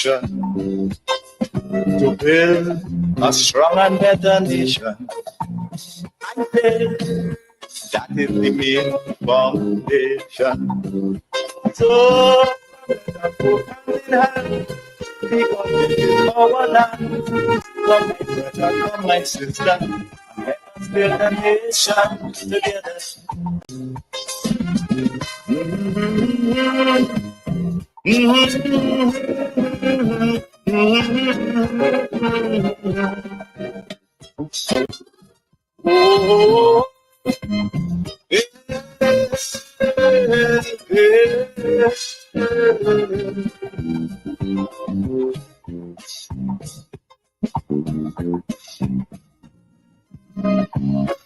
nation, to build a strong and better nation. I say that is the main foundation. So, let us go hand in hand, because this is our land. Come, my brother, come, my sister, and let us build a nation together. Oh, yes, yes, yes.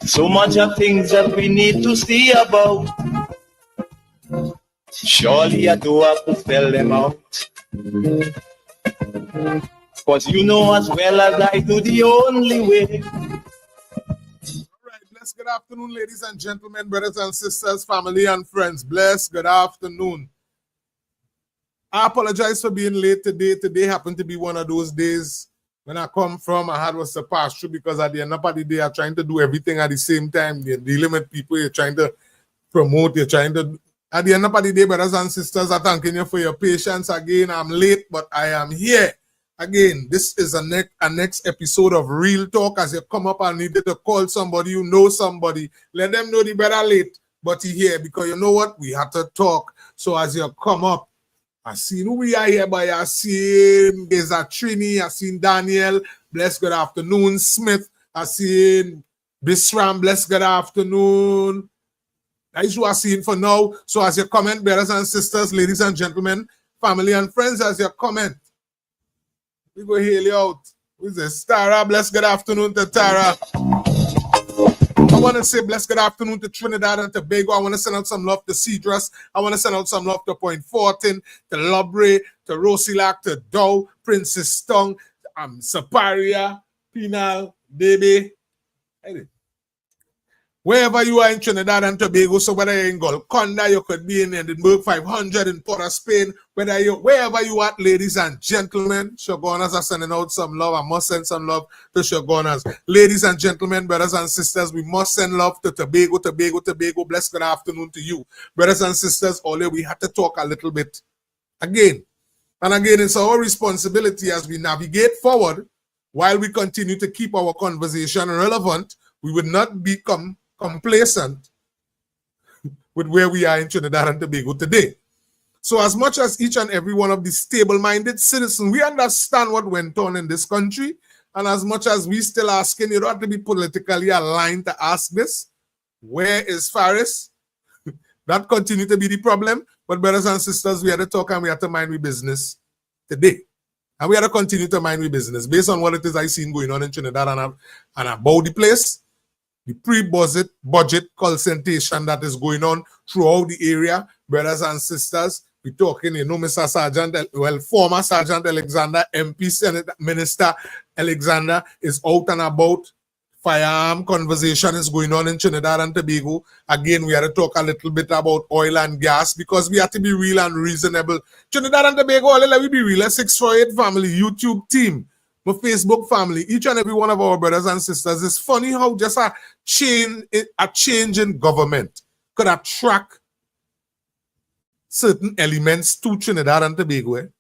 So much of things that we need to see about. Surely I do have to spell them out. Cause you know as well as I do the only way. Right, bless good afternoon, ladies and gentlemen, brothers and sisters, family and friends. Bless good afternoon. I apologize for being late today. Today happened to be one of those days when I come from, I had was to pass through because at the end of the day, I'm trying to do everything at the same time. You're dealing with people, you're trying to promote, you're trying to... At the end of the day, brothers and sisters, I'm thanking you for your patience. Again, I'm late, but I am here. Again, this is a next episode of Real Talk. As you come up, I needed to call somebody, you know somebody. Let them know the better late, but he here because you know what? We have to talk. So as you come up, I seen who we are here, but I seen there's a Trini, I seen Daniel, bless good afternoon, Smith, I seen Bisram, bless good afternoon. That is what I seen for now. So as you comment, brothers and sisters, ladies and gentlemen, family and friends, as you comment, we go hail you out. Who is this? Tara, bless good afternoon to Tara. I want to say bless good afternoon to Trinidad and Tobago. I want to send out some love to Cedrus. I want to send out some love to Point Fortin, to Lobre, to Rosilac, to Dow, Princess Tongue, Saparia, Pinal, Baby. Wherever you are in Trinidad and Tobago, so whether you're in Golconda, you could be in Edinburgh 500 in Port of Spain, wherever you are, ladies and gentlemen, Shogunas are sending out some love. I must send some love to Shogunas. Ladies and gentlemen, brothers and sisters, we must send love to Tobago. Bless good afternoon to you. Brothers and sisters, although we had to talk a little bit again. And again, it's our responsibility as we navigate forward while we continue to keep our conversation relevant. We would not become complacent with where we are in Trinidad and Tobago today. So as much as each and every one of the stable-minded citizens, we understand what went on in this country, and as much as we still asking, you don't have to be politically aligned to ask this, where is Faris? That continue to be the problem, but brothers and sisters, we had to talk and we had to mind we business today. And we had to continue to mind we business based on what it is I seen going on in Trinidad and about the place. The pre-budget consultation that is going on throughout the area, brothers and sisters, we're talking, you know, Mr. Sergeant, former Sergeant Alexander, MP, Senate Minister Alexander is out and about. Firearm conversation is going on in Trinidad and Tobago. Again, we had to talk a little bit about oil and gas because we have to be real and reasonable. Trinidad and Tobago, let me be real. A 648 family, YouTube team. My Facebook family, each and every one of our brothers and sisters. It's funny how just a change in government could attract certain elements to Trinidad and Tobago.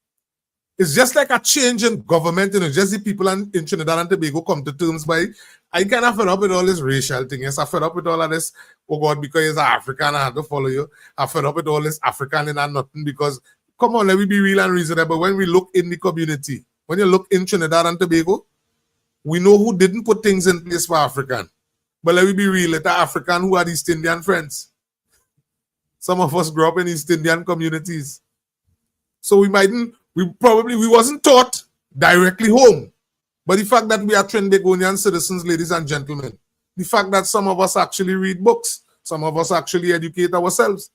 It's just like a change in government, you know, just the people in Trinidad and Tobago come to terms by, I kind of fed up with all this racial thing. Yes, I fed up with all of this, oh God, because you're African, I had to follow you. I fed up with all this African and nothing because, come on, let me be real and reasonable. When we look in the community, when you look in Trinidad and Tobago, we know who didn't put things in place for African. But let me be real, it's African who are East Indian friends. Some of us grew up in East Indian communities. So we wasn't taught directly home. But the fact that we are Trinidadian citizens, ladies and gentlemen, the fact that some of us actually read books, some of us actually educate ourselves.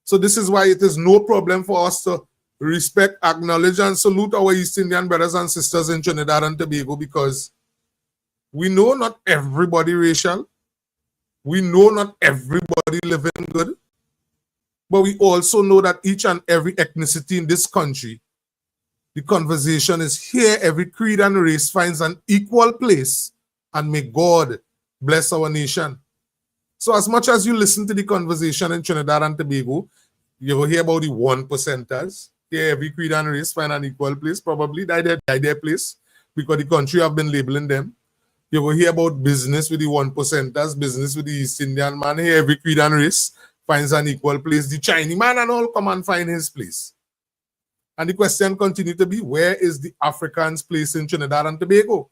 So this is why it is no problem for us to respect, acknowledge, and salute our East Indian brothers and sisters in Trinidad and Tobago because we know not everybody racial. We know not everybody living good. But we also know that each and every ethnicity in this country, The conversation is here. Every creed and race finds an equal place, and may God bless our nation. So as much as you listen to the conversation in Trinidad and Tobago, you will hear about the 1%ers. Here, every creed and race find an equal place, probably their place, because the country have been labeling them. You will hear about business with the 1%ers, business with the East Indian man. Here, every creed and race finds an equal place. The Chinese man and all come and find his place. And the question continues to be, where is the African's place in Trinidad and Tobago?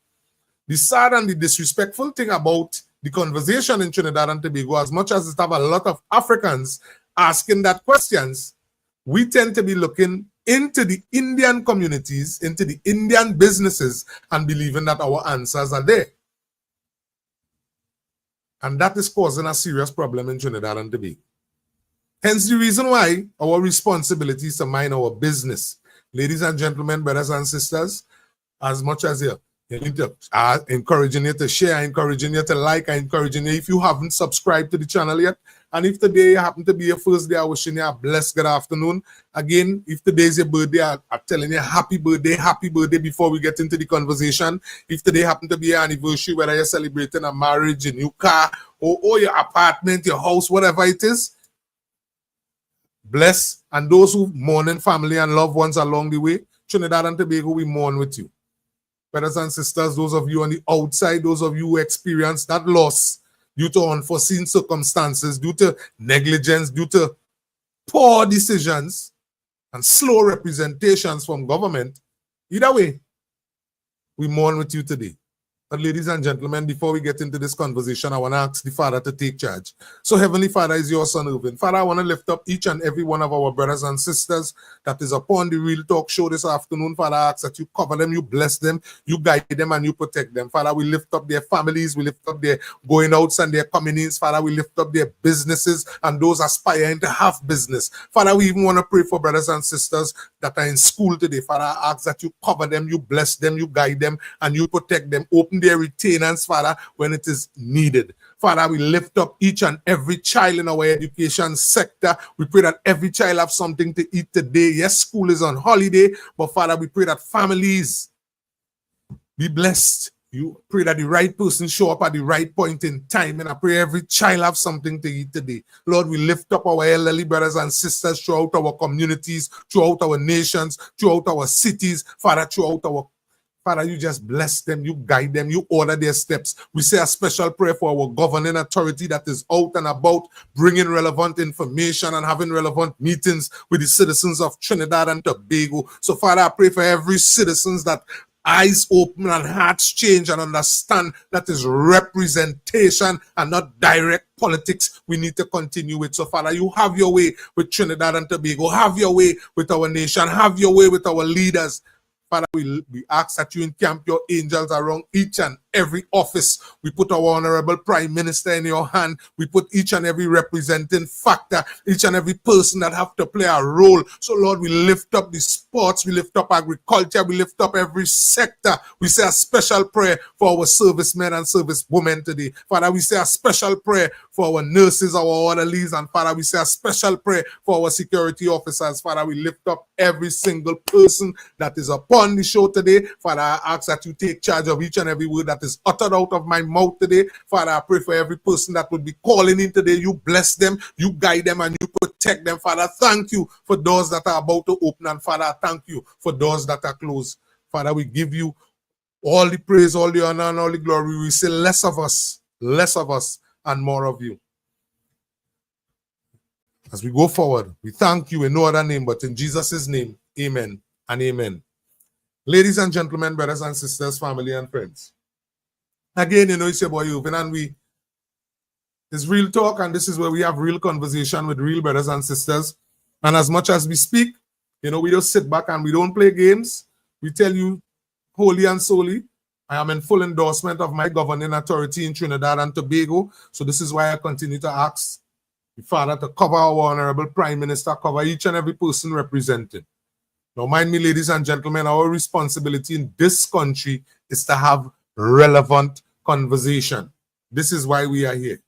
The sad and the disrespectful thing about the conversation in Trinidad and Tobago, as much as it have a lot of Africans asking that questions, we tend to be looking into the Indian communities, into the Indian businesses, and believing that our answers are there. And that is causing a serious problem in Trinidad and Tobago. Hence the reason why our responsibility is to mind our business. Ladies and gentlemen, brothers and sisters, as much as you need to encouraging you to share, encouraging you to like, encouraging you if you haven't subscribed to the channel yet. And if today happen to be your first day, I wishing you a blessed good afternoon. Again, if today is your birthday, I'm telling you happy birthday before we get into the conversation. If today happen to be your anniversary, whether you're celebrating a marriage, a new car, or your apartment, your house, whatever it is, bless. And those who mourning family and loved ones along the way, Trinidad and Tobago, we mourn with you. Brothers and sisters, those of you on the outside, those of you who experienced that loss due to unforeseen circumstances, due to negligence, due to poor decisions and slow representations from government, either way, we mourn with you today. But ladies and gentlemen, before we get into this conversation, I want to ask the Father to take charge. So Heavenly Father is your son, Irvin. Father, I want to lift up each and every one of our brothers and sisters that is upon the Real Talk show this afternoon. Father, I ask that you cover them, you bless them, you guide them, and you protect them. Father, we lift up their families, we lift up their going outs and their coming ins. Father, we lift up their businesses and those aspiring to have business. Father, we even want to pray for brothers and sisters that are in school today. Father, I ask that you cover them, you bless them, you guide them, and you protect them. Open their retainers, Father, when it is needed. Father, we lift up each and every child in our education sector. We pray that every child have something to eat today. Yes, school is on holiday, but Father, we pray that families be blessed. You pray that the right person show up at the right point in time, and I pray every child have something to eat today. Lord, we lift up our elderly brothers and sisters throughout our communities, throughout our nations, throughout our cities, Father, throughout our Father, you just bless them, you guide them, you order their steps. We say a special prayer for our governing authority that is out and about, bringing relevant information and having relevant meetings with the citizens of Trinidad and Tobago. So, Father, I pray for every citizens that eyes open and hearts change and understand that is representation and not direct politics we need to continue with. So, Father, you have your way with Trinidad and Tobago. Have your way with our nation. Have your way with our leaders. Father, we ask that you encamp your angels around each and every office. We put our honorable Prime Minister in your hand. We put each and every representing factor, each and every person that have to play a role. So, Lord, we lift up the sports, we lift up agriculture, we lift up every sector. We say a special prayer for our servicemen and servicewomen today. Father, we say a special prayer for our nurses, our orderlies, and Father, we say a special prayer for our security officers. Father, we lift up every single person that is upon the show today. Father, I ask that you take charge of each and every word that is uttered out of my mouth today. Father, I pray for every person that would be calling in today. You bless them, you guide them, and you protect them. Father, thank you for doors that are about to open, and Father, thank you for doors that are closed. Father, we give you all the praise, all the honor, and all the glory. We say less of us, and more of you. As we go forward, we thank you in no other name but in Jesus' name. Amen and amen. Ladies and gentlemen, brothers and sisters, family and friends. Again, you know, it's your boy Irvin, and it's Real Talk, and this is where we have real conversation with real brothers and sisters. And as much as we speak, you know, we just sit back and we don't play games. We tell you wholly and solely, I am in full endorsement of my governing authority in Trinidad and Tobago. So this is why I continue to ask the Father to cover our honorable Prime Minister, cover each and every person represented. Now, mind me, ladies and gentlemen, our responsibility in this country is to have relevant conversation. This is why we are here.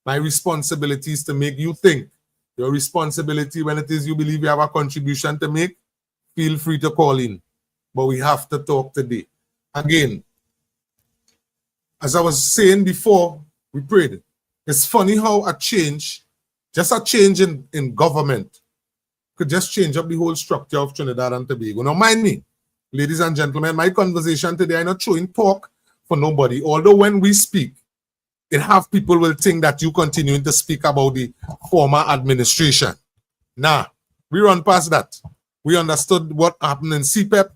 My responsibility is to make you think. Your responsibility, when it is you believe you have a contribution to make, feel free to call in. but we have to talk today. Again, as I was saying before, we prayed. It's funny how a change, just a change in government, could just change up the whole structure of Trinidad and Tobago. Now, mind me, ladies and gentlemen, my conversation today, I'm not showing talk for nobody. Although when we speak, it have people will think that you continuing to speak about the former administration. Nah, we run past that. We understood what happened in CPEP.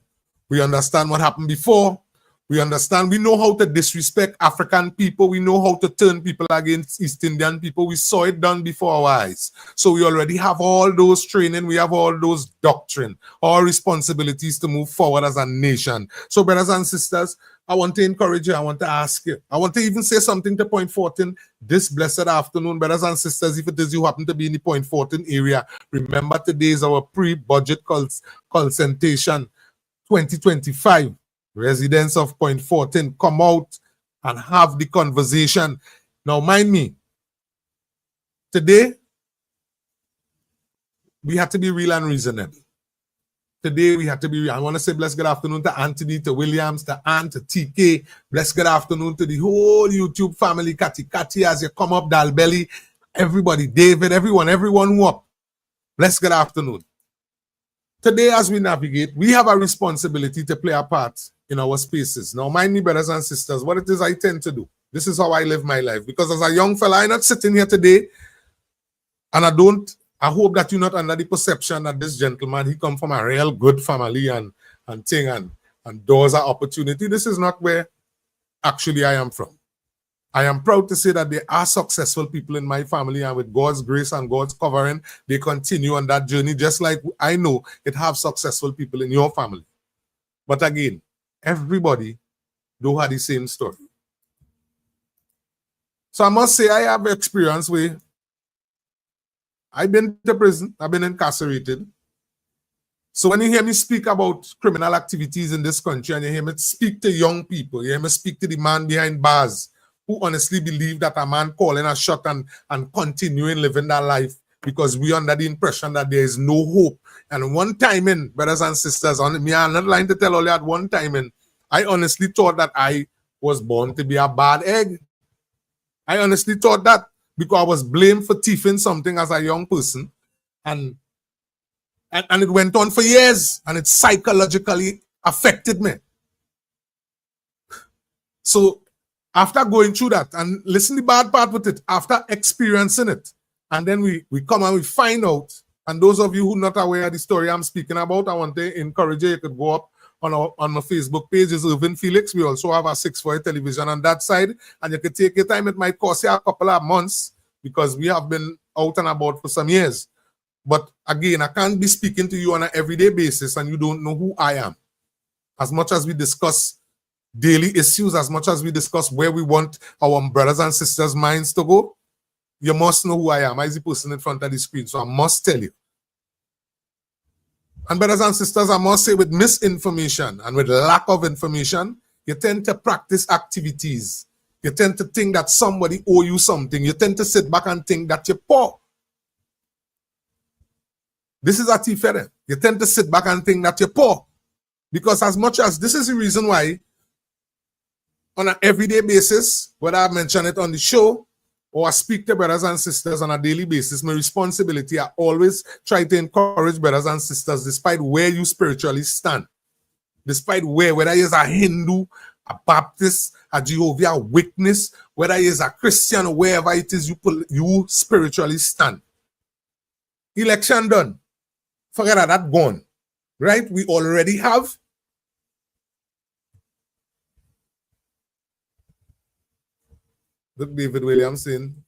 We understand what happened before. We understand. We know how to disrespect African people. We know how to turn people against East Indian people. We saw it done before our eyes. So we already have all those training. We have all those doctrine, all responsibilities to move forward as a nation. So brothers and sisters, I want to encourage you. I want to ask you. I want to even say something to Point 14 this blessed afternoon. Brothers and sisters, if it is you happen to be in the Point 14 area, remember today is our pre-budget consultation 2025. Residents of Point 14, come out and have the conversation. Now, mind me, today, we have to be real and reasonable. Today, we have to be real. I want to say blessed good afternoon to Anthony, to Williams, to Ann, to TK. Blessed good afternoon to the whole YouTube family, Kati, as you come up, Dalbelly, everybody, David, everyone who up. Blessed good afternoon. Today, as we navigate, we have a responsibility to play a part in our spaces. Now, mind me, brothers and sisters, what it is I tend to do. This is how I live my life. Because as a young fella, I'm not sitting here today, and I hope that you're not under the perception that this gentleman, he come from a real good family and doors are opportunity. This is not where actually I am from. I am proud to say that there are successful people in my family, and with God's grace and God's covering, they continue on that journey, just like I know it have successful people in your family. But again, everybody don't have the same story. So I must say I have experience where I've been to prison, I've been incarcerated. So when you hear me speak about criminal activities in this country, and you hear me speak to young people, you hear me speak to the man behind bars, who honestly believe that a man calling a shot and continuing living that life because we under the impression that there is no hope. And one time in, brothers and sisters, on me, I'm not lying to tell all you at one time in, I honestly thought that I was born to be a bad egg. I honestly thought that because I was blamed for thieving something as a young person. And it went on for years, and it psychologically affected me. So after going through that, and listen the bad part with it, after experiencing it, and then we come and we find out, and those of you who are not aware of the story I'm speaking about, I want to encourage you could go up on my Facebook page, is Irvin Felix. We also have a 6-4 television on that side, and you can take your time. It might cost you a couple of months because we have been out and about for some years. But again, I can't be speaking to you on an everyday basis and you don't know who I am. As much as we discuss daily issues, as much as we discuss where we want our brothers and sisters' minds to go, you must know who I am. I'm the person in front of the screen, so I must tell you. And brothers and sisters, I must say, with misinformation and with lack of information, you tend to practice activities. You tend to think that somebody owe you something. You tend to sit back and think that you're poor. This is a tifere. You tend to sit back and think that you're poor. Because as much as this is the reason why, on an everyday basis, whether I mention it on the show or I speak to brothers and sisters on a daily basis, my responsibility, I always try to encourage brothers and sisters, despite where you spiritually stand, despite whether you're a Hindu, a Baptist, a Jehovah Witness, whether you're a Christian or wherever it is you spiritually stand. Election done. Forget that gone. Right? We already have. Look, David Williamson.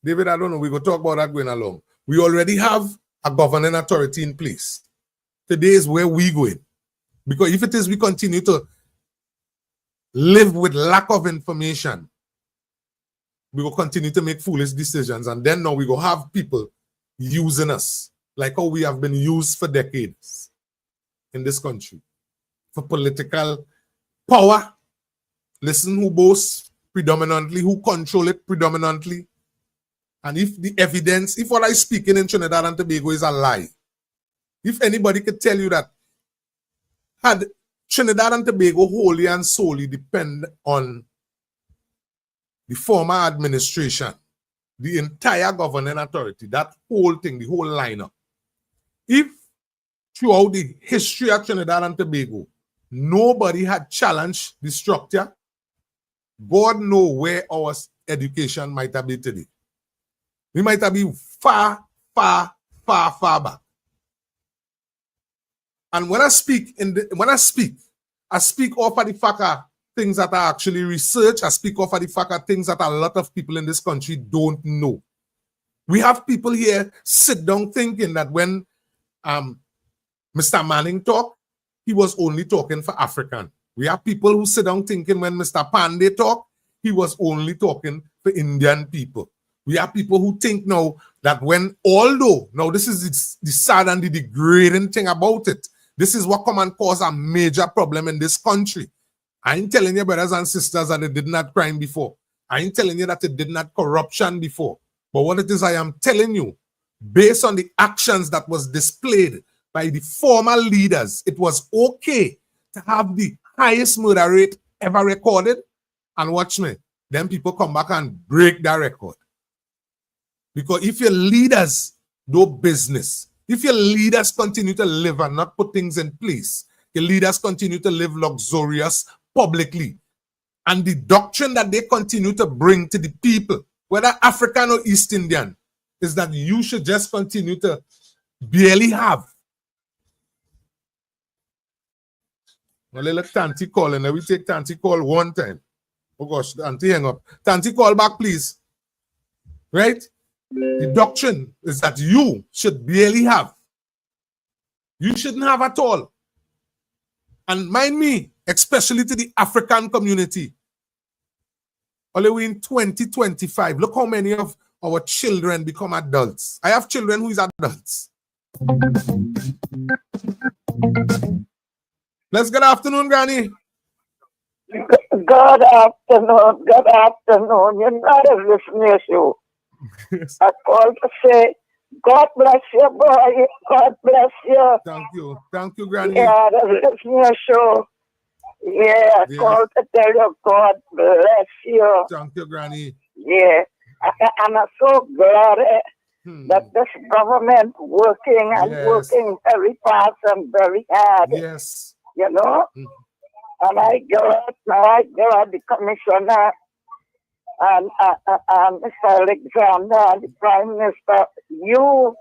David, I don't know. We're going to talk about that going along. We already have a governing authority in place. Today is where we're going. Because if it is we continue to live with lack of information, we will continue to make foolish decisions. And then now we will have people using us like how we have been used for decades in this country for political power. Listen, who boasts predominantly, who control it predominantly. And if the evidence, if what I speaking in Trinidad and Tobago is a lie, if anybody could tell you that had Trinidad and Tobago wholly and solely depend on the former administration, the entire governing authority, that whole thing, the whole lineup. If throughout the history of Trinidad and Tobago, nobody had challenged the structure, God knows where our education might have been today. We might have been far, far, far, far back. And when I speak, I speak off of the fact of things that are actually researched. I speak off of the fact of things that a lot of people in this country don't know. We have people here sit down thinking that when Mr. Manning talked, he was only talking for African. We have people who sit down thinking when Mr. Pandey talked, he was only talking for Indian people. We have people who think now that although this is the sad and the degrading thing about it, this is what come and cause a major problem in this country. I ain't telling you, brothers and sisters, that it did not crime before. I ain't telling you that it did not corruption before. But what it is, I am telling you, based on the actions that was displayed by the former leaders, it was okay to have the highest murder rate ever recorded. And watch me, then people come back and break that record. Because if your leaders do business, if your leaders continue to live and not put things in place, your leaders continue to live luxurious publicly, and the doctrine that they continue to bring to the people, whether African or East Indian, is that you should just continue to barely have. Well, let Tanti call, and we take Tanti call one time. Oh gosh, Tanti hang up. Tanti call back, please. Right? The doctrine is that you should barely have. You shouldn't have at all. And mind me, especially to the African community, only in 2025, look how many of our children become adults. I have children who is adults. Let's good afternoon, Granny. Good afternoon. Good afternoon. You're not a listener show. Yes. I called to say, God bless you, boy. God bless you. Thank you. Thank you, Granny. Yeah, the listener show. Yeah, I called to tell you, God bless you. Thank you, Granny. Yeah. I'm so glad that this government working and working very fast and very hard. Yes. You know? And I glad the commissioner and Mr. Alexander and the Prime Minister, you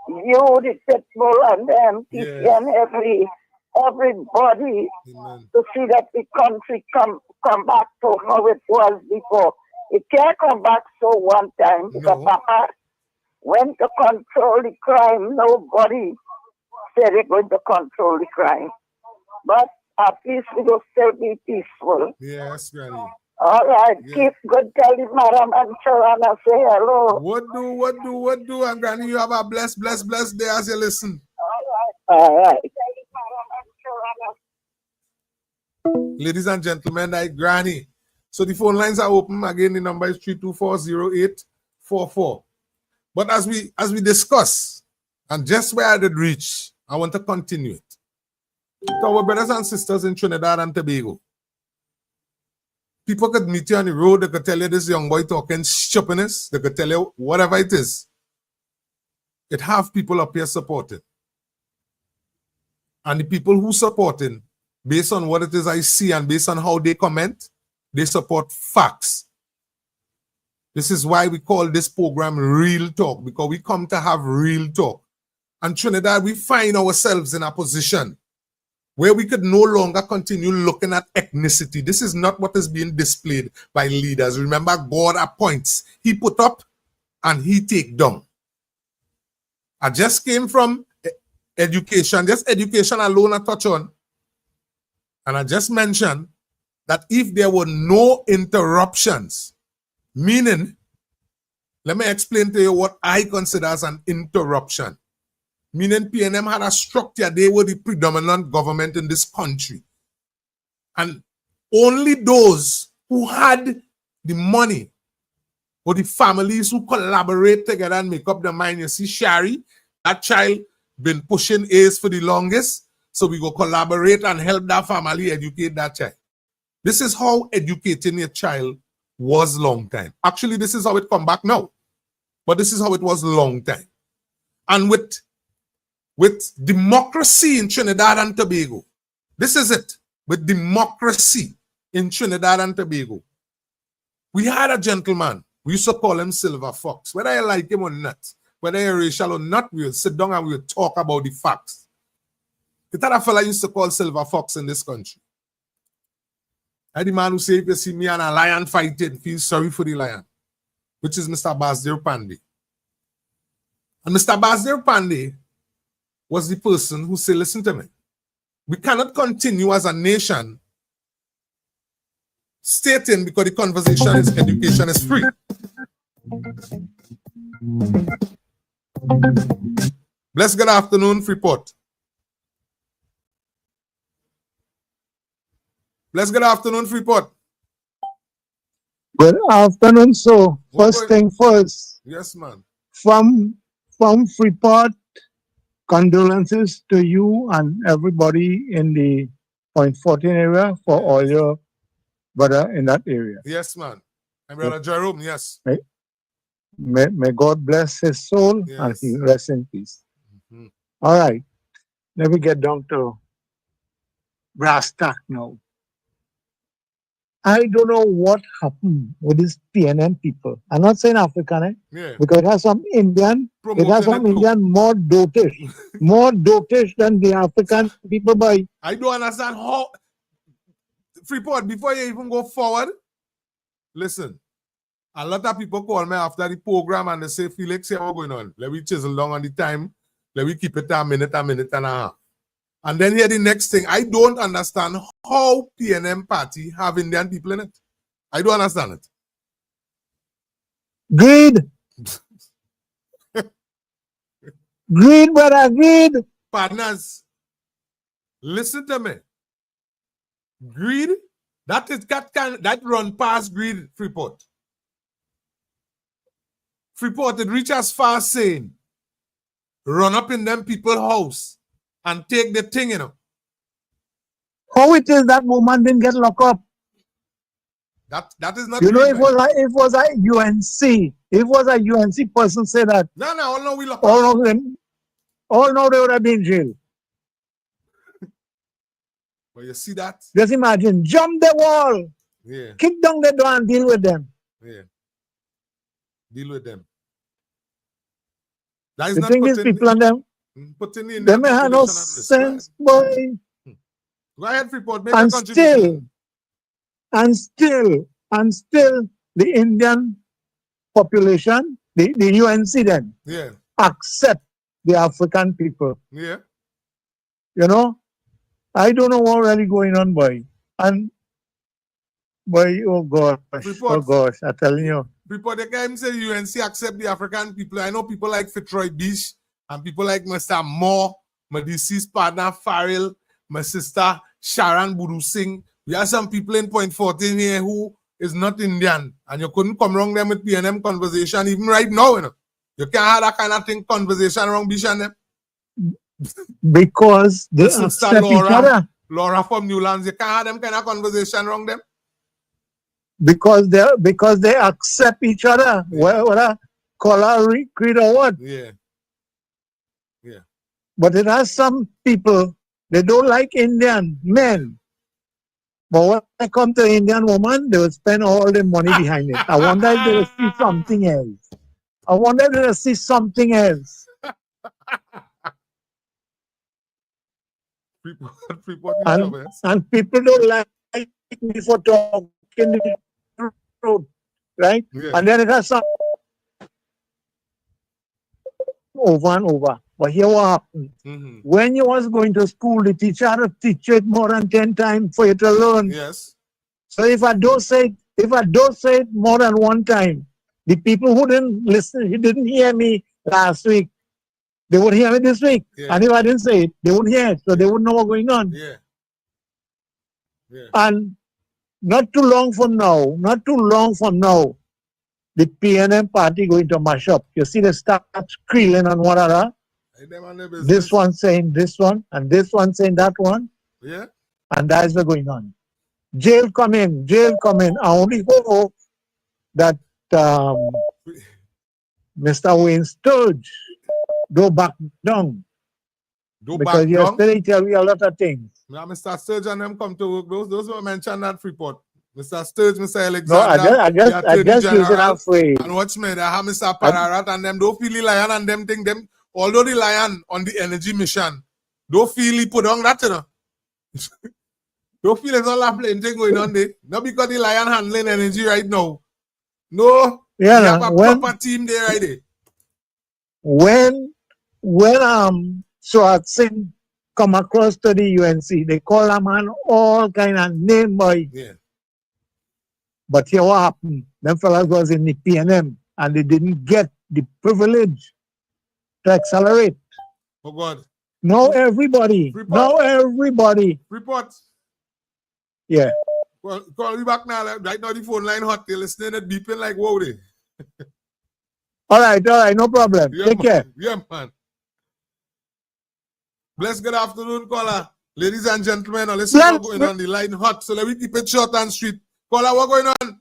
the people and them, and everybody to see that the country come back to how it was before. It can't come back so one time because Papa went to control the crime. Nobody said they're going to control the crime. But at least we will still be peaceful. Yes, Granny. All right, keep good. Tell the madam and Joanna say hello. What do? And Granny, you have a blessed day as you listen. All right. Ladies and gentlemen, Granny. So the phone lines are open. Again, the number is 324-0844. But as we discuss, and just where I did reach, I want to continue it. To our brothers and sisters in Trinidad and Tobago, people could meet you on the road, they could tell you this young boy talking stupidness, they could tell you whatever it is. It have people up here supporting. And the people who supporting, based on what it is I see and based on how they comment, they support facts. This is why we call this program Real Talk, because we come to have real talk. And Trinidad, we find ourselves in a position where we could no longer continue looking at ethnicity. This is not what is being displayed by leaders. Remember, God appoints. He put up and he take down. I just came from education, just education alone I touch on. And I just mentioned that if there were no interruptions, meaning, let me explain to you what I consider as an interruption. Meaning PNM had a structure, they were the predominant government in this country. And only those who had the money or the families who collaborate together and make up their mind. You see, Shari, that child been pushing A's for the longest. So we go collaborate and help that family educate that child. This is how educating a child was long time. Actually, this is how it come back now. But this is how it was long time. And with democracy in Trinidad and Tobago, this is it. With democracy in Trinidad and Tobago, we had a gentleman. We used to call him Silver Fox. Whether you like him or not, whether you're racial or not, we'll sit down and we'll talk about the facts. It had a fella used to call Silver Fox in this country. And the man who say, if you see me and a lion fighting, feel sorry for the lion, which is Mr. Basdir Pandey. And Mr. Basdir Pandey was the person who said, listen to me, we cannot continue as a nation stating because the conversation is education is free. Bless good afternoon, Freeport. Bless good afternoon, Freeport. Good afternoon, so first thing first. Yes, man. From Freeport, condolences to you and everybody in the Point 14 area for all your brother in that area. Yes, man. And Brother Jerome, yes. May God bless his soul and he rest in peace. Mm-hmm. All right. Let me get down to brass tack now. I don't know what happened with these PNM people. I'm not saying African, because it has some Indian, more dotage, more dotage than the African people by. I don't understand how. Freeport, before you even go forward, listen, a lot of people call me after the program and they say, Felix, here what's going on? Let me chisel down on the time. Let me keep it a minute and a half. And then here the next thing, I don't understand how PNM party have Indian people in it. I don't understand it. Greed. Greed, brother, greed. Partners, listen to me. Greed, that run past greed, Freeport. Freeport, it reach as far as saying, run up in them people's house and take the thing, How it is that woman didn't get locked up? That is not. You know, it was a UNC. It was a UNC person say that. No, all know we lock all up. Of them, all know they would have been in jail. But you see that? Just imagine, jump the wall, kick down the door and deal with them. Yeah. Deal with them. That is the not thing is, people and them, they may have no sense, boy. Go ahead, Freeport. And still, the Indian population, the UNC then, accept the African people. Yeah. You know, I don't know what really going on, boy. And, boy, oh gosh, I'm telling you. People, they can't say UNC accept the African people. I know people like Fitzroy Beach and people like Mr. Moore, my deceased partner Farrell, my sister Sharon Budu Singh. We have some people in Point 14 here who is not Indian, and you couldn't come wrong them with PNM conversation even right now. You can't have that kind of thing conversation around Beach and them. Because they accept each other. Laura from Newlands, you can't have them kind of conversation around them. Because they accept each other, whether color, creed, or what. Yeah. But it has some people, they don't like Indian men. But when I come to Indian woman, they will spend all the money behind it. I wonder if they will see something else. And people don't like me for talking the truth, right? Yeah. And then it has some over and over. But here what happened? Mm-hmm. When you was going to school, the teacher had to teach it more than 10 times for you to learn. Yes. So if I don't say it more than one time, the people who didn't listen, who didn't hear me last week, they would hear me this week. Yeah. And if I didn't say it, they wouldn't hear it. So they wouldn't know what's going on. Yeah. And not too long from now, the PNM party going to mash up. You see, they start squealing on one another. This one saying this one, and this one saying that one. Yeah. And that's what's going on. Jail come in. I only hope that Mr. Wayne Sturge go back down. Because yesterday he tell me a lot of things. Now, Mr. Sturge and them come to work. Those who mentioned that report. Mr. Sturge, Mr. Alexander. No, I just using that phrase. And watch me, they have Mr. Pararat and them don't feel the lion and them think them, although the lion on the energy mission, don't feel he put on that, you know. Don't feel it's all that plain thing going on there. Not because the lion handling energy right now. No, yeah, you have a proper team there right there. When Suat Singh come across to the UNC, they call a man all kind of name, boy. Yeah. But here what happened? Them fellas was in the PNM and they didn't get the privilege to accelerate. Oh God. Now everybody. Report. Yeah. Well, call me back now. Right now the phone line hot. They're listening and beeping like wow they. All right, no problem. Yeah, Take care. Yeah, man. Blessed good afternoon, caller. Ladies and gentlemen, listen what's going on the line hot. So let me keep it short and sweet. Caller, what's going on?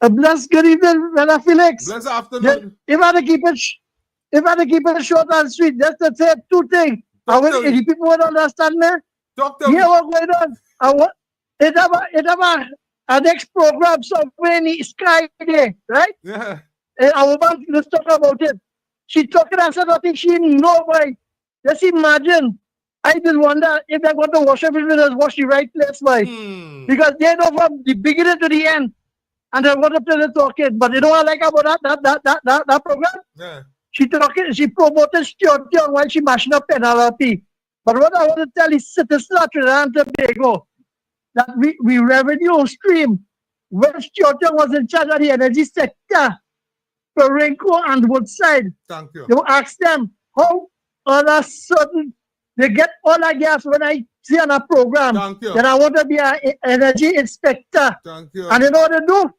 A blessed good evening, brother Felix. Blessed afternoon. If I had to keep it short and sweet, just to say two things. If people would understand me, talk to me. What's going on? It have a next program somewhere in the sky there, right? Yeah. And I want to talk about it. She talking and said nothing she know why. Just imagine. I just wonder if they're going to worship it with us, wash the right place, why? Because they know from the beginning to the end. And they want to play the talking. But you know what I like about that program? Yeah. She promoted Stuart Young while she mashing up penalty. But what I want to tell is citizens of Trinidad and Tobago that we revenue stream when Stuart Young was in charge of the energy sector. Perenco and Woodside. Thank you. They will ask them how all of a sudden they get all that gas when I see on a program. Thank you. Then I want to be an energy inspector. Thank you. And you know what they do?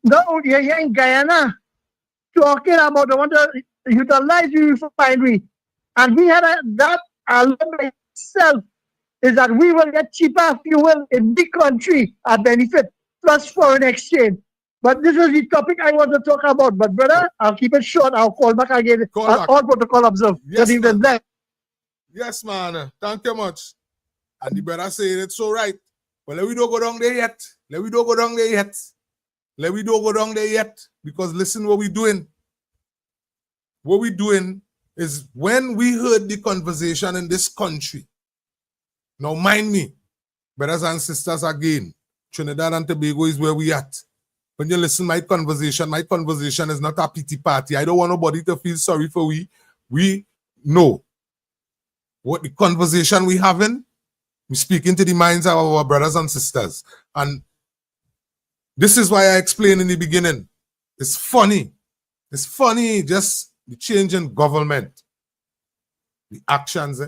Now you're here in Guyana talking about they want to utilize the refinery. And we had that alone by itself is that we will get cheaper fuel in the country at benefit plus foreign exchange. But this is the topic I want to talk about. But brother, I'll keep it short. I'll call back again. All protocol observed. Yes, man. Yes, man. Thank you much. And the brother said it's so right. But let we don't go down there yet. Because listen what we're doing. What we're doing is when we heard the conversation in this country. Now mind me, brothers and sisters again, Trinidad and Tobago is where we at. When you listen my conversation is not a pity party. I don't want nobody to feel sorry for we. We know what the conversation we having. We speaking to the minds of our brothers and sisters. And this is why I explained in the beginning. It's funny. Just the change in government. The actions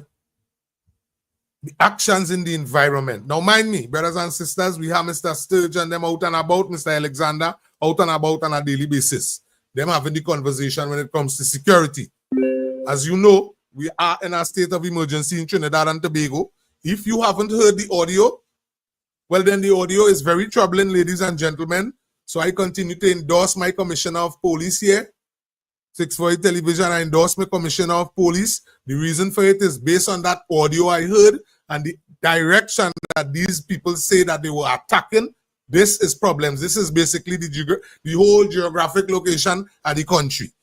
in the environment. Now, mind me, brothers and sisters, we have Mr. Sturge and them out and about, Mr. Alexander, out and about on a daily basis. Them having the conversation when it comes to security. As you know, we are in a state of emergency in Trinidad and Tobago. If you haven't heard the audio, well, then the audio is very troubling, ladies and gentlemen. So I continue to endorse my commissioner of police here. 648 Television, I endorse my commissioner of police. The reason for it is based on that audio I heard and the direction that these people say that they were attacking. This is problems. This is basically the whole geographic location of the country.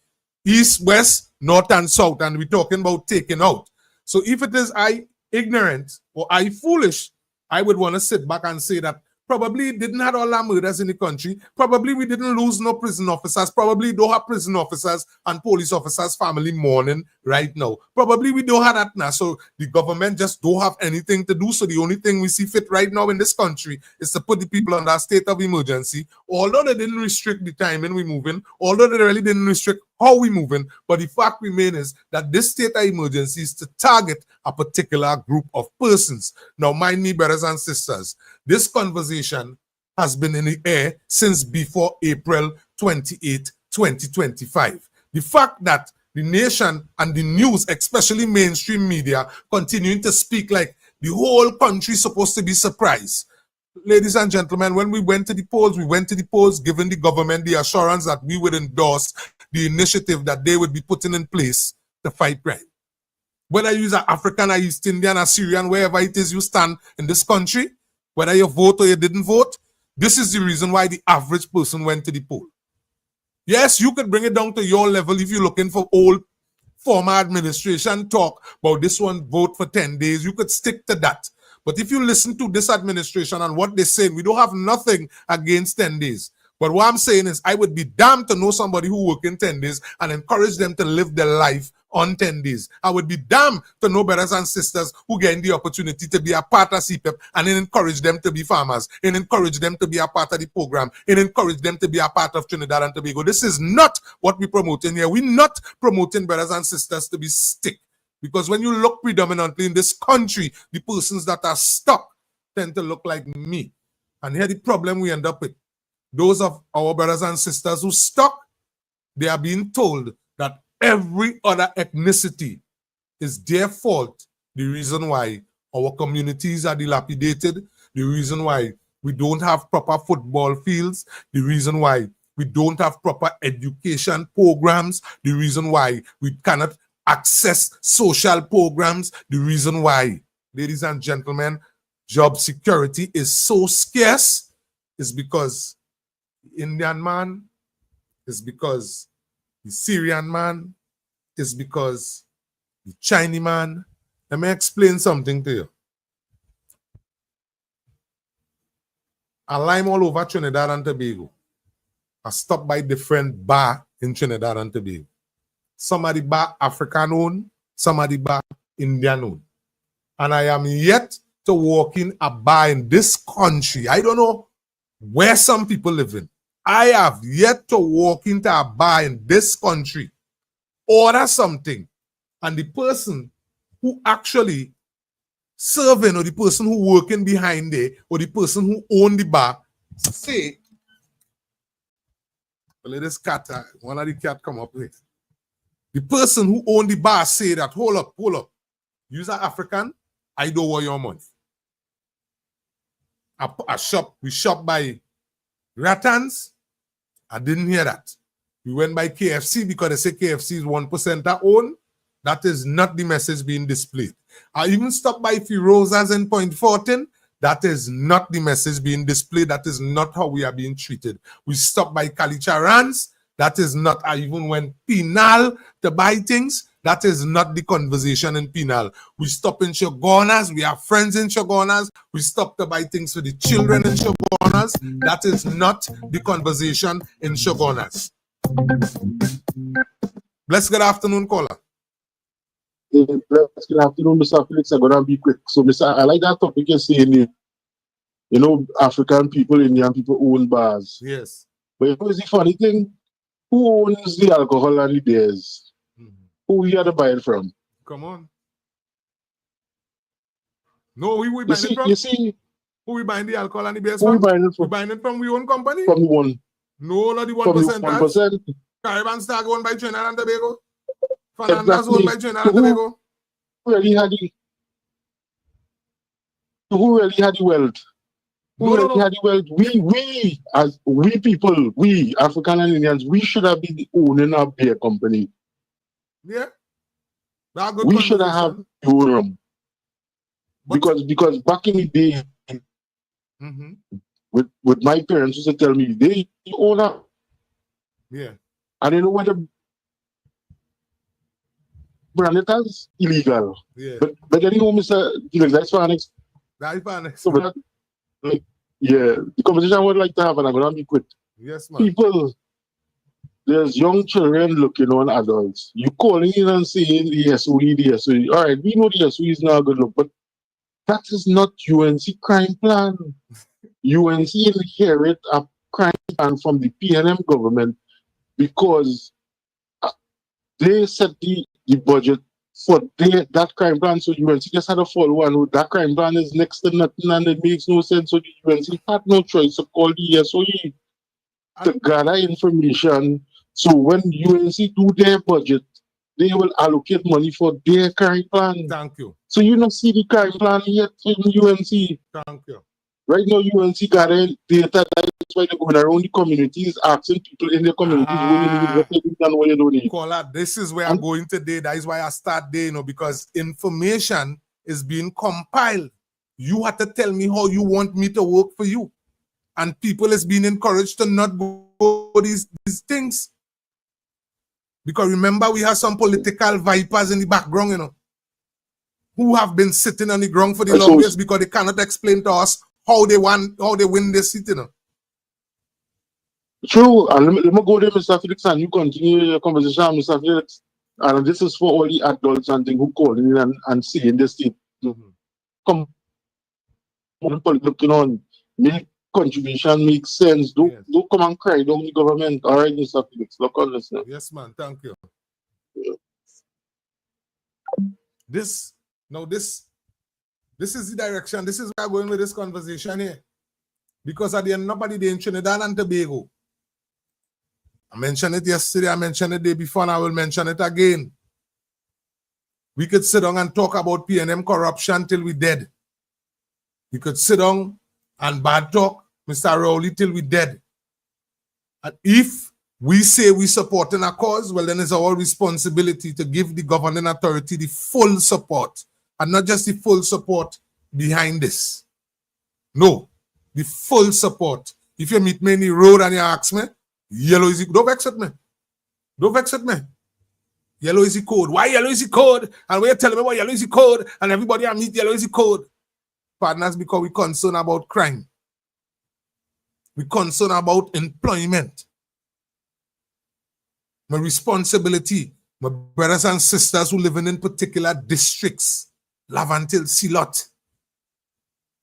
East, west, north, and south. And we're talking about taking out. So if it is I ignorant or I foolish, I would want to sit back and say that probably didn't have all our murders in the country. Probably we didn't lose no prison officers. Probably don't have prison officers and police officers family mourning right now. Probably we don't have that now. So the government just don't have anything to do. So the only thing we see fit right now in this country is to put the people under a state of emergency. Although they didn't restrict the timing we moving, although they really didn't restrict how we moving, but the fact remains is that this state of emergency is to target a particular group of persons. Now, mind me, brothers and sisters, this conversation has been in the air since before April 28, 2025. The fact that the nation and the news, especially mainstream media, continuing to speak like the whole country is supposed to be surprised. Ladies and gentlemen, when we went to the polls, giving the government the assurance that we would endorse the initiative that they would be putting in place to fight crime. Whether you're an African, or East Indian, or Syrian, wherever it is you stand in this country, whether you vote or you didn't vote, this is the reason why the average person went to the poll. Yes, you could bring it down to your level if you're looking for old former administration talk about this one vote for 10 days. You could stick to that. But if you listen to this administration and what they're saying, we don't have nothing against 10 days. But what I'm saying is I would be damned to know somebody who work in 10 days and encourage them to live their life on 10 days. I would be damned to know brothers and sisters who get the opportunity to be a part of CPEP and then encourage them to be farmers, and encourage them to be a part of the program, and encourage them to be a part of Trinidad and Tobago. This is not what we're promoting here. We're not promoting brothers and sisters to be stick. Because when you look predominantly in this country, the persons that are stuck tend to look like me. And here the problem we end up with. Those of our brothers and sisters who stuck, they are being told that every other ethnicity is their fault. The reason why our communities are dilapidated, the reason why we don't have proper football fields, the reason why we don't have proper education programs, the reason why we cannot access social programs, the reason why, ladies and gentlemen, job security is so scarce is because the Indian man, is because the Syrian man, is because the Chinese man. Let me explain something to you. I lime all over Trinidad and Tobago. I stop by different bar in Trinidad and Tobago. Some of the bar African owned, some of the bar Indian owned. And I am yet to walk in a bar in this country. I don't know where some people live in. I have yet to walk into a bar in this country, order something, and the person who actually serving or the person who working behind there or the person who own the bar say, let this cat, one of the cat come up with. The person who own the bar say that, hold up. You're African, I don't want your money. We shop by Rattans. I didn't hear that. We went by KFC because they say KFC is 1% own. That is not the message being displayed. I even stopped by Firoza's in Point Fortin. That is not the message being displayed. That is not how we are being treated. We stopped by Kalicharans. That is not, I even went penal to buy things. That is not the conversation in penal. We stop in Shogunas. We have friends in Shogunas. We stop to buy things for the children in Shogunas. That is not the conversation in Shogunas. Bless good afternoon, caller. Good afternoon, Mr. Felix. I'm going to be quick. So, I like that topic you're saying, African people, Indian people own bars. Yes. But you know, it's the funny thing, who owns the alcohol and the beers? Who we are to buy it from? Come on. No, who we buying it from? You see, who we buying the alcohol and the beers who from? we buying it from? We buying it from our own company? From the one. No, not the 1%. From the 1%. Caribbean Star owned by Trinidad and Tobago. Fernandez owned by Trinidad and Tobago. Who really had the wealth? Who really had the wealth? We, as we people, we African and Indians, we should have been owning a beer company. Yeah. We should have Durham. Because back in the day, with my parents used to tell me, they own up. Yeah. And you know what the brand it as? Illegal. Yeah. But you know, Mr. Felix, that's Phoenix. That's Phoenix. So, the conversation I would like to have, and I'm going to be quick. Yes, man. People, there's young children looking on adults. You calling in and saying the SOE. All right, we know the SOE is not a good look, but that is not UNC crime plan. UNC inherit a crime plan from the PNM government because they set the budget for that crime plan. So UNC just had a follow one. That crime plan is next to nothing and it makes no sense. So the UNC had no choice to call the SOE to gather information. So when UNC do their budget, they will allocate money for their crime plan. Thank you. So you don't see the crime plan yet from UNC. Thank you. Right now, UNC gathering data. That's why they're going around the communities, asking people in their communities what you need, what you need, and what you don't need. Caller, this is where I'm going today. That is why I start there, because information is being compiled. You have to tell me how you want me to work for you. And people is being encouraged to not go these things. Because remember, we have some political vipers in the background, who have been sitting on the ground for the longest because they cannot explain to us how they win this seat, True. And let me go there, Mr. Felix, and you continue your conversation, Mr. Felix. And this is for all the adults and things who call in and see in the state. Come on, looking on, make contribution, make sense. Don't come and cry down the government. All right, Mr. Felix, look on this now. Yes, man. Thank you. Yeah. This is the direction. This is where I'm going with this conversation here. Because at the end, nobody in Trinidad and Tobago. I mentioned it yesterday, I mentioned it the day before, and I will mention it again. We could sit down and talk about PNM corruption till we dead. We could sit down and bad talk Mr. Rowley till we dead. And if we say we supporting a cause, well, then it's our responsibility to give the governing authority the full support. And not just the full support behind this. No, the full support. If you meet me in the road and you ask me, yellow is the, don't vex at me. Don't vex at me. Yellow is the code. Why yellow is the code? And when you tell me what yellow is the code, and everybody I meet yellow is the code. Partners, because we're concerned about crime. We're concerned about employment. My responsibility, my brothers and sisters who live in particular districts, Lavantil, Silot.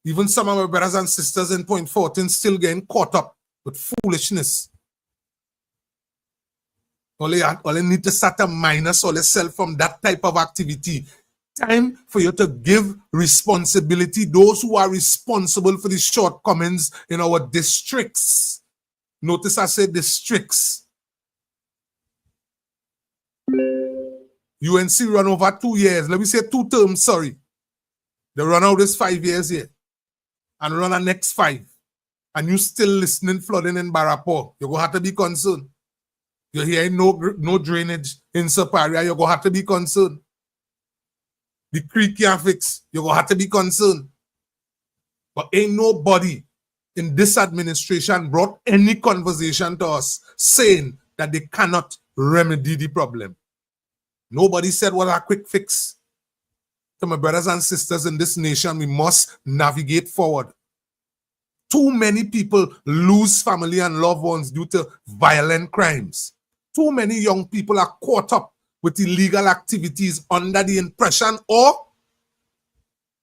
Even some of my brothers and sisters in Point 14 still getting caught up with foolishness. All they need to start to minus all yourself from that type of activity. Time for you to give responsibility, those who are responsible for the shortcomings in our districts. Notice I said districts. UNC run over 2 years. Let me say 2 terms, sorry. They run out this 5 years here. And run the next 5. And you still listening flooding in Barapur. You're going to have to be concerned. You're hearing no drainage in Superior. You're going to have to be concerned. The creek can't fix. You're going to have to be concerned. But ain't nobody in this administration brought any conversation to us saying that they cannot remedy the problem. Nobody said, well, a quick fix. To my brothers and sisters in this nation, we must navigate forward. Too many people lose family and loved ones due to violent crimes. Too many young people are caught up with illegal activities under the impression, or,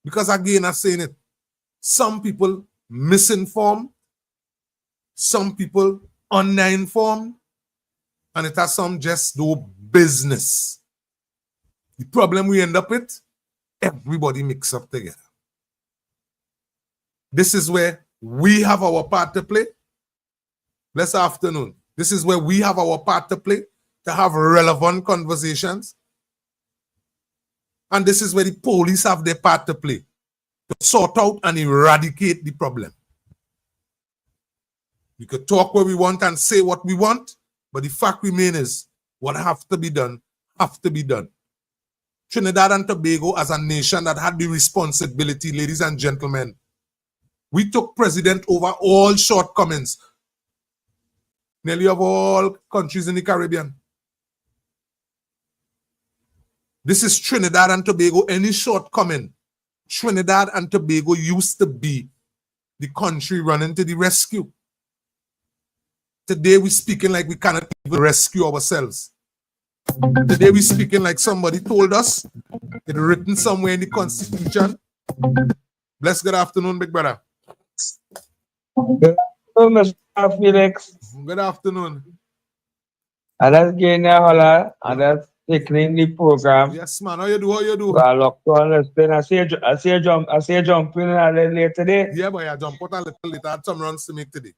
because again I'm saying it, some people misinformed, some people uninformed, and it has some just do business. The problem we end up with, everybody mix up together. This is where we have our part to play. Blessed afternoon. This is where we have our part to play, to have relevant conversations. And this is where the police have their part to play, to sort out and eradicate the problem. We could talk what we want and say what we want, but the fact remains is what have to be done, have to be done. Trinidad and Tobago, as a nation that had the responsibility, ladies and gentlemen, we took precedent over all shortcomings, nearly of all countries in the Caribbean. This is Trinidad and Tobago. Any shortcoming, Trinidad and Tobago used to be the country running to the rescue. Today we're speaking like we cannot even rescue ourselves. Today we're speaking like somebody told us, it's written somewhere in the Constitution. Bless good afternoon, big brother. Good afternoon, Mr. Felix. Good afternoon. And that's getting a holler, and that's taking the program. Yes, man. How you do? How you do? I look to understand. I see you jumping a little late today. Yeah, but I jump out a little later. I had some runs to make today.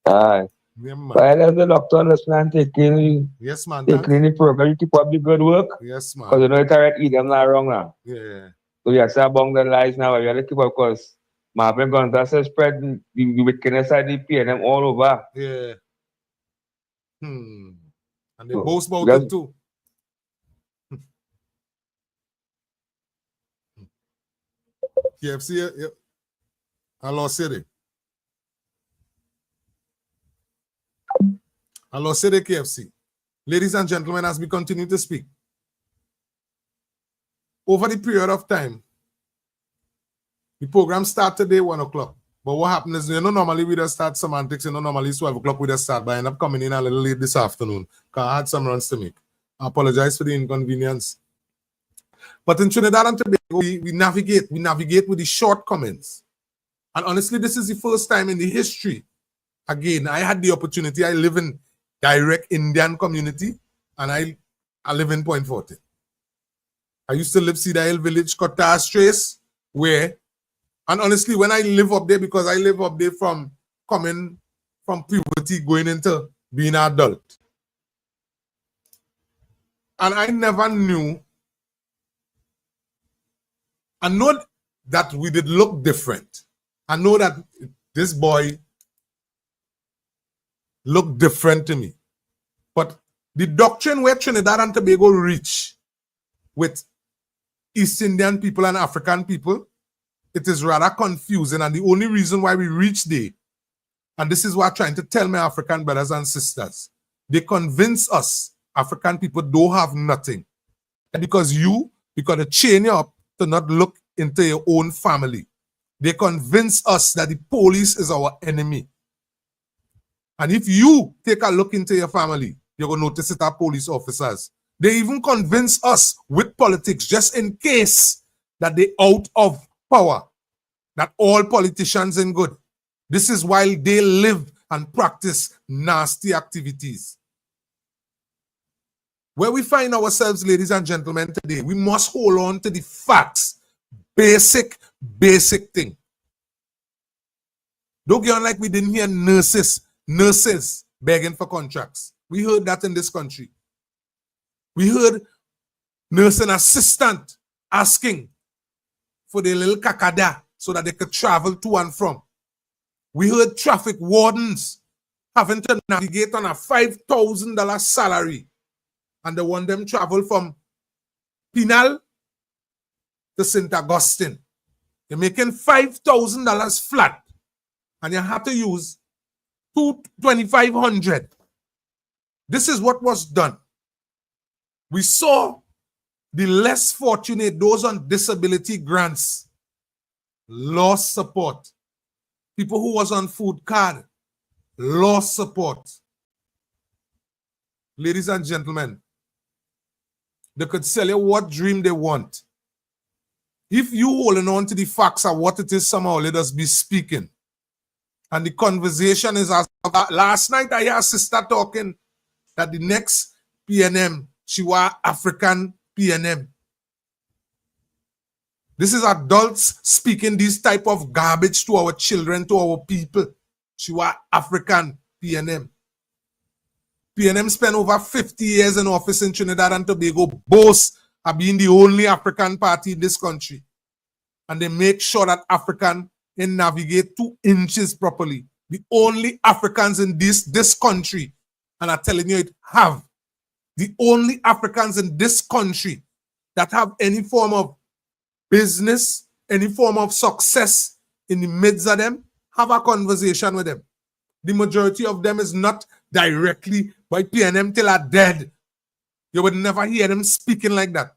Aye. Yeah, man. But as the doctor understand taking Yes, man. taking the program, you keep up the good work. Yes, man. Because you know it's already them not wrong now. Yeah. So you have to among the lies now. You have to keep up because Marvin Gonzalez has spread the wickedness of the PNM all over. Yeah. And they So, boast about just, it too. KFC, yeah. Hello, City. Hello, City KFC. Ladies and gentlemen, as we continue to speak, over the period of time, the program started today 1 o'clock. But what happened is, normally we just start semantics, normally it's 12 o'clock we just start, but I end up coming in a little late this afternoon because I had some runs to make. I apologize for the inconvenience. But in Trinidad and Tobago, we navigate with the shortcomings. And honestly, this is the first time in the history. Again, I had the opportunity. I live in direct Indian community, and I live in Point Fortin. I used to live Cedar Hill Village, Cottas Trace, where, and honestly, when I live up there, because I live up there from coming from puberty, going into being an adult. And I never knew, I know that we did look different. I know that this boy looked different to me. But the doctrine where Trinidad and Tobago reach with East Indian people and African people, it is rather confusing. And the only reason why we reach there, and this is what I'm trying to tell my African brothers and sisters, they convince us African people don't have nothing. Because to chain you up to not look into your own family. They convince us that the police is our enemy. And if you take a look into your family, you're going to notice it are police officers. They even convince us with politics, just in case that they out of power, that all politicians are good. This is while they live and practice nasty activities. Where we find ourselves, ladies and gentlemen, today, we must hold on to the facts. Basic thing. Don't get on like we didn't hear nurses begging for contracts. We heard that in this country. We heard nursing assistant asking for the little kakada so that they could travel to and from. We heard traffic wardens having to navigate on a $5,000 salary, and they want them travel from Pinal to St. Augustine. You're making $5,000 flat, and you have to use $2,500. This is what was done. We saw the less fortunate, those on disability grants, lost support. People who was on food card, lost support. Ladies and gentlemen, they could sell you what dream they want. If you holding on to the facts of what it is, somehow let us be speaking. And the conversation is as last night I heard a sister talking that the next PNM, she was African PNM. This is adults speaking this type of garbage to our children, to our people. She was African PNM. PNM spent over 50 years in office in Trinidad and Tobago, boast of being the only African party in this country. And they make sure that African can navigate 2 inches properly. The only Africans in this country, and I'm telling you, the only Africans in this country that have any form of business, any form of success in the midst of them, have a conversation with them. The majority of them is not directly by PNM till are dead. You would never hear them speaking like that.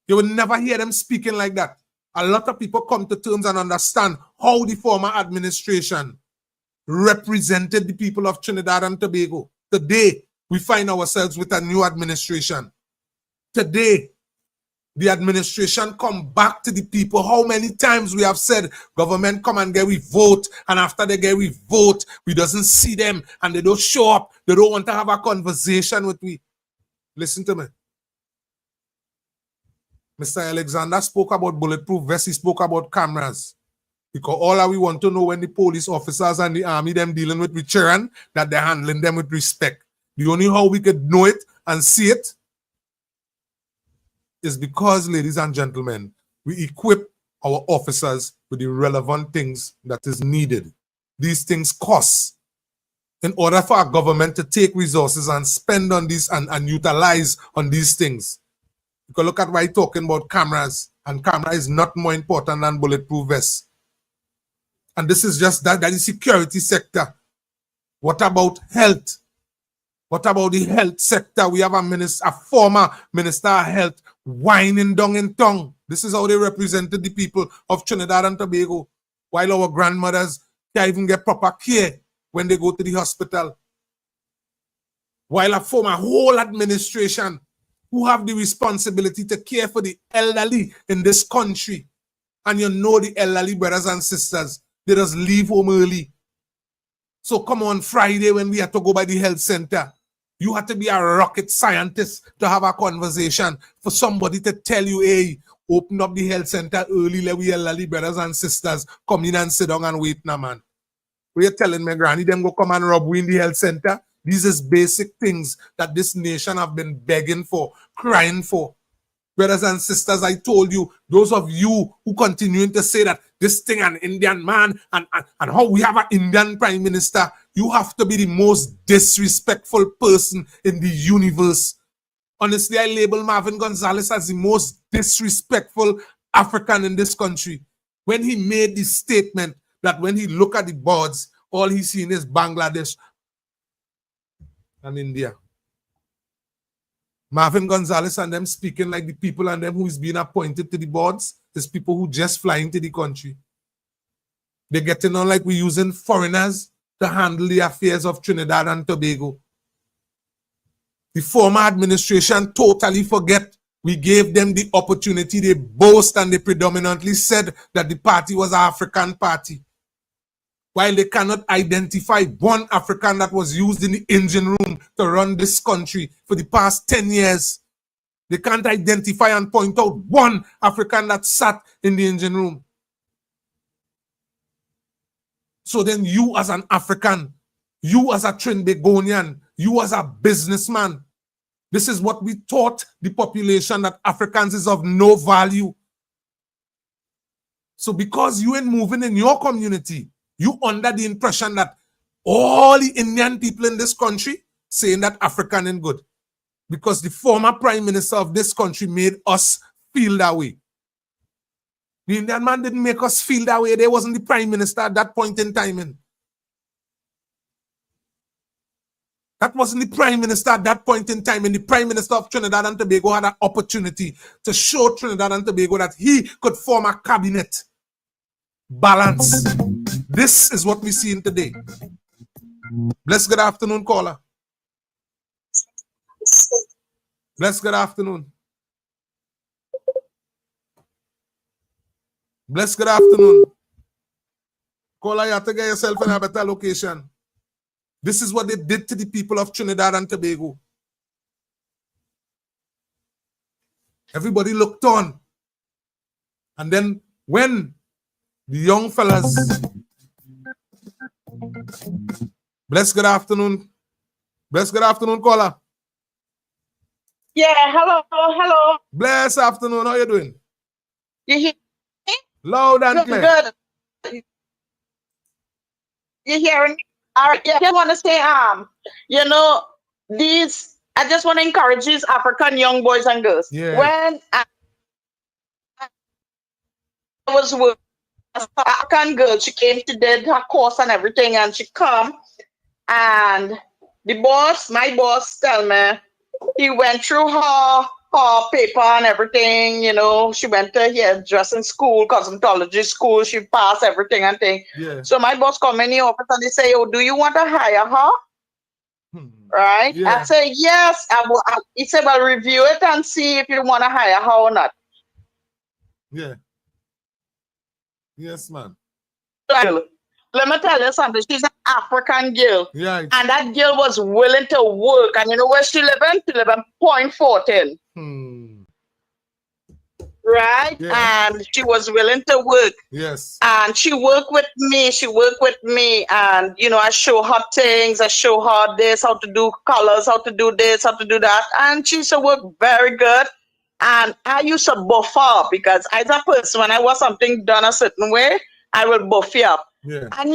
You would never hear them speaking like that. A lot of people come to terms and understand how the former administration represented the people of Trinidad and Tobago. Today, we find ourselves with a new administration. Today, the administration come back to the people. How many times we have said, government come and get we vote, and after they get we vote, we doesn't see them, and they don't show up. They don't want to have a conversation with me. Listen to me. Mr. Alexander spoke about bulletproof vests. He spoke about cameras. Because all that we want to know when the police officers and the army them dealing with children, that they're handling them with respect. The only how we could know it and see it is because, ladies and gentlemen, we equip our officers with the relevant things that is needed. These things cost. In order for our government to take resources and spend on these and utilize on these things. You can look at why talking about cameras, and camera is not more important than bulletproof vests. And this is just that is security sector. What about health? What about the health sector? We have a former minister of health whining down in tongue. This is how they represented the people of Trinidad and Tobago, while our grandmothers can't even get proper care when they go to the hospital. While a former whole administration who have the responsibility to care for the elderly in this country. And you know the elderly brothers and sisters, they just leave home early. So come on Friday when we have to go by the health center, you have to be a rocket scientist to have a conversation for somebody to tell you, hey, open up the health center early, let we elderly brothers and sisters come in and sit down and wait now, man. What you telling me, granny, them go come and rob we in the health center? These is basic things that this nation have been begging for, crying for. Brothers and sisters, I told you, those of you who continuing to say that this thing an Indian man and how we have an Indian prime minister, you have to be the most disrespectful person in the universe. Honestly, I label Marvin Gonzalez as the most disrespectful African in this country. When he made this statement that when he look at the boards, all he's seen is Bangladesh and India. Marvin Gonzalez and them speaking like the people and them who is being appointed to the boards is people who just fly into the country. They're getting on like we're using foreigners to handle the affairs of Trinidad and Tobago. The former administration totally forget we gave them the opportunity. They boast and they predominantly said that the party was an African party. While they cannot identify one African that was used in the engine room to run this country for the past 10 years. They can't identify and point out one African that sat in the engine room. So then you as an African, you as a Trinbagonian, you as a businessman, this is what we taught the population, that Africans is of no value. So because you ain't moving in your community, you under the impression that all the Indian people in this country saying that African ain't good. Because the former prime minister of this country made us feel that way. The Indian man didn't make us feel that way. They wasn't the prime minister at that point in time. That wasn't the prime minister at that point in time. And the prime minister of Trinidad and Tobago had an opportunity to show Trinidad and Tobago that he could form a cabinet. Balance. This is what we're seeing today. Bless good afternoon, caller. Bless good afternoon. Bless good afternoon. Caller, you have to get yourself in a better location. This is what they did to the people of Trinidad and Tobago. Everybody looked on. And then when the young fellas... Bless good afternoon. Bless good afternoon, caller. Yeah, hello. Bless afternoon. How you doing? You hear me? Loud and clear. Good. You hearing me? All right. Yeah, I just want to say, you know, I just want to encourage these African young boys and girls. Yeah. When I was with an African girl, she came, she did her course and everything, and she come, and my boss tell me, he went through her paper and everything, you know, she went to hairdressing school, cosmetology school, she passed everything and thing. Yeah. So my boss come in the office and they say, oh, do you want to hire her? Right? Yeah. I say, yes. He said, well, review it and see if you want to hire her or not. Yeah. Yes, man. Let me tell you something. She's an African girl. Yeah. And that girl was willing to work. And you know where she live in? She live in Point 14. right? Yeah. And she was willing to work. Yes. And she worked with me. And I show her things. I show her this, how to do colors, how to do this, how to do that. And she used to work very good. And I used to buff her because as a person, when I want something done a certain way, I will buff you up. Yeah. And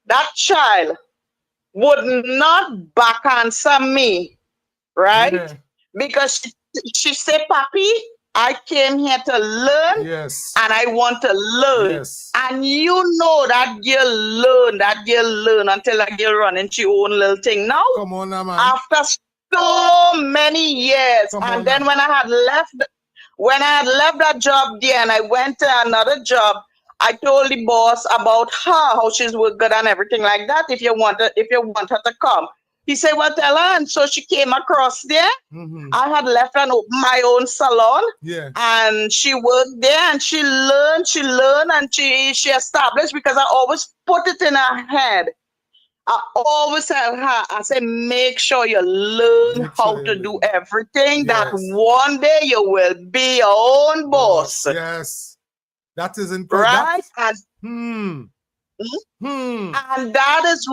that child would not back answer me, right? Yeah. Because she said, Papi, I came here to learn. Yes. And I want to learn. Yes. And that girl learn until that girl run into her own little thing. Now, come on now, man. After so many years, Come then on when I had left that job there and I went to another job, I told the boss about her, how she's work good and everything like that. If you want her to come. He said, well, tell her. And so she came across there. Mm-hmm. I had left and opened my own salon. Yeah. And she worked there and she learned and she established, because I always put it in her head. I always tell her, I say, make sure you learn how to do everything, that one day you will be your own boss. Yes. That is incredible. Right? And that is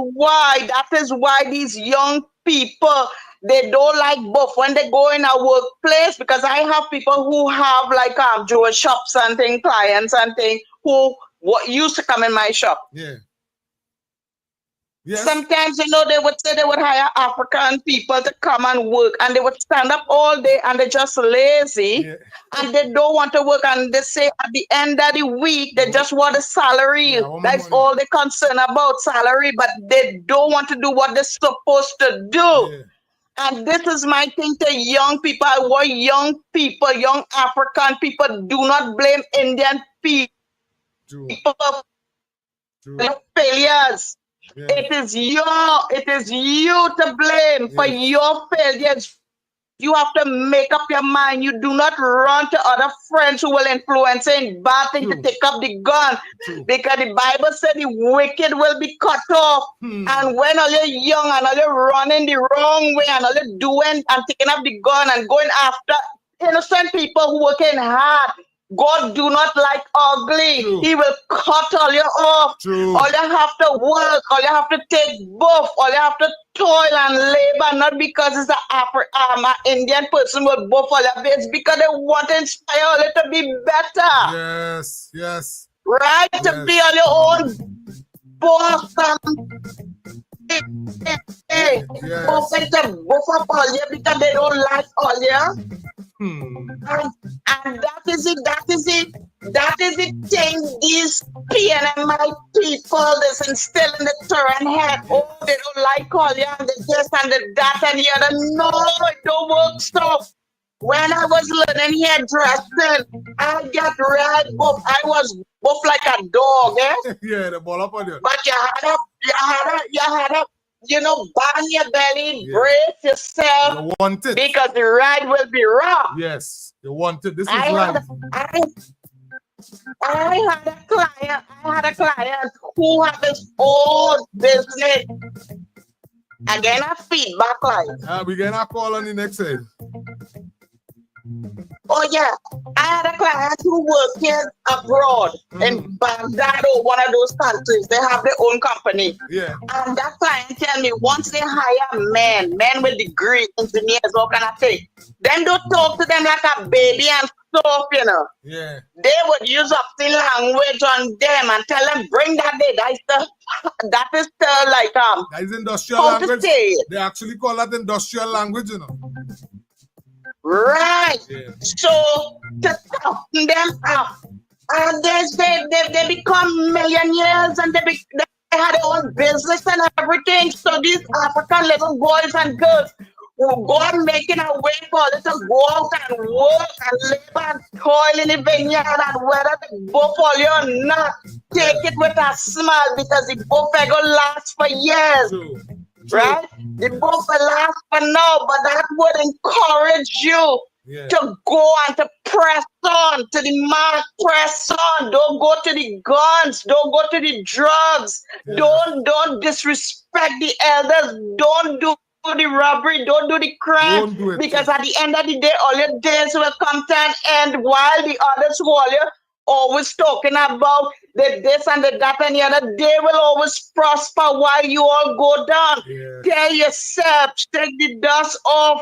why these young people, they don't like both when they go in a workplace, because I have people who have like jewel shops and things, clients and things, who used to come in my shop. Yeah. Yes. Sometimes, they would say they would hire African people to come and work, and they would stand up all day and they're just lazy. Yeah. And they don't want to work, and they say at the end of the week they just want a salary. That's all they're concerned about, salary, but they don't want to do what they're supposed to do. Yeah. And this is my thing to young people. I want young people, young African people, do not blame Indian people for failures. Yeah. It is you to blame for your failures. You have to make up your mind. You do not run to other friends who will influence in bad things to take up the gun. Because the Bible said the wicked will be cut off. And when all you're young and all you're running the wrong way and all you're doing and taking up the gun and going after innocent people who working hard, God do not like ugly. He will cut all you off. All you have to work, all you have to take both, all you have to toil and labor, not because it's an Indian person will both all your best, because they want to inspire all you to be better. Yes, yes. Right? Yes. To be on your own boss and to buff up all you because they don't like all you. And that is the thing these PNMI people that's instilled in the current head. Oh, they don't like all you and the this and the that and the other. No, it don't work so. When I was learning hairdressing, I got red buff. I was buff like a dog, eh? Yeah, the ball up on you. But you had a bang your belly, brace yourself. You want it. Because the ride will be rough. Yes, you want it. This is life. I had a client who had his own business. Again, a feedback line. We get a call on the next side. Oh yeah, I had a client who worked here abroad in Baghdad or one of those countries. They have their own company. Yeah. And that client tell me once they hire men with degree, engineers, all kind of thing, then don't talk to them like a baby and stuff, Yeah. They would use Upton language on them and tell them, bring that day. That is like that is industrial language. They actually call that industrial language, Right. Yeah. So to toughen them up, and they become millionaires and they had their own business and everything. So these African little boys and girls who go on making a way for them to go out and work and labor and toil in the vineyard, and whether they go for you or not, take it with a smile, because the buffet will last for years. True. Right? The book will last for now, but that would encourage you to go and to press on to the mark, press on. Don't go to the guns, don't go to the drugs, don't disrespect the elders, don't do do the robbery, don't do the crime. Don't do it. Because at the end of the day, all your days will come to an end while the others who are always talking about the this and the that and the other. They will always prosper while you all go down. Yeah. Tell yourself, shake the dust off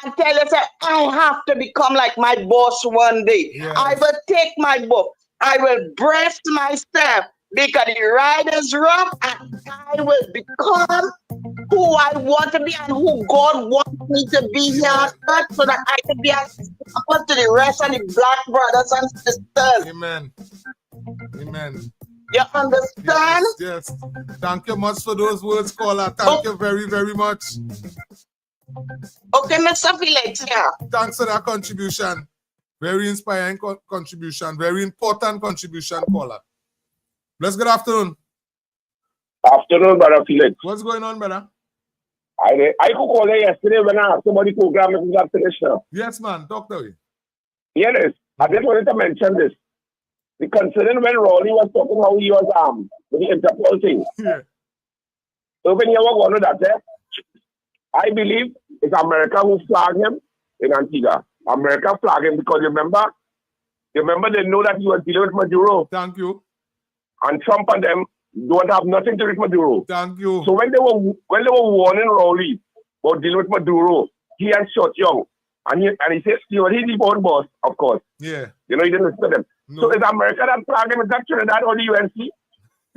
and tell yourself, I have to become like my boss one day. Yes. I will take my book. I will brace myself because the ride is rough and I will become who I want to be and who God wants me to be here on earth so that I can be an example to the rest of the black brothers and sisters. Amen. Amen. You understand? Yes. Thank you much for those words, caller. Thank you very, very much. Okay, Mr. Felix, yeah. Thanks for that contribution. Very inspiring contribution. Very important contribution, caller. Bless good afternoon. Afternoon, Brother Felix. What's going on, brother? I could call you yesterday when I asked somebody to program if you got finished now. Yes, man. Talk to me. Yes, I just wanted to mention this. Considering when Raleigh was talking how he was with the Interpol thing. Yeah. So when you were going to that, I believe it's America who flagged him in Antigua. America flagged him because remember they know that he was dealing with Maduro. Thank you. And Trump and them don't have nothing to do with Maduro. Thank you. So when they were warning Raleigh about dealing with Maduro, he and Short Young, and he said, he's the board boss, of course. Yeah. He didn't listen to them. No. So is America that flagging him? Is that Trinidad or the UNC?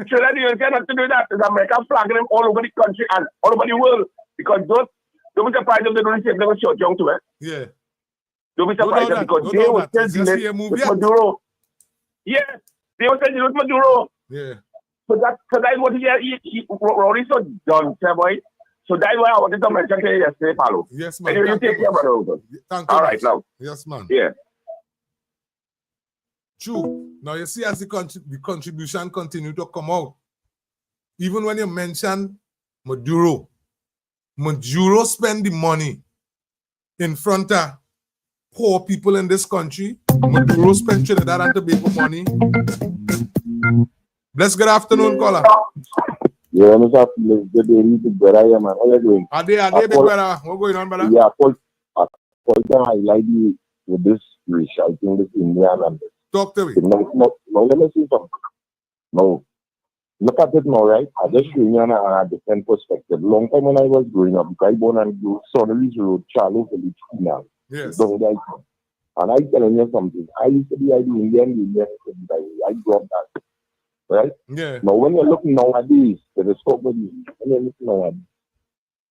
Trinidad and the UNC have nothing to do with that. Is America flagging him all over the country and all over the world? Because don't be surprised if they don't receive them with Short Young too, eh? Yeah. Don't be surprised because they were still dealing with Maduro. Yes, they were still dealing with Maduro. Yeah. So that's what Rory so done, boy. So that's why I wanted to mention to you yesterday, Paulo. Yes, man. You take care, brother. Thank you. All right, now. Yes, man. Yeah. True. Now you see as the contribution continue to come out. Even when you mention Maduro spend the money in front of poor people in this country. Maduro spend Trinidad and Tobago money. Bless good afternoon, caller. Yeah, Mr. Felix, good day, big brother, yeah, man. How you doing? Are they big brother? What's going on, brother? Yeah, I highlight you with this racial thing, this Indian and this. Talk to me. No, let me see something. No. Look at it now, right? I just show you on a different perspective. Long time when I was growing up, I born and grew Sonnery's Road, Charlo Village, now. Yes. And I telling you something. I used to be the Indian, I grew up that. Right? Yeah. Now, when you're looking nowadays, there is somebody, when you're looking nowadays,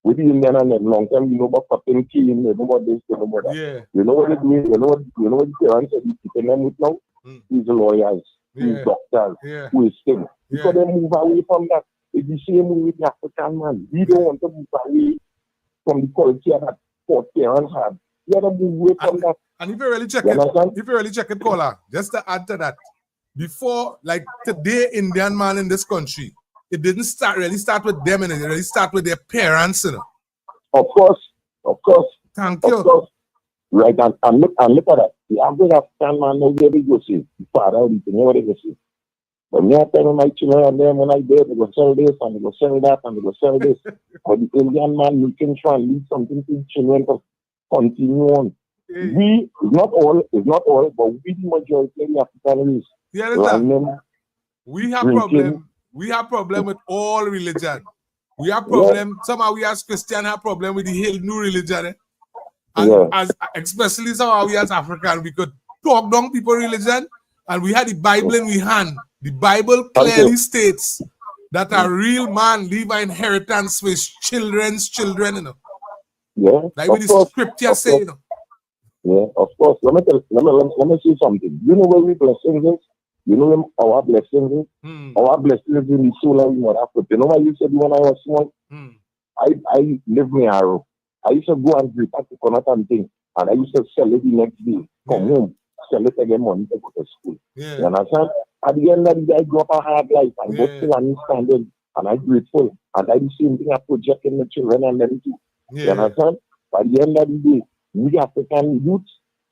with the Indian and them long time, you know about fucking king, you know about this, you know about that. Yeah. You know what they do, you know what the parents are keeping them with now? These lawyers, these doctors, who is things. Because they move away from that. It's the same with the African man. We don't want to move away from the culture that poor parents had. We have to move away from that. And if you really check it, caller, just to add to that, before, like today, Indian man in this country, it didn't really start with them, and it really start with their parents, you know. Of course. Thank you. Of course. Right, and look at that. The average African man knows where they go see. The father, you know what they go see. But me, I tell my children and them when I did, they go sell this, and they go sell that, and they go sell this. But the Indian man, you can try and leave something to the children to continue on. We, it's not all, but we the majority of the African race. Yeah, we have problem with all religion. We have problem. Somehow we as Christian have problem with the whole new religion. Eh? And especially somehow we as African, we could talk down people religion, and we had the Bible in we hand. The Bible clearly states that a real man leave an inheritance with children's children, you know. Yeah. Like what the scripture say, you know. Yeah, of course. Let me say something. You know where we blessings is? You know our blessings is? Our blessings in the soul of Mother Africa. You know what you said when I was small? I live near Arrow. I used to go and greet at the coconut and thing, and I used to sell it the next day. Come home, sell it again, money to go to school. You understand? At the end of the day, I grew up a hard life. I got to understand, and I'm grateful. And I do the same thing I project in the children and them too. You understand? By the end of the day, we African youth,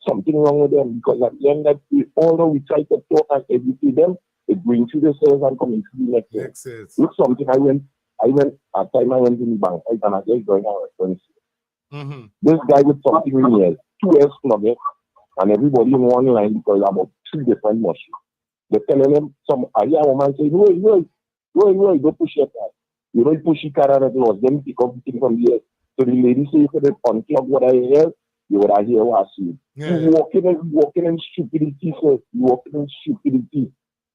something wrong with them, because at the end of the day, although we try to talk and educate them, it brings to the cells and coming to the next. Look, something I at time I went to the bank, right, and I just joined our reference. This guy with something in here, 2S plug it, and everybody in one line because about 3 different machines. They're telling him I hear a woman say, no, don't push it. You don't push it, and it was them pick up the thing from the air. So the lady say, if you unplug what I hear, you would hear what I see. You walking in stupidity, sir. You walking in stupidity.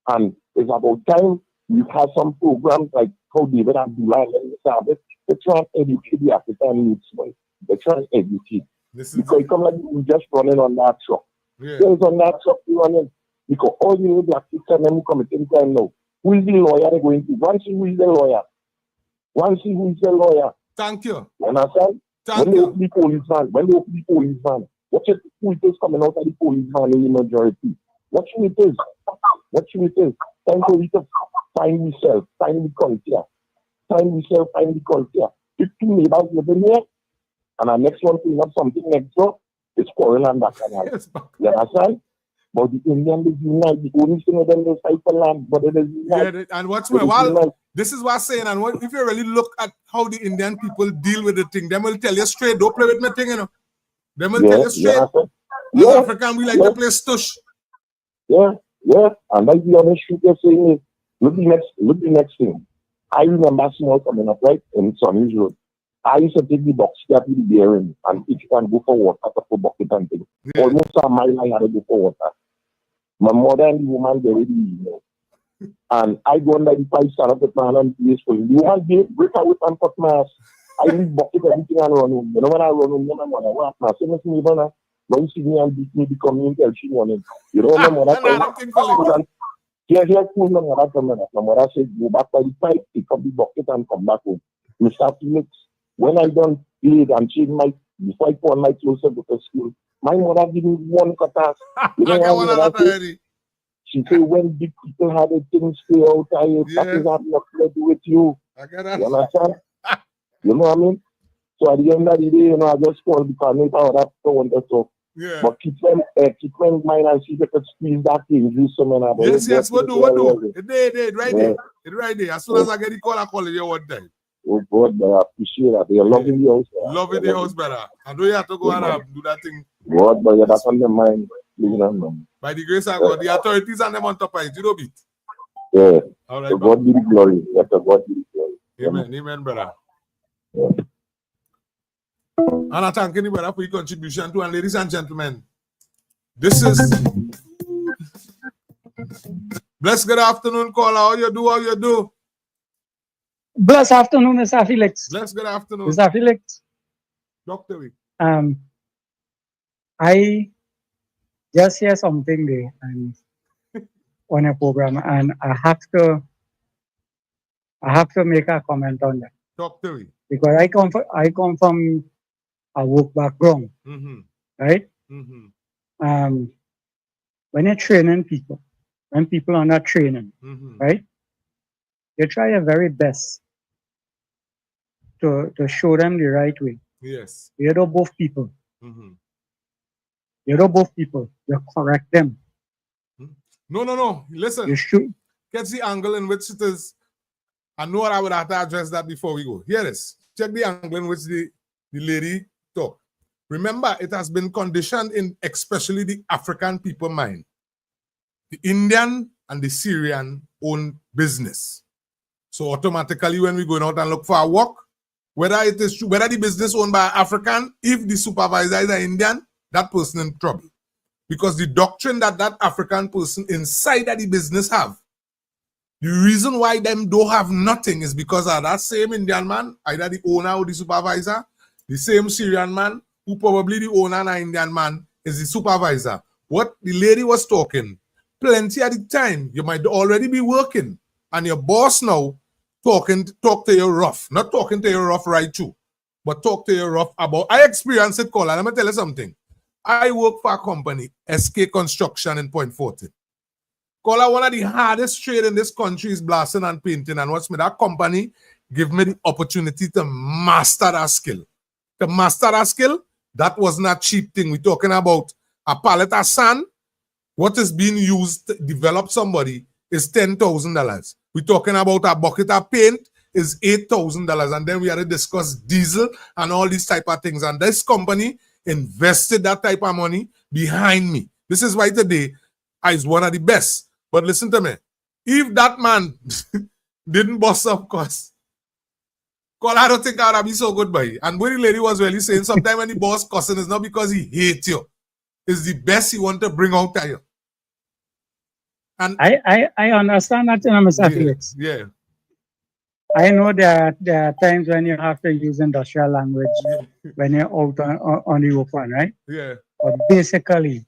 And it's about time you have some programs like how David Abdullah and they're trying to educate the African youth, boy. They're trying to educate. Because you come like you just running on that truck. There's on that truck you running. Because all you know black kids and them committing crime now. Who is the lawyer they're going to? One see who is the lawyer. Thank you. You understand? When they open the police van, watch it, who it is coming out of the police van in the majority. Watch who it is. Time for you to find yourself, find the culture. Find the culture. 15 neighbors living here, and our next one clean up something next door, it's quarrel and back canal. You understand? But the Indian is unite. The only thing of them is fight for land, but it is unite. Yeah, and what's more, this is what I'm saying, and if you really look at how the Indian people deal with the thing, them will tell you straight, don't play with my thing, you know. Them will tell you straight. As African, we like to play stush. Yeah. And like the honest truth you're saying is, look the next thing. I remember small coming up, right, in Sunny's Road. I used to take the box that with the bearing, and each one go for water for bucket and thing. Almost a mile I had to go for water. My mother and the woman buried me, you know. And I go under the pipe, stand up with my hand and place for you. The woman break out with and cut my ass. I leave bucket everything and run home. You know when I run home, my mother, what happened? I say, Miss Neighbor, when you see me and beat me, become me and tell she running. You know my mother said, here, cool, my mother told me that. My mother said, go back by the pipe, pick up the bucket and come back home. Mr. Felix, when I done paid and changed before I put on my clothes to go to school, my mother give me one cutter. You know what I say? She said, when big people have a thing stay out, that is not nothing to do with you. You understand? You know what I mean? So at the end of the day, you know, I just call because I know that want to talk. Yeah. But keep them in mind and see if you can squeeze that thing, do something about it. Yes, what do? It did, right there. It's right there. As soon as I get the call, I call you one time. Oh God, but I appreciate that. You're loving the house. Loving the house better. I know you have to go and do that thing. God, but you're that's on the mind. By the grace of God, the authorities and them on top of it, you know it. Yeah. All right. So God be the glory. Let God be the glory. Amen, brother. Yeah. And I thank you, brother, for your contribution to, and ladies and gentlemen, this is blessed good afternoon, caller. How you do? Blessed afternoon, Mr. Felix. Blessed good afternoon. Mr. Felix. Dr. Wick. I just hear something there and on a program, and I have to make a comment on that. Dr. Wick. Because I come from a work background, right? When you're training people, when people are not training, right? You try your very best to show them the right way. Yes. You know both people. You know both people. You correct them. No. Listen. You should. Get the angle in which it is. I know I would have to address that before we go. Here it is. Check the angle in which the lady talk. Remember, it has been conditioned in especially the African people mind. The Indian and the Syrian own business. So automatically when we go out and look for a work, whether it is true, whether the business owned by African, if the supervisor is an Indian, that person in trouble. Because the doctrine that African person inside of the business have, the reason why them don't have nothing is because of that same Indian man, either the owner or the supervisor, the same Syrian man, who probably the owner and Indian man is the supervisor. What the lady was talking, plenty at the time, you might already be working, and your boss now talk to you rough. Not talking to you rough right too, but talk to you rough about. I experienced it, Colin. Let me tell you something. I work for a company, SK Construction in Point Fortin. Colin, one of the hardest trade in this country is blasting and painting. And what's me? That company give me the opportunity to master that skill. To master that skill, that wasn't a cheap thing. We're talking about a pallet of sand. What is being used to develop somebody is $10,000. We're talking about a bucket of paint is $8,000, and then we had to discuss diesel and all these type of things. And this company invested that type of money behind me. This is why today I is one of the best. But listen to me. If that man didn't bust up cost, I don't think I would be so good by you. And what the lady was really saying, sometimes when the boss cussing, it's not because he hates you. It's the best he want to bring out to you. And I understand that, Mr. Felix. Yeah. I know there are times when you have to use industrial language when you're out on the open, right? Yeah. But basically,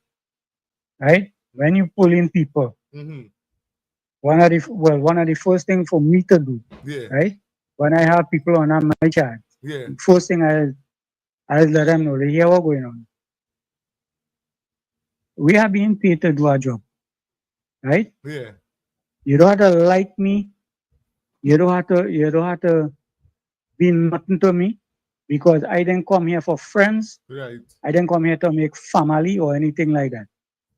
right, when you pull in people, one of the first things for me to do, right, when I have people on my charge, first thing I let them know, they hear what's going on. We are being paid to do our job, right? Yeah. You don't have to like me. You don't have to be nothing to me, because I didn't come here for friends. Right. I didn't come here to make family or anything like that.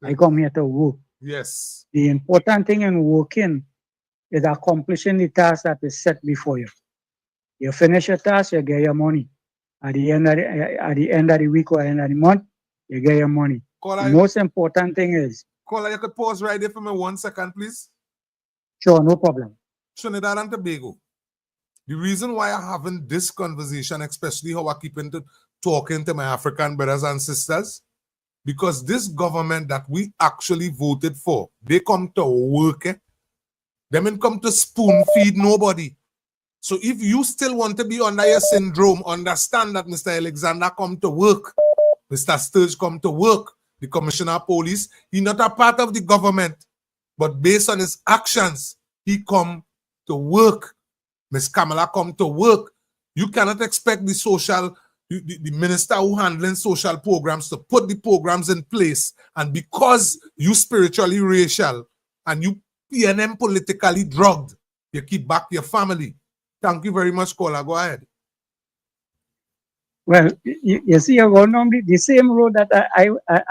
I come here to work. Yes. The important thing in working is accomplishing the task that is set before you. You finish your task, you get your money. At the end of the week or end of the month, you get your money. The most important thing is... Caller, you could pause right there for me 1 second, please. Sure, no problem. Trinidad and Tobago. The reason why I'm having this conversation, especially how I keep talking to my African brothers and sisters, because this government that we actually voted for, they come to work. They don't come to spoon feed nobody. So if you still want to be under your syndrome, understand that Mr. Alexander come to work. Mr. Sturge come to work. The Commissioner of Police, he's not a part of the government. But based on his actions, he come to work. Miss Kamala come to work. You cannot expect the minister who handling social programs to put the programs in place. And because you spiritually racial and you PNM politically drugged, you keep back your family. Thank you very much, caller. Go ahead. Well, you see, you're going on the same road that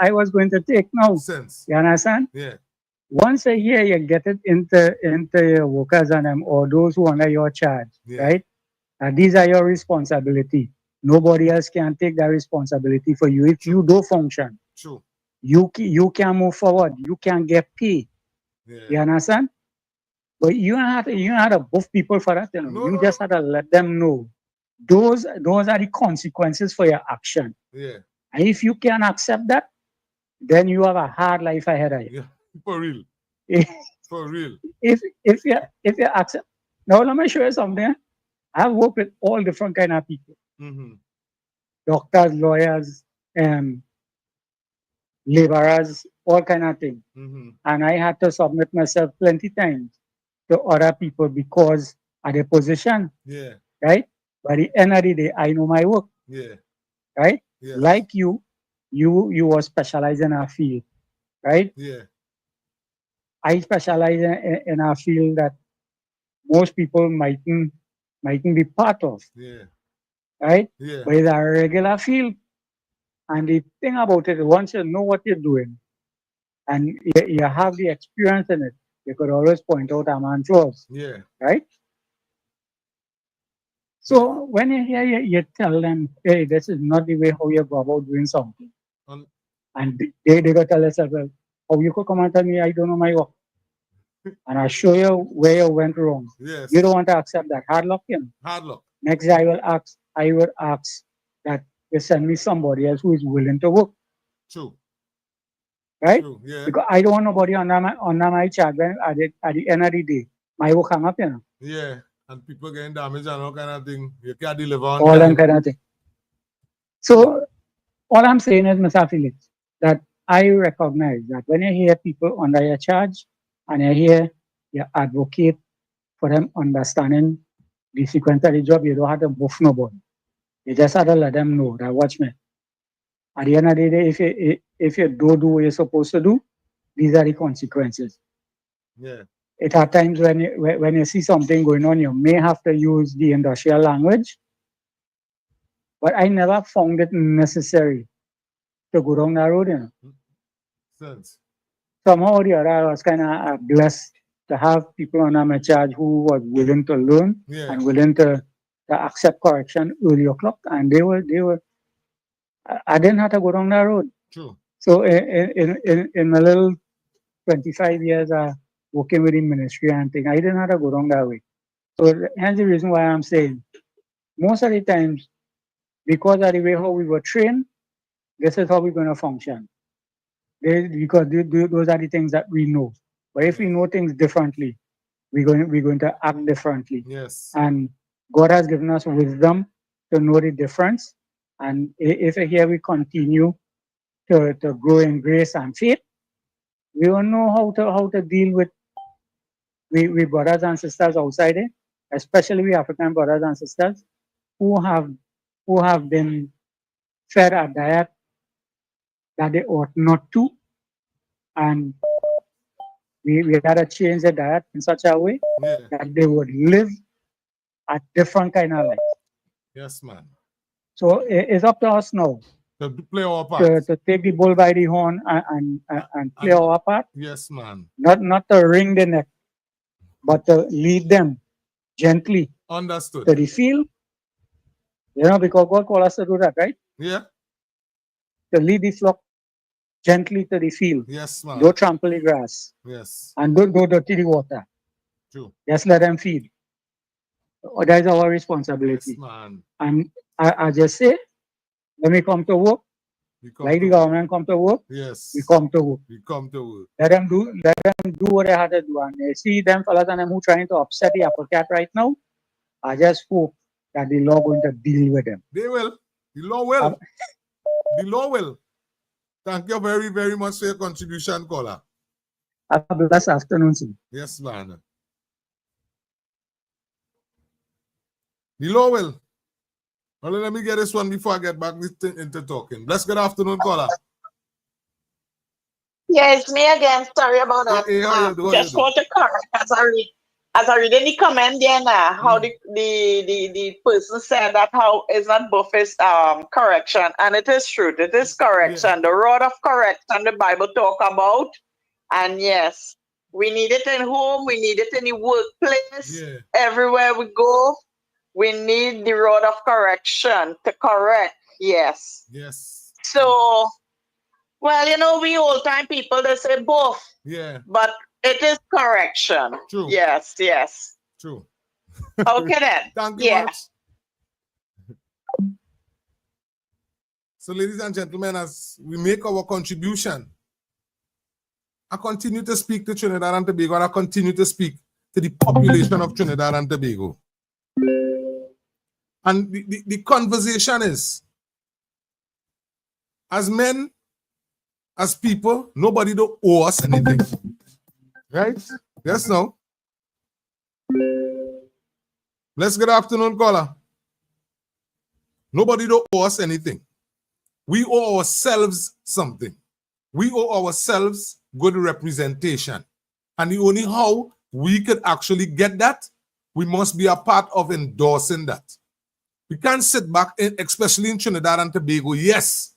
I was going to take now. Sense. You understand? Yeah. Once a year, you get it into your workers and or those who are under your charge, right? And these are your responsibility. Nobody else can take that responsibility for you. If you don't function, you can move forward. You can get paid. Yeah. You understand? But you don't have to buff people for that. You know? You just have to let them know. Those are the consequences for your action. Yeah. And if you can accept that, then you have a hard life ahead of you. Yeah. For real. For real. If you accept. Now let me show you something. I've worked with all different kind of people. Doctors, lawyers, laborers, all kind of things. And I had to submit myself plenty times to other people because of the position. Yeah. Right? By the end of the day, I know my work. Yeah. Right? Yes. Like you were specialized in a field. Right? Yeah. I specialize in a field that most people mightn't be part of. Yeah. Right? Yeah. But it's a regular field. And the thing about it, once you know what you're doing and you have the experience in it, you could always point out a man's flaws. Yeah. Right? So when you hear you tell them, hey, this is not the way how you go about doing something. And they go tell themselves, well, how you could come and tell me I don't know my work. And I'll show you where you went wrong. Yes. You don't want to accept that. Hard luck, you know. Hard luck. Next day I will ask that you send me somebody else who is willing to work. True. Right? True. Yeah. Because I don't want nobody under my charge when at the end of the day. My work hang up, you know. Yeah. And people getting damaged and all kind of thing. You can't deliver on all time. that kind of thing. So all I'm saying is, Mr. Felix, that I recognize that when you hear people under your charge and you hear you advocate for them understanding the sequence of the job, you don't have to buff nobody. You just have to let them know that, watch me. At the end of the day, if you don't do what you're supposed to do, these are the consequences. Yeah. It are times when you see something going on, you may have to use the industrial language, but I never found it necessary to go down that road, you know. Sense. Somehow or the other, I was kind of blessed have people on my charge who was willing to learn and willing to accept correction early o'clock, and they were. I didn't have to go down that road. True. So in a little 25 years working with the ministry and thing, I didn't have to go down that way. So hence the reason why I'm saying most of the times, because of the way how we were trained, this is how we're going to function. Because those are the things that we know. But if we know things differently, we're going to act differently. Yes. And God has given us wisdom to know the difference. And if here we continue to grow in grace and faith, we don't know how to deal with we brothers and sisters outside it, especially we African brothers and sisters who have been fed a diet that they ought not to, and we gotta change the diet in such a way that they would live a different kind of life. Yes, man. So it's up to us now to play our part, to take the bull by the horn and play our part. Yes, man. Not to wring the neck, but to lead them gently. Understood. To the field. Because God called us to do that, right? Yeah. To lead the flock gently to the field. Yes, man. Don't trample the grass. Yes. And don't dirty the water. True. Just let them feed. That is our responsibility. Yes, man. And I just say, when we come to work, like the government come to work, yes, we come to work. We come to work. Let them do what they have to do. And they see them fellas and them who trying to upset the apple cart right now. I just hope that the law going to deal with them. They will. The law will. The law will. Thank you very, very much for your contribution, caller. Have a blessed afternoon, sir. Yes, man. The law will. Well, let me get this one before I get back into talking. Bless good afternoon, caller. Yeah, it's me again. Sorry about that. Hey, just called to correct as I read in the comment there now, how the person said that how it's not both is correction, and it is truth. It is correction. Yeah. The rod of correction the Bible talk about, and yes, we need it in home, we need it in the workplace, everywhere we go. We need the rod of correction to correct. Yes. Yes. So, well, we old time people, they say both. Yeah. But it is correction. True. Yes, yes. True. Okay then. Thank you much. So, ladies and gentlemen, as we make our contribution, I continue to speak to Trinidad and Tobago, and I continue to speak to the population of Trinidad and Tobago. And the conversation is, as men, as people, nobody don't owe us anything. Right? Yes, no? Let's good afternoon, caller. Nobody don't owe us anything. We owe ourselves something. We owe ourselves good representation. And the only how we could actually get that, we must be a part of endorsing that. We can't sit back, especially in Trinidad and Tobago. Yes,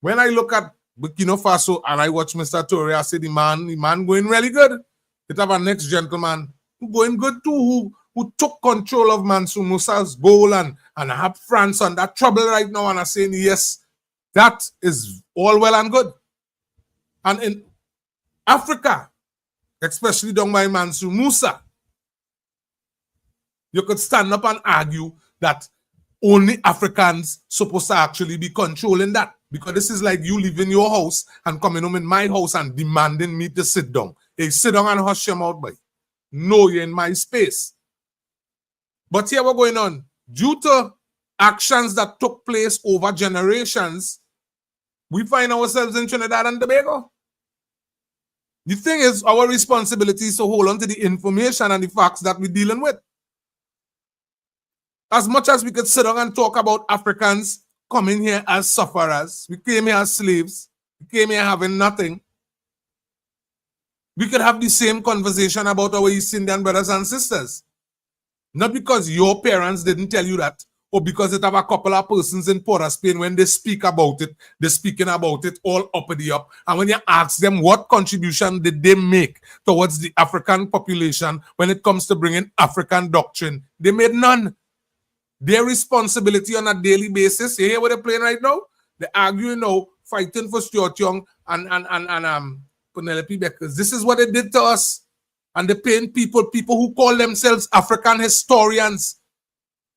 when I look at Burkina Faso and I watch Mr. Toure, I say the man going really good. It have a next gentleman who going good too, who took control of Mansour Musa's goal and have France under trouble right now, and I'm saying yes, that is all well and good. And in Africa, especially down by Mansour Musa, you could stand up and argue that only Africans supposed to actually be controlling that, because this is like you leaving your house and coming home in my house and demanding me to sit down. Hey, sit down and hush your mouth, boy. No, you're in my space. But here we're going on. Due to actions that took place over generations, we find ourselves in Trinidad and Tobago. The thing is, our responsibility is to hold on to the information and the facts that we're dealing with. As much as we could sit down and talk about Africans coming here as sufferers, we came here as slaves, we came here having nothing, we could have the same conversation about our East Indian brothers and sisters. Not because your parents didn't tell you that, or because it have a couple of persons in Port of Spain, when they speak about it, they're speaking about it all uppity up. And when you ask them what contribution did they make towards the African population when it comes to bringing African doctrine, they made none. Their responsibility on a daily basis, you hear what they're playing right now? They're arguing now, fighting for Stuart Young and Penelope Beckers. This is what they did to us. And they're paying people who call themselves African historians,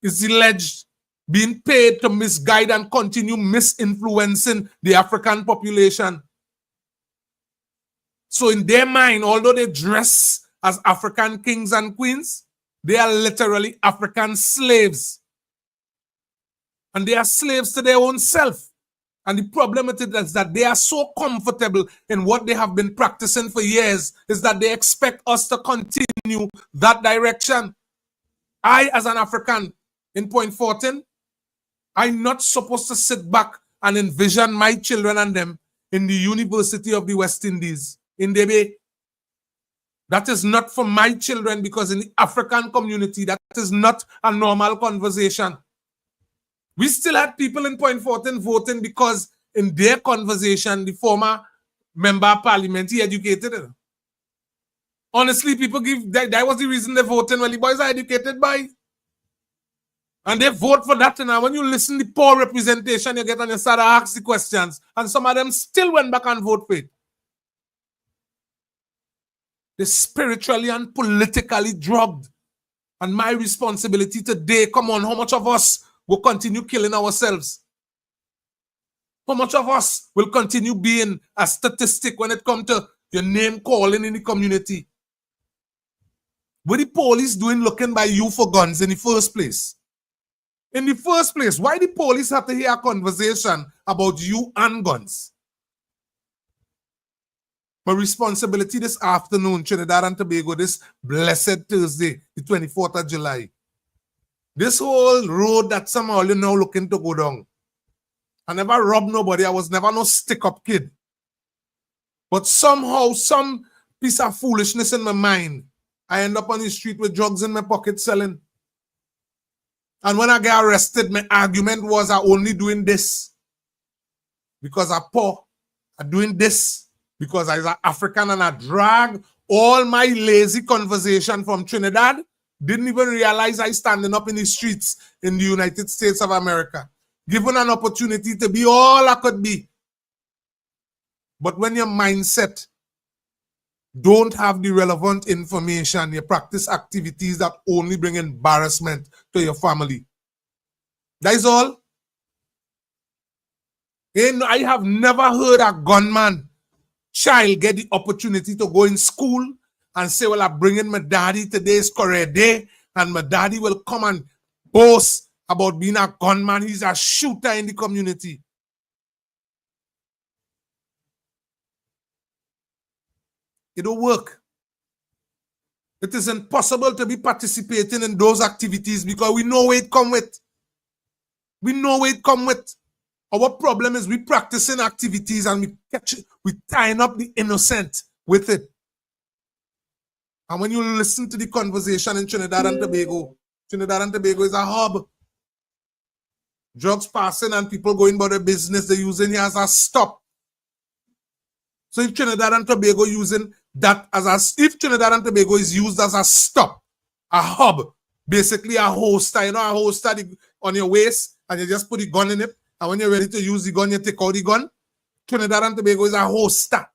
is alleged, being paid to misguide and continue misinfluencing the African population. So in their mind, although they dress as African kings and queens, they are literally African slaves. And they are slaves to their own self. And the problem with it is that they are so comfortable in what they have been practicing for years, is that they expect us to continue that direction. I, as an African in Point Fortin, I'm not supposed to sit back and envision my children and them in the University of the West Indies, in Debe. That is not for my children, because in the African community, that is not a normal conversation. We still had people in Point Fortin voting because in their conversation, the former member of parliament, he educated them. Honestly, people give, that was the reason they voted. Well, the boys are educated by. And they vote for that. And when you listen to the poor representation you get and you start to ask the questions, and some of them still went back and vote for it. They're spiritually and politically drugged. And my responsibility today, come on, how much of us will continue killing ourselves? How much of us will continue being a statistic when it comes to your name calling in the community? What the police doing looking by you for guns in the first place? In the first place, why the police have to hear a conversation about you and guns? My responsibility this afternoon, Trinidad and Tobago, this blessed Thursday, the 24th of July. This whole road that somehow you now looking to go down. I never robbed nobody. I was never no stick-up kid. But somehow, some piece of foolishness in my mind, I end up on the street with drugs in my pocket selling. And when I get arrested, my argument was I'm only doing this because I'm poor. I'm doing this because I'm African, and I drag all my lazy conversation from Trinidad. Didn't even realize I standing up in the streets in the United States of America, given an opportunity to be all I could be. But when your mindset don't have the relevant information, you practice activities that only bring embarrassment to your family. That is all. And I have never heard a gunman child get the opportunity to go in school and say, well, I'm bringing my daddy, today's career day, and my daddy will come and boast about being a gunman. He's a shooter in the community. It don't work. It is impossible to be participating in those activities because we know where it come with. We know where it come with. Our problem is we practicing activities and we tying up the innocent with it. And when you listen to the conversation in Trinidad and Tobago is a hub. Drugs passing and people going about their business, they're using it as a stop. So if Trinidad and Tobago using that as if Trinidad and Tobago is used as a stop, a hub, basically a holster, you know, a holster on your waist, and you just put the gun in it, and when you're ready to use the gun, you take out the gun. Trinidad and Tobago is a holster.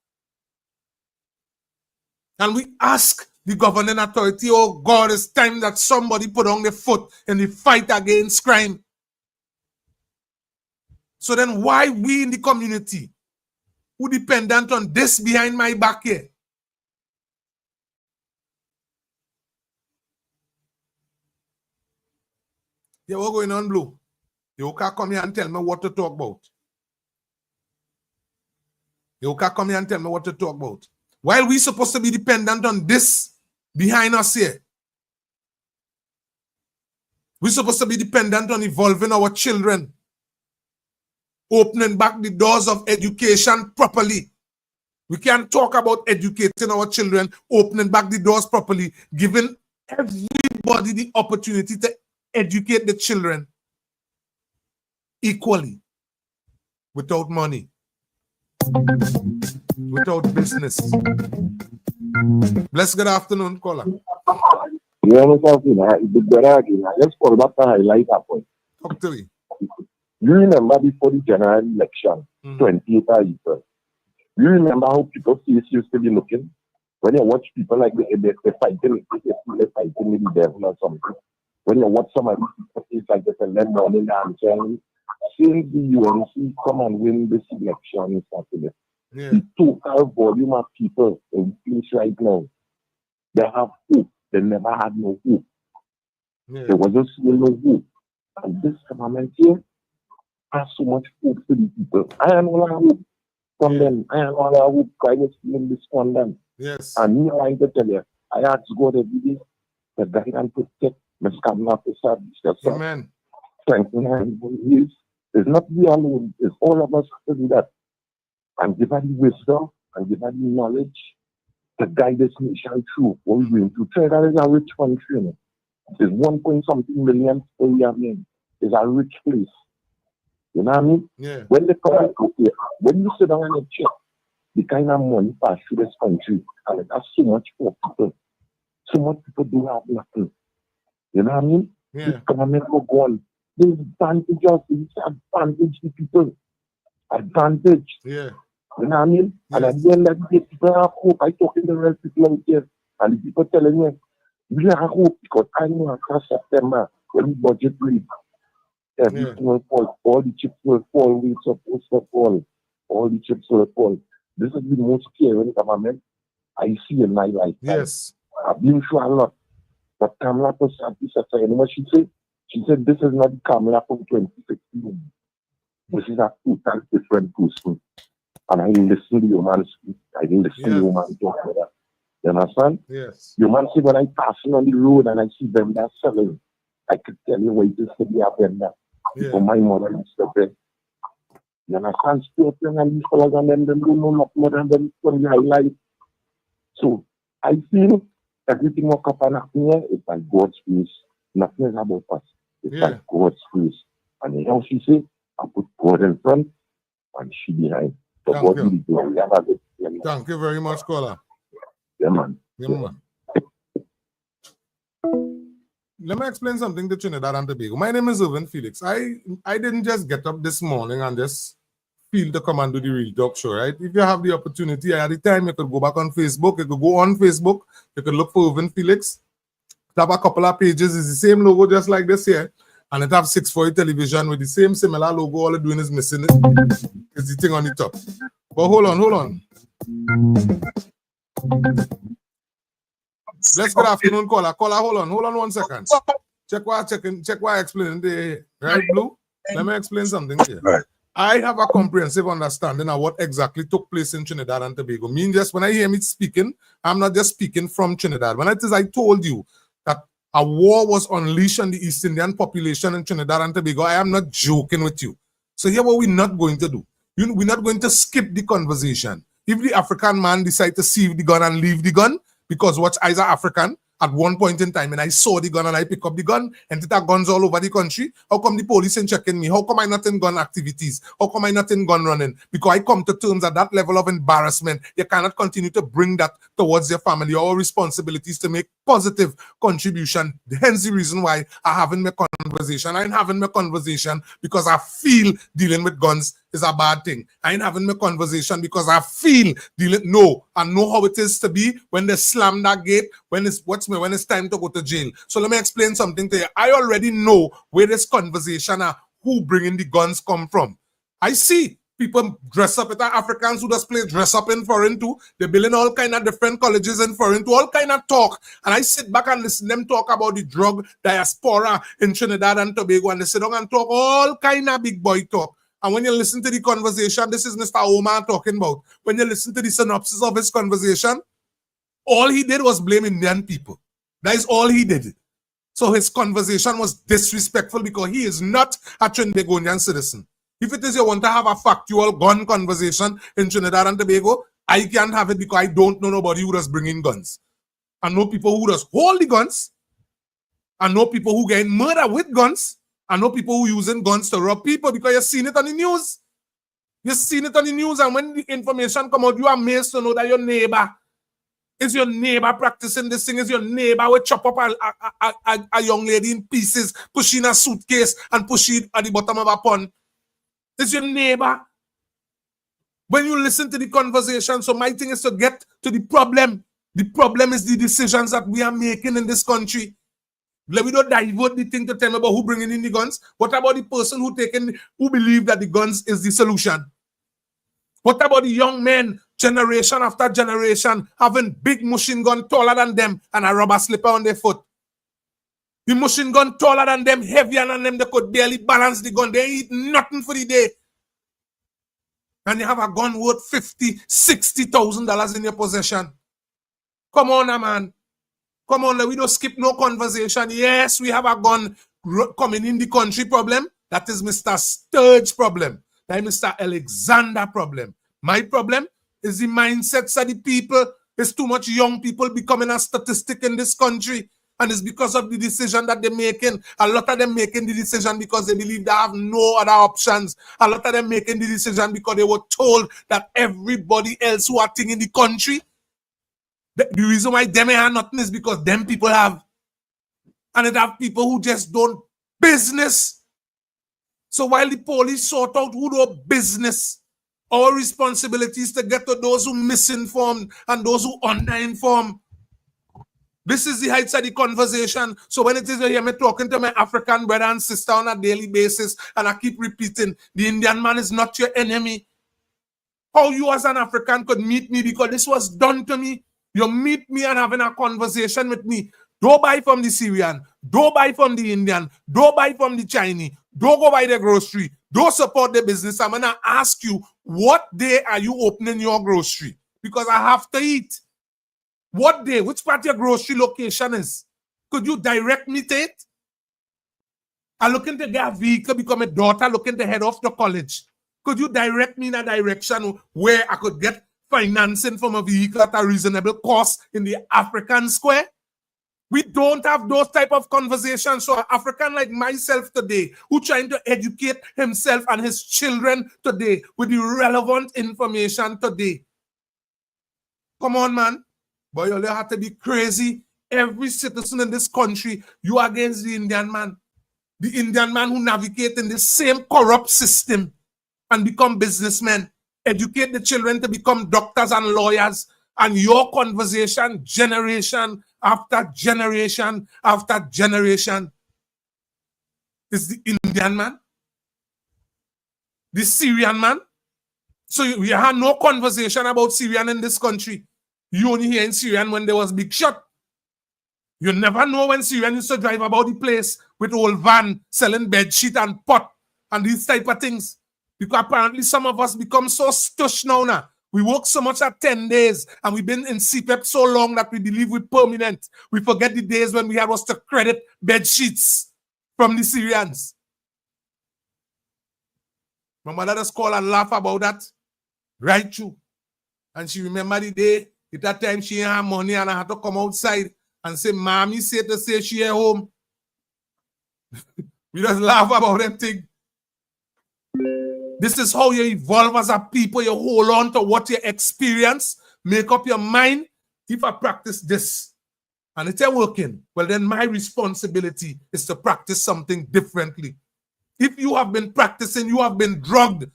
And we ask the governing authority, oh God, it's time that somebody put on the foot in the fight against crime. So then why we in the community who dependent on this behind my back here? Yeah, what's going on, Blue? You can't come here and tell me what to talk about. You can't come here and tell me what to talk about. While we supposed to be dependent on this behind us here, we're supposed to be dependent on evolving our children, opening back the doors of education properly. We can't talk about educating our children, opening back the doors properly, giving everybody the opportunity to educate the children. equally without money, without business. Bless good afternoon, caller. You understand? Let's call back to highlight that point. Talk to me. You remember before the general election, 28th of April, you remember how people's face used to be looking? When you watch people like they're fighting with the devil or something. When you watch some of these people like this and then morning dancing, seeing the UNC come and win this election is Saturday. Yeah. The total volume of people in place right now, they have hope. They never had no hope. Yeah. There was just no hope. And this government here has so much hope for the people. I am all hope from them. I am all hope. I was feeling this from them. Yes. And me, I like to tell you, I ask God every day to guide and protect my family officer. Amen. Strengthen him. It's not me alone. It's all of us to do that. And give her the wisdom and give her the knowledge to guide this nation through what we're going to. Try that is a rich country. You know? It's 1 point something million per year. It's a rich place. You know what I mean? Yeah. When they come here, when you sit down and check the kind of money pass through this country, and it has so much for people. So much people do have nothing. You know what I mean? Yeah. This government will go on. There's advantages, advantage the people. Advantage. Yeah. You know what I mean? Yes. And at the end of the day, people have hope. I talk to the real people out there, and the people telling me, we have hope because I know after September, when the budget reads, everything will fall. All the chips will fall. We're supposed to fall. All the chips will fall. This is the most scary government I see in my lifetime. Yes. I've been through a lot. But Kamala Prasad, you know what she said? She said, this is not Kamala from 2016. This is a total different person. And I listen to your man speak. I didn't listen to your man talk about that. You understand? Yes. Your man said, when I'm passing on the road and I see vendors selling, I could tell you where it is to be a vendor. Yeah. For my mother and stuff. You understand? Still playing and these fellas and them don't know nothing more than them from their life. So I feel everything will come and happen here is by God's grace. Nothing is about us. It's by God's grace. And how she said, I put God in front and she behind. So Thank God you. will be glory. Thank you very much, caller. Yeah, man. Yeah, man. Let me explain something to Trinidad and Tobago. My name is Felix. I didn't just get up this morning and just feel to come and do the Real Talk Show, right? If you have the opportunity at the time, you could go back on Facebook. You could go on Facebook. You could look for Felix. It have a couple of pages. It's the same logo just like this here. And it have 640 television with the same similar logo. All it's doing is missing it. It's the thing on the top. But hold on. Let's good afternoon, caller. Caller, hold on 1 second. Check what I explained there. Right, Blue? Let me explain something here. Right. I have a comprehensive understanding of what exactly took place in Trinidad and Tobago. Mean just when I hear me speaking, I'm not just speaking from Trinidad. When it is I told you that a war was unleashed on the East Indian population in Trinidad and Tobago, I am not joking with you. So here what we're not going to do. We're not going to skip the conversation. If the African man decide to sieve the gun and leave the gun, because what eyes are African, at one point in time, and I saw the gun and I pick up the gun, and there are guns all over the country. How come the police ain't checking me? How come I not in gun activities? How come I not in gun running? Because I come to terms at that level of embarrassment. You cannot continue to bring that towards your family or responsibilities to make positive contribution. Hence the reason why I'm having my conversation. I ain't having my conversation because I feel dealing with guns is a bad thing. I ain't having my conversation because I feel I know how it is to be when they slam that gate, when it's time to go to jail. So let me explain something to you. I already know where this conversation who bringing the guns come from. I see people dress up, Africans who just play dress up in foreign too. They're building all kind of different colleges in foreign too, all kind of talk. And I sit back and listen to them talk about the drug diaspora in Trinidad and Tobago, and they sit down and talk all kind of big boy talk. And when you listen to the conversation, this is Mr. Omar talking about. When you listen to the synopsis of his conversation, all he did was blame Indian people. That is all he did. So his conversation was disrespectful because he is not a Trinidadian citizen. If it is you want to have a factual gun conversation in Trinidad and Tobago, I can't have it because I don't know nobody who does bring in guns. I know people who does hold the guns. I know people who get murdered with guns. I know people who using guns to rob people because you've seen it on the news. You've seen it on the news, and when the information come out, you are amazed to know that your neighbor is your neighbor practicing this thing. Is your neighbor will chop up a young lady in pieces, push in a suitcase, and push it at the bottom of a pond. It's your neighbor. When you listen to the conversation, so my thing is to get to the problem. The problem is the decisions that we are making in this country. Let me not divert the thing to tell me about who bringing in the guns. What about the person who believe that the guns is the solution? What about the young men, generation after generation, having big machine gun taller than them and a rubber slipper on their foot? The machine gun taller than them, heavier than them, they could barely balance the gun. They eat nothing for the day. And you have a gun worth $50,000, $60,000 in your possession. Come on, man. Come on, we don't skip no conversation. Yes, we have a gun coming in the country problem. That is Mr. Sturge problem. That is Mr. Alexander problem. My problem is the mindsets of the people. There's too much young people becoming a statistic in this country. And it's because of the decision that they're making. A lot of them making the decision because they believe they have no other options. A lot of them making the decision because they were told that everybody else who are acting in the country, the reason why them have nothing is because them people have. And it have people who just don't business. So while the police sort out who do business, our responsibility is to get to those who misinformed and those who underinformed. This is the heights of the conversation. So when it is you hear me talking to my African brother and sister on a daily basis, and I keep repeating, the Indian man is not your enemy. How you as an African could meet me because this was done to me. You meet me and having a conversation with me. Don't buy from the Syrian. Don't buy from the Indian. Don't buy from the Chinese. Don't go buy the grocery. Don't support the business. I'm going to ask you, what day are you opening your grocery? Because I have to eat. What day? Which part of your grocery location is? Could you direct me to it? I'm looking to get a vehicle, become a daughter, looking to head off to college. Could you direct me in a direction where I could get financing from a vehicle at a reasonable cost in the African square? We don't have those type of conversations. So an African like myself today, who trying to educate himself and his children today with the relevant information today. Come on, man. But you only have to be crazy. Every citizen in this country, you are against the Indian man. The Indian man who navigate in the same corrupt system and become businessmen. Educate the children to become doctors and lawyers. And your conversation, generation after generation after generation, is the Indian man, the Syrian man. So we have no conversation about Syrian in this country. You only hear in Syrian when there was big shot. You never know when Syrian used to drive about the place with old van selling bed sheet and pot and these type of things. Because apparently some of us become so stush now. We work so much at 10 days and we've been in CPEP so long that we believe we're permanent. We forget the days when we had was to credit bed sheets from the Syrians. My mother just call and laugh about that. Right through. And she remember the day, at that time she didn't have money and I had to come outside and say, Mommy said to say she at home. We just laugh about them thing. This is how you evolve as a people. You hold on to what you experience. Make up your mind. If I practice this and it's working, well, then my responsibility is to practice something differently. If you have been practicing, you have been drugged,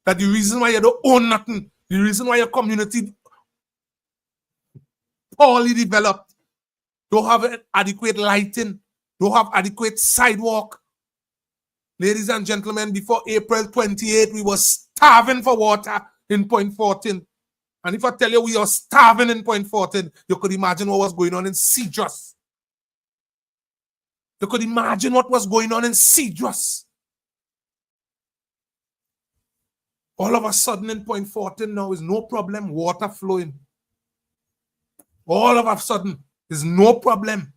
that the reason why you don't own nothing, the reason why your community poorly developed, don't have adequate lighting, don't have adequate sidewalk. Ladies and gentlemen, before April 28, we were starving for water in Point 14. And if I tell you we are starving in Point 14, you could imagine what was going on in Cedros. You could imagine what was going on in Cedros. All of a sudden in Point 14 now is no problem, water flowing. All of a sudden is no problem.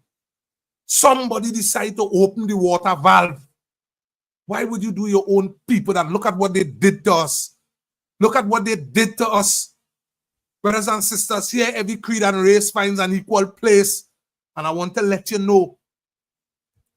Somebody decide to open the water valve. Why would you do your own people that? Look at what they did to us. Look at what they did to us. Brothers and sisters, here every creed and race finds an equal place. And I want to let you know,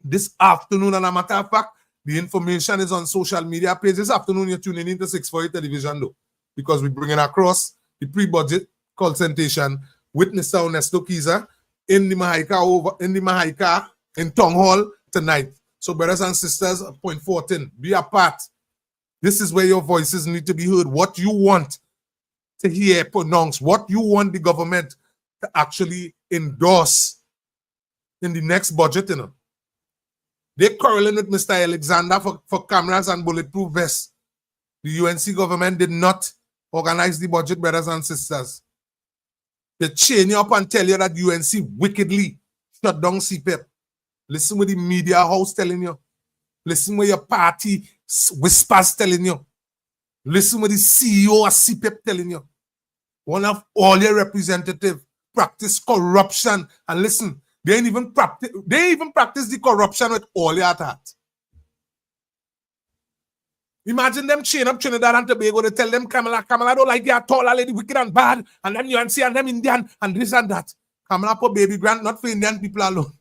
this afternoon, and a matter of fact, The information is on social media pages. This afternoon, you're tuning into 640 television, though, because we're bringing across the pre-budget consultation with Mr. Ernesto Kiza in the Mahaika in Town Hall tonight. So, brothers and sisters, point 14, be a part. This is where your voices need to be heard. What you want to hear pronounced, what you want the government to actually endorse in the next budget, you know. They're quarreling with Mr. Alexander for cameras and bulletproof vests. The UNC government did not organize the budget, brothers and sisters. They chain you up and tell you that UNC wickedly shut down CPEP. Listen what the media house telling you. Listen what your party whispers telling you. Listen what the CEO of CPEP telling you. One of all your representatives practice corruption. And listen, they even practice the corruption with all your heart. Imagine them chain up Trinidad and Tobago. They tell them Kamala don't like you at all, a lady wicked and bad, and them UNC and them Indian and this and that. Kamala put baby grant not for Indian people alone.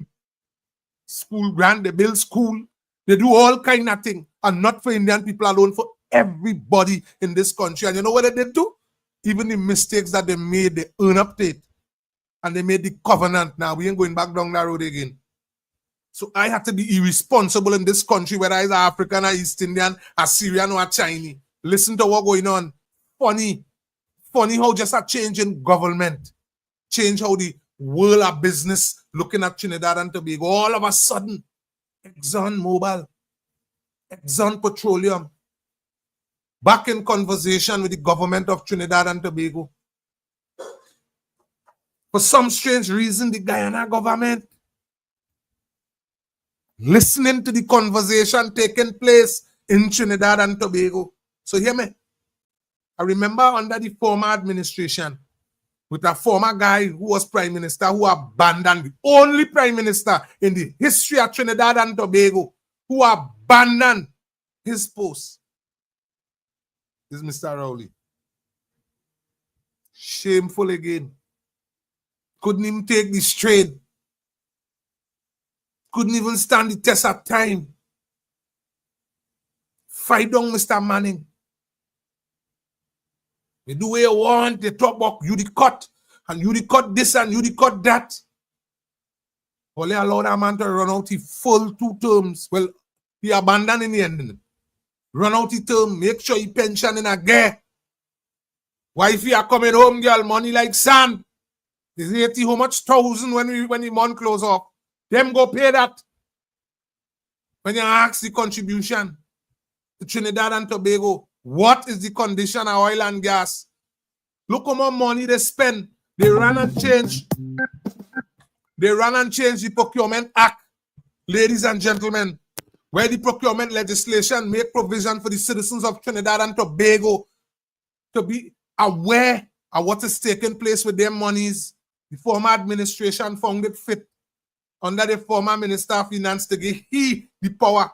School grant, they build school, they do all kind of things, and not for Indian people alone, for everybody in this country. And you know what they did too? Even the mistakes that they made, they earn up to it. And they made the covenant. Now we ain't going back down that road again. So I have to be irresponsible in this country, whether it's African or East Indian, or Syrian or Chinese. Listen to what's going on. Funny how just a change in government, change how the world of business looking at Trinidad and Tobago. All of a sudden, Exxon Petroleum, back in conversation with the government of Trinidad and Tobago. For some strange reason, the Guyana government listening to the conversation taking place in Trinidad and Tobago. So hear me. I remember under the former administration, with a former guy who was prime minister, who abandoned, the only prime minister in the history of Trinidad and Tobago who abandoned his post. This is Mr. Rowley. Shameful again. Couldn't even take the strain. Couldn't even stand the test of time. Fight down Mr. Manning. They do what you want. They talk about you the cut. And you the cut this and you the cut that. Only allow that man to run out the full 2 terms. Well, he abandoned in the end. Run out the term. Make sure he pension in a gear. Wife, you are coming home, girl. Money like sand. Is 80 how much thousand when the month close off? Them go pay that. When you ask the contribution to Trinidad and Tobago, what is the condition of oil and gas? Look how much money they spend. They run and change the Procurement Act, ladies and gentlemen, where the procurement legislation make provision for the citizens of Trinidad and Tobago to be aware of what is taking place with their monies. The former administration found it fit under the former Minister of Finance to give he the power.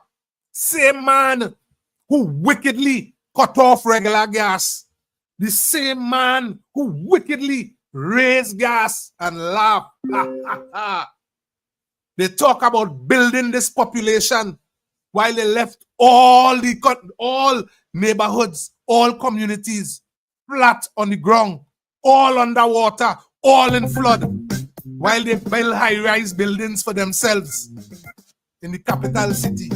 Same man who wickedly cut off regular gas. The same man who wickedly raised gas and laugh. They talk about building this population while they left all neighborhoods, all communities flat on the ground, all underwater, all in flood, while they build high-rise buildings for themselves in the capital city.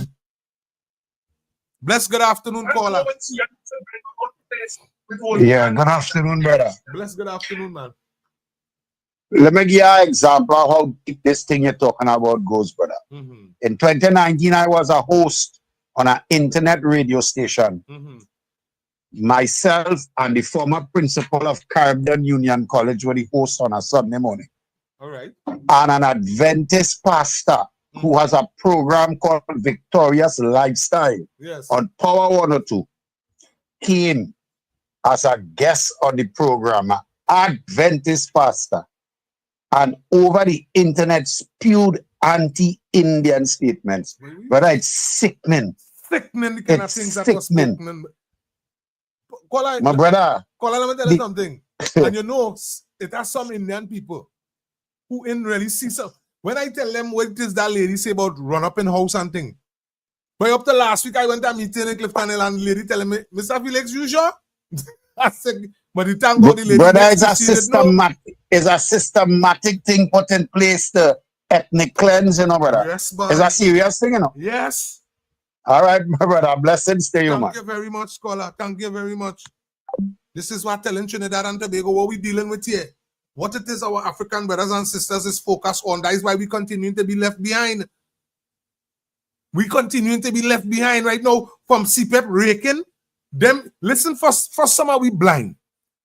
Bless good afternoon, caller. Yeah, good afternoon, brother. Bless good afternoon, man. Let me give you an example of how this thing you're talking about goes, brother. In 2019, I was a host on an internet radio station. Myself and the former principal of Caribbean Union College were the hosts on a Sunday morning. All right. And an Adventist pastor who has a program called Victorious Lifestyle on Power 102 came as a guest on the program, Adventist pastor, and over the internet spewed anti-Indian statements. But it's sickening. Sickening the kind of things that was spoken. My brother. Let me tell you something. And you know, it has some Indian people who in really see some. When I tell them what is that lady say about run up in house and thing, But up to last week, I went to a meeting in Clifton Hill and the lady telling me, Mr. Felix, you sure? I said, but the thank God the lady Brother, next it's a to she didn't know. systematic thing put in place to ethnic cleanse, you know, brother. Yes, man. It's a serious thing, you know. Yes. All right, my brother. Blessings to you, man. Thank you very much, scholar. Thank you very much. This is what telling Trinidad and Tobago what we dealing with here. What it is our African brothers and sisters is focused on. That is why we continue to be left behind. We continue to be left behind right now from CPEP raking. Them, listen, for some we blind.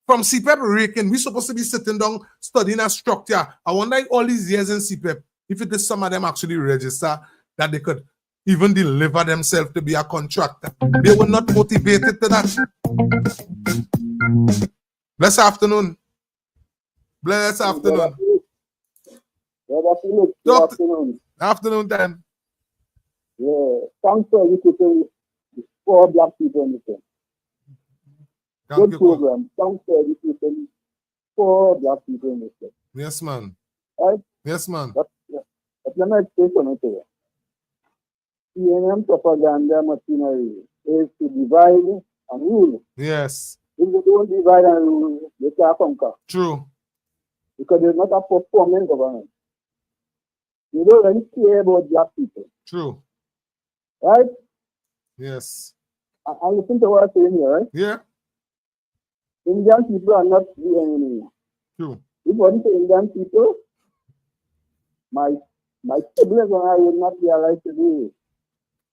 From CPEP raking, we supposed to be sitting down studying a structure. I wonder if all these years in CPEP, if it is some of them actually register that they could even deliver themselves to be a contractor. They were not motivated to that. Blessed afternoon. Blessed afternoon. Good afternoon. Afternoon time. Yeah, thanks for educating 4 black people in the thing. Good program. Thanks for educating 4 black people in the thing. Yes, man. Right? Yes, man. But let me explain something to you. PNM propaganda machinery is to divide and rule. Yes. If they don't divide and rule, they can't conquer. True. Because there's not a performing government. They don't really care about black people. True. Right? Yes. I listen to what I'm saying here, right? Yeah. Indian people are not the enemy. True. If I say Indian people, my siblings and I would not be alive today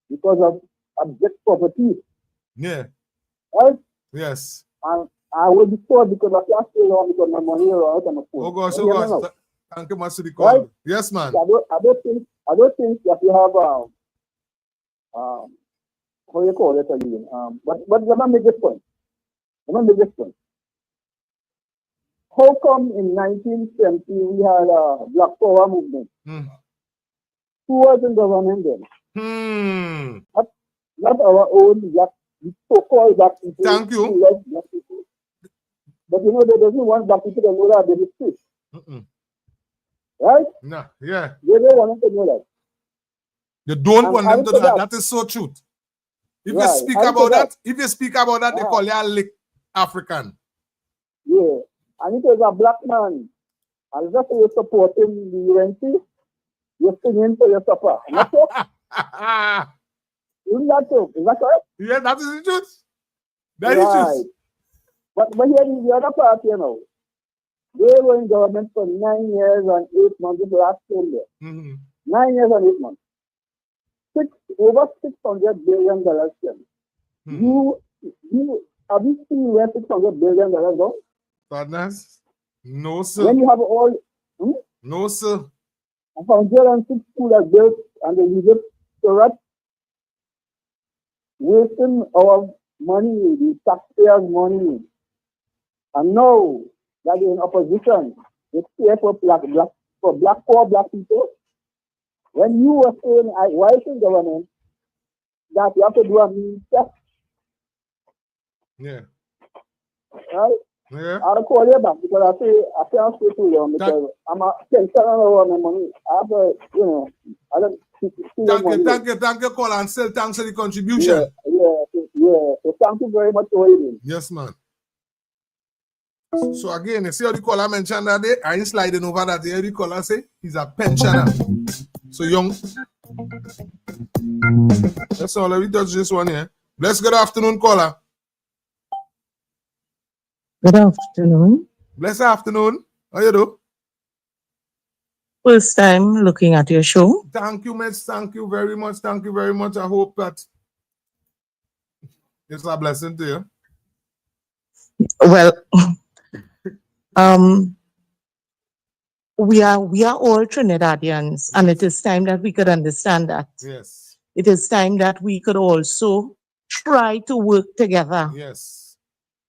because of abject poverty. Yeah. Right? Yes. And I will be poor because I can't stay on because my money is out on the phone. Oh gosh, oh gosh. Thank you much for the call. Right? Yes, man. I don't think that you have how you call it again. But let me make this point. How come in 1970 we had a Black Power movement? Who was in government then? Not our own black, so-called black people. Thank you. Black people. But you know, they doesn't want black people to know that they exist. Right? No, yeah. They don't want them to know that. They don't want them to know that. That is so truth. If you speak about that, they call you a lick African. Yeah. And if you're a black man, and just you're supporting the UNC, you're singing for your supper. Not so? Isn't that so? Is that correct? Yeah, that is the truth. That is truth. But here is the other part, you know. They were in government for 9 years and 8 months in the last 10 years. 9 years and 8 months. Over $600 billion. Have you seen where $600 billion go? Partners? No, sir. When you have all... No, sir. 106 schools are built and they use it to run. Wasting our money, the taxpayers' money. And now that they're in opposition, they care for poor black people. When you were saying, why should government that you have to do a mean test? Yeah. Right? Yeah. I'll call you back because I can't stay too long because I'm a pensioner over my money. I have to, you know, I don't Thank you, call and still thanks for the contribution. Yeah. So thank you very much for waiting. Yes, man. So again, you see how the caller mentioned that day? I ain't sliding over that day. The caller say he's a pensioner. So young. That's all. Let me touch this one here. Bless good afternoon, caller. Good afternoon. Blessed afternoon. How you do? First time looking at your show. Thank you, Miss. Thank you very much. Thank you very much. I hope that it's a blessing to you. Well, we are all Trinidadians, and it is time that we could understand that. Yes. It is time that we could also try to work together. Yes.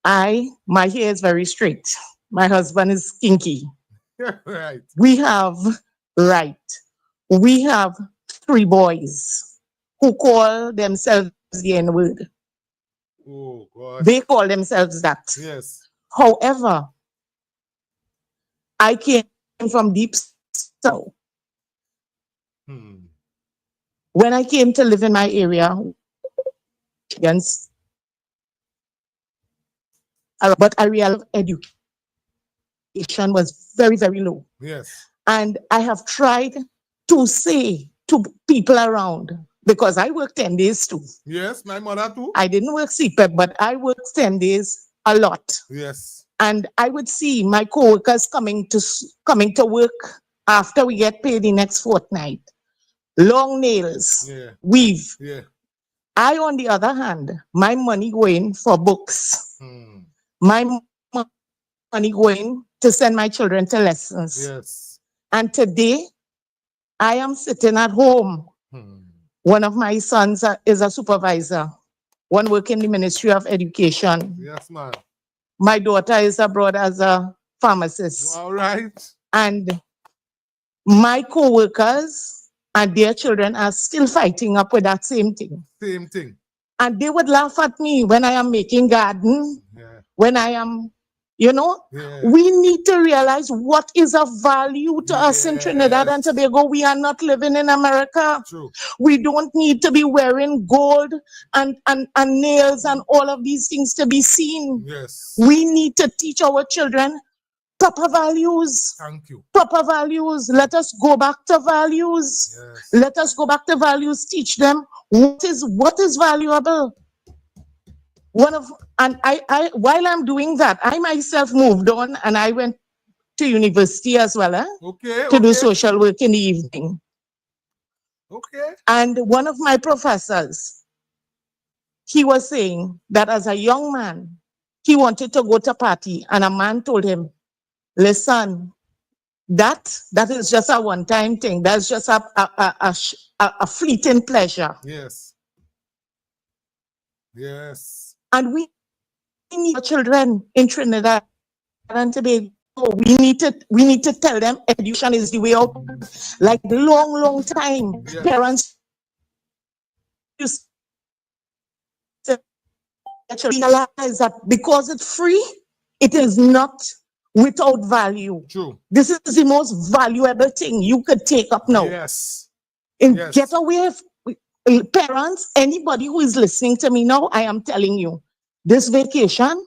My hair is very straight. My husband is kinky. Right. We have 3 boys who call themselves the N-word. Oh, God. They call themselves that. Yes. However, I came from deep south. When I came to live in my area, but I realized education was very, very low. Yes. And I have tried to say to people around, because I work 10 days too. Yes, my mother too. I didn't work CPEP, but I worked 10 days a lot. Yes. And I would see my co-workers coming to work after we get paid the next fortnight. Long nails, weave. Yeah. I, on the other hand, my money going for books. My money going to send my children to lessons. Yes. And today, I am sitting at home. One of my sons is a supervisor. One work in the Ministry of Education. Yes, ma'am. My daughter is abroad as a pharmacist. All right. And my co-workers and their children are still fighting up with that same thing. Same thing. And they would laugh at me when I am making garden, when I am, we need to realize what is of value to us in Trinidad and Tobago. We are not living in America. True. We don't need to be wearing gold and nails and all of these things to be seen. Yes. We need to teach our children proper values. Thank you. Proper values. Let us go back to values. Yes. Let us go back to values. Teach them what is valuable. While I'm doing that, I myself moved on and I went to university as well, to do social work in the evening. Okay. And one of my professors, he was saying that as a young man, he wanted to go to a party, and a man told him, listen, that is just a one-time thing. That's just a fleeting pleasure. Yes. Yes. And we need children in Trinidad and Tobago. We need to tell them education is the way out. Like long time, parents used to realize that because it's free, it is not without value. True. This is the most valuable thing you could take up now. Yes. Get away. Parents, anybody who is listening to me now, I am telling you, this vacation,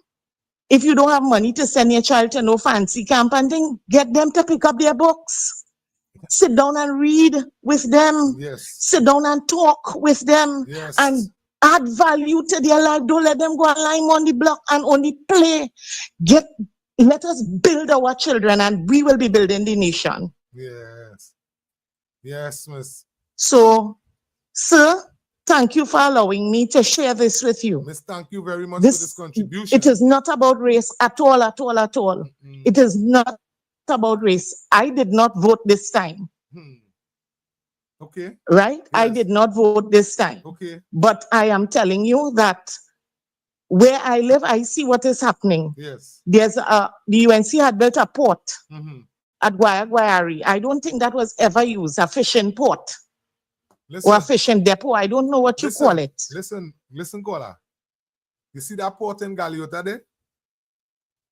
if you don't have money to send your child to no fancy camp and thing, get them to pick up their books. Sit down and read with them. Yes. Sit down and talk with them. Yes. And add value to their life. Don't let them go and lie on the block and only play. Let us build our children and we will be building the nation. Yes. Yes, miss. So, sir, thank you for allowing me to share this with you. Miss, thank you very much for this contribution. It is not about race at all, at all, at all. It is not about race. I did not vote this time. Okay. Right? Yes. I did not vote this time. Okay. But I am telling you that where I live, I see what is happening. Yes. There's the UNC had built a port at Guayari. I don't think that was ever used, a fishing port. Listen, or a fishing depot. I don't know what you call it. Listen, Kola. You see that port in Galiota there?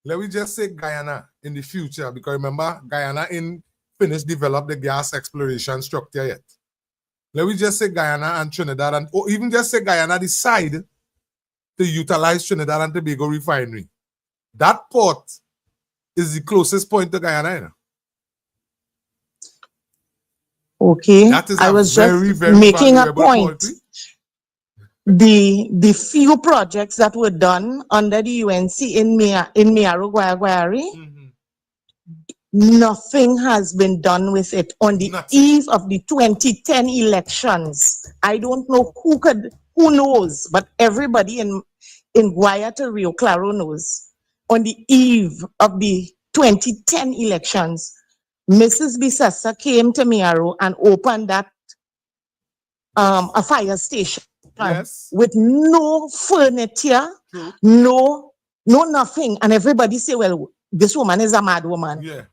Let me just say Guyana in the future, because remember, Guyana in finished develop the gas exploration structure yet. Let me just say Guyana and Trinidad, or even just say Guyana decide to utilize Trinidad and Tobago refinery. That port is the closest point to Guyana. You know? Okay, that is I was very, just very making a point. The few projects that were done under the UNC in Miaro Guayari, nothing has been done with it. On the eve of the 2010 elections, I don't know who knows, but everybody in Guaya to Rio Claro knows. On the eve of the 2010 elections, Mrs. Bisasa came to Miaro and opened that a fire station with no furniture, no nothing, and everybody say, "Well, this woman is a mad woman." Yeah.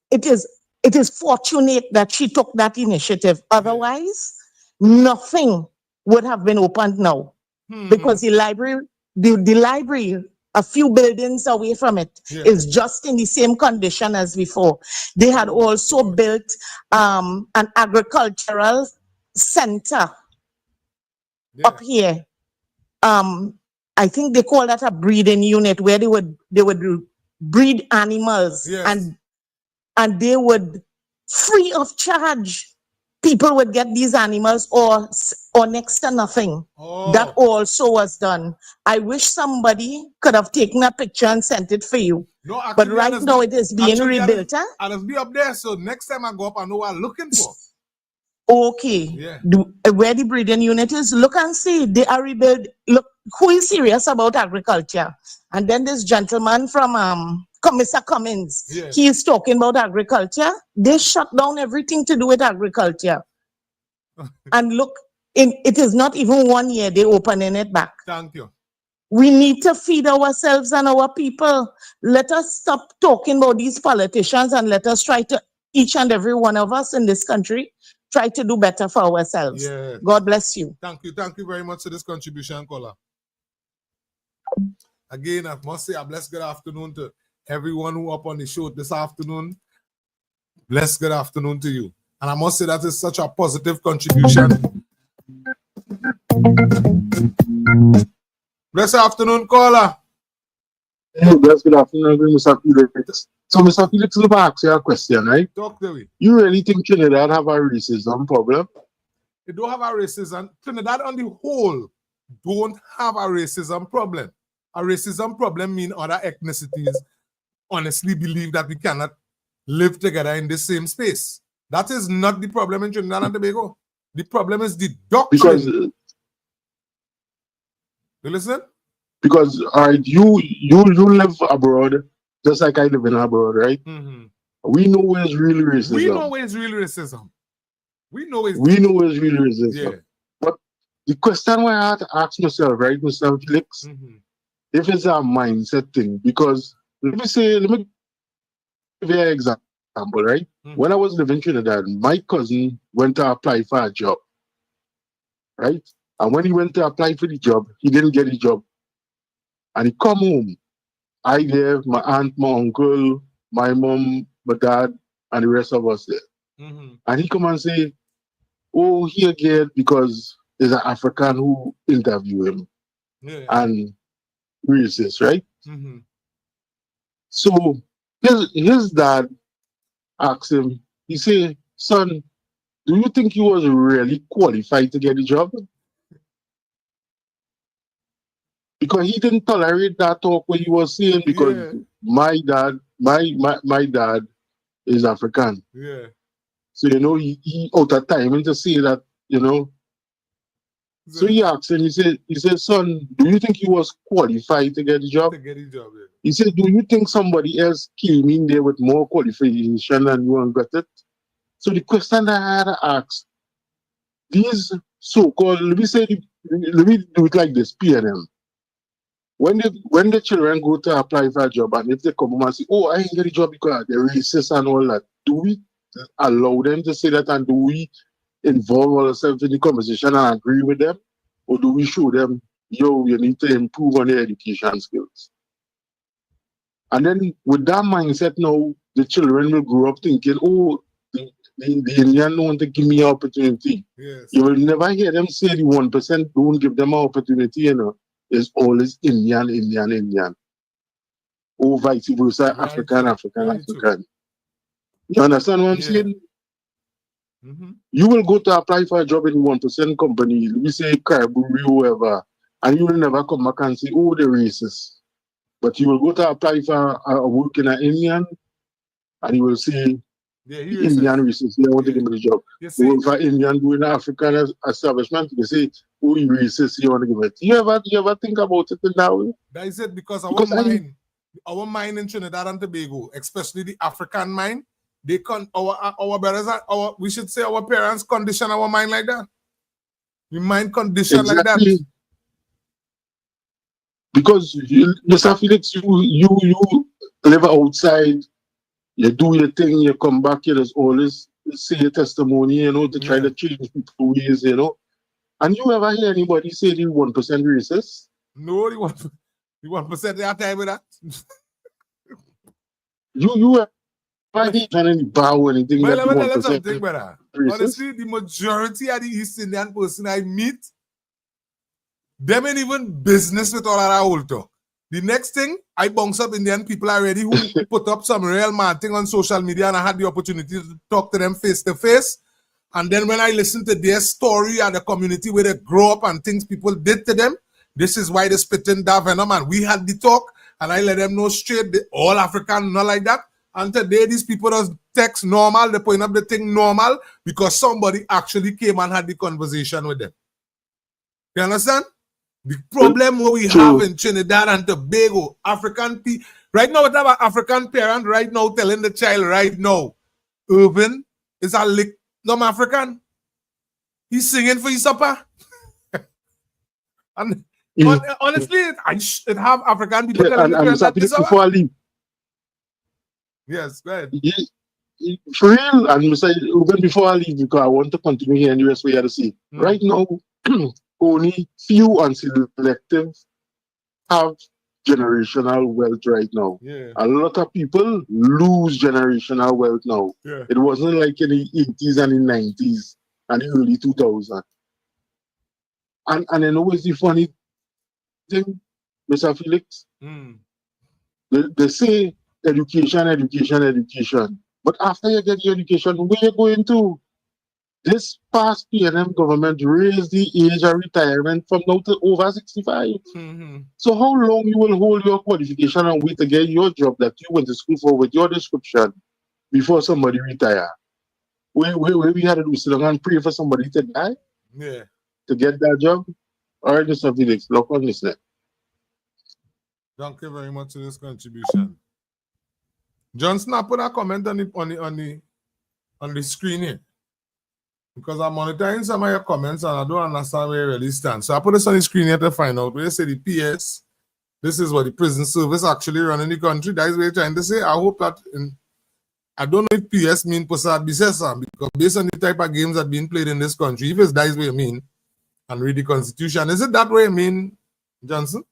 It is fortunate that she took that initiative. Otherwise, nothing would have been opened now, because the library, the library, a few buildings away from it, is just in the same condition as before. They had also built an agricultural center up here. I think they call that a breeding unit where they would breed animals and they would free of charge. People would get these animals or next to nothing. That also was done. I wish somebody could have taken a picture and sent it for you. No, actually, but right now it is being rebuilt. I'll be up there, so next time I go up, I know what I'm looking for. Okay. Yeah. Where the breeding unit is, look and see. They are rebuilt. Look, who is serious about agriculture? And then this gentleman from Mr. Cummins, he is talking about agriculture. They shut down everything to do with agriculture. And look, it is not even 1 year they opening it back. Thank you. We need to feed ourselves and our people. Let us stop talking about these politicians and let us try to, each and every one of us in this country, try to do better for ourselves. Yes. God bless you. Thank you. Thank you very much for this contribution, caller. Again, I must say a blessed good afternoon to everyone who up on the show this afternoon. Blessed good afternoon to you. And I must say that is such a positive contribution. Blessed afternoon, caller. Hey, blessed good afternoon, Mr. Felix. So, Mr. Felix, let me ask you a question, right? Talk to me. You really think Trinidad have a racism problem? They don't have a racism. Trinidad on the whole don't have a racism problem. A racism problem means other ethnicities honestly believe that we cannot live together in the same space. That is not the problem in Trinidad and Tobago. The problem is the doctrine. Because you listen? Because you live abroad just like I live in abroad, right? Mm-hmm. We know where's real racism. We know where's real racism. We know where's real racism. Yeah. But the question I had to ask myself, right, Mr. Felix, if it's a mindset thing, because let me give you an example, right? When I was living in Trinidad, my cousin went to apply for a job, right? And when he went to apply for the job, he didn't get the job. And he come home. I there, my aunt, my uncle, my mom, my dad, and the rest of us there. And he come and say, oh, he again because there's an African who interviewed him. Yeah. And racist, right? So his dad asked him, he said, son, do you think he was really qualified to get the job? Because he didn't tolerate that talk what he was saying, because my dad is African. Yeah. So he out of time to say that, So he asked him, he said, son, do you think he was qualified to get the job? To get the job, yeah. He said, do you think somebody else came in there with more qualification and you and got it? So the question that I had to ask, these so-called, let me do it like this, PNM. When the children go to apply for a job and if they come home and say, oh, I ain't get a job because they're racist and all that, do we allow them to say that and do we involve ourselves in the conversation and agree with them? Or do we show them, yo, you need to improve on your education skills? And then with that mindset now, the children will grow up thinking, oh, the Indian don't want to give me an opportunity. Yes. You will never hear them say the 1% don't give them an opportunity, It's always Indian. Or vice versa, African. You understand what I'm saying? You will go to apply for a job in 1% company, we say Carberry, whoever, and you will never come back and say, oh, they're racist. But you will go to apply for a work in an Indian, and you will say, Indian racist, they want to give me the job. Work for Indian doing an African establishment, they say, oh, you racist, you want to give it. You ever think about it in that way? That is it, because our mind in Trinidad and Tobago, especially the African mind, our brothers, we should say our parents condition our mind like that. We mind condition like that. Because Mr. Felix, you live outside, you do your thing, you come back, you just always say your testimony, to try to change people's ways, And you ever hear anybody say the 1% racist? No, the 1% they are time with that. You ever hear any bow or anything Well, that let me the tell you 1% something, brother. racist? Honestly, the majority of the East Indian person I meet, Them ain't even business with all of that old talk. The next thing, I bounce up Indian people already who put up some real mad thing on social media, and I had the opportunity to talk to them face to face. And then when I listen to their story and the community where they grow up and things people did to them, this is why they spit in that venom. And we had the talk, and I let them know straight, all African, not like that. And today, these people just text normal, they point up the thing normal because somebody actually came and had the conversation with them. You understand? The problem we have in Trinidad and Tobago, African people, right now, we have an African parent right now telling the child right now, Urban is a lick, no African. He's singing for his supper. And honestly, it have African people telling the parents that this before I leave. Yes, go ahead. For real, and even before I leave, because I want to continue here in the US, we had to see. Right now, only few and selective have generational wealth right now. Yeah. A lot of people lose generational wealth now. Yeah. It wasn't like in the 80s and the 90s and the early 2000s. And I know it's the funny thing, Mr. Felix. They say education, education, education. But after you get your education, where you going to? This past PNM government raised the age of retirement from now to over 65. So how long you will hold your qualification and wait to get your job that you went to school for with your description before somebody retire? Where we had to do sit down and pray for somebody to die? Yeah. To get that job? All right, Mr. Felix, look on this. Thank you very much for this contribution. Johnson, I put a comment on the screen here. Because I'm monitoring some of your comments and I don't understand where you really stand. So I put this on the screen here to find out where you say the PS. This is what the prison service actually run in the country. That is what you're trying to say. I hope that I don't know if PS mean Passad Bisesa, because based on the type of games that are being played in this country, if it's that is what you mean, and read the constitution, is it that way you mean, Johnson?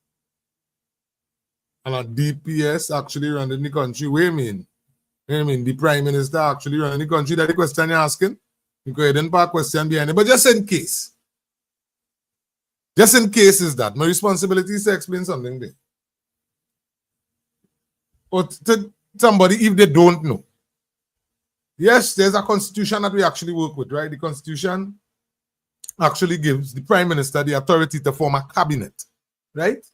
And a DPS actually running the country, what you mean? What you mean the Prime Minister actually running the country? That's the question you're asking? Because you didn't put a question behind it. But just in case is that. My responsibility is to explain something there. Or to somebody if they don't know. Yes, there's a constitution that we actually work with, right? The constitution actually gives the Prime Minister the authority to form a cabinet, right?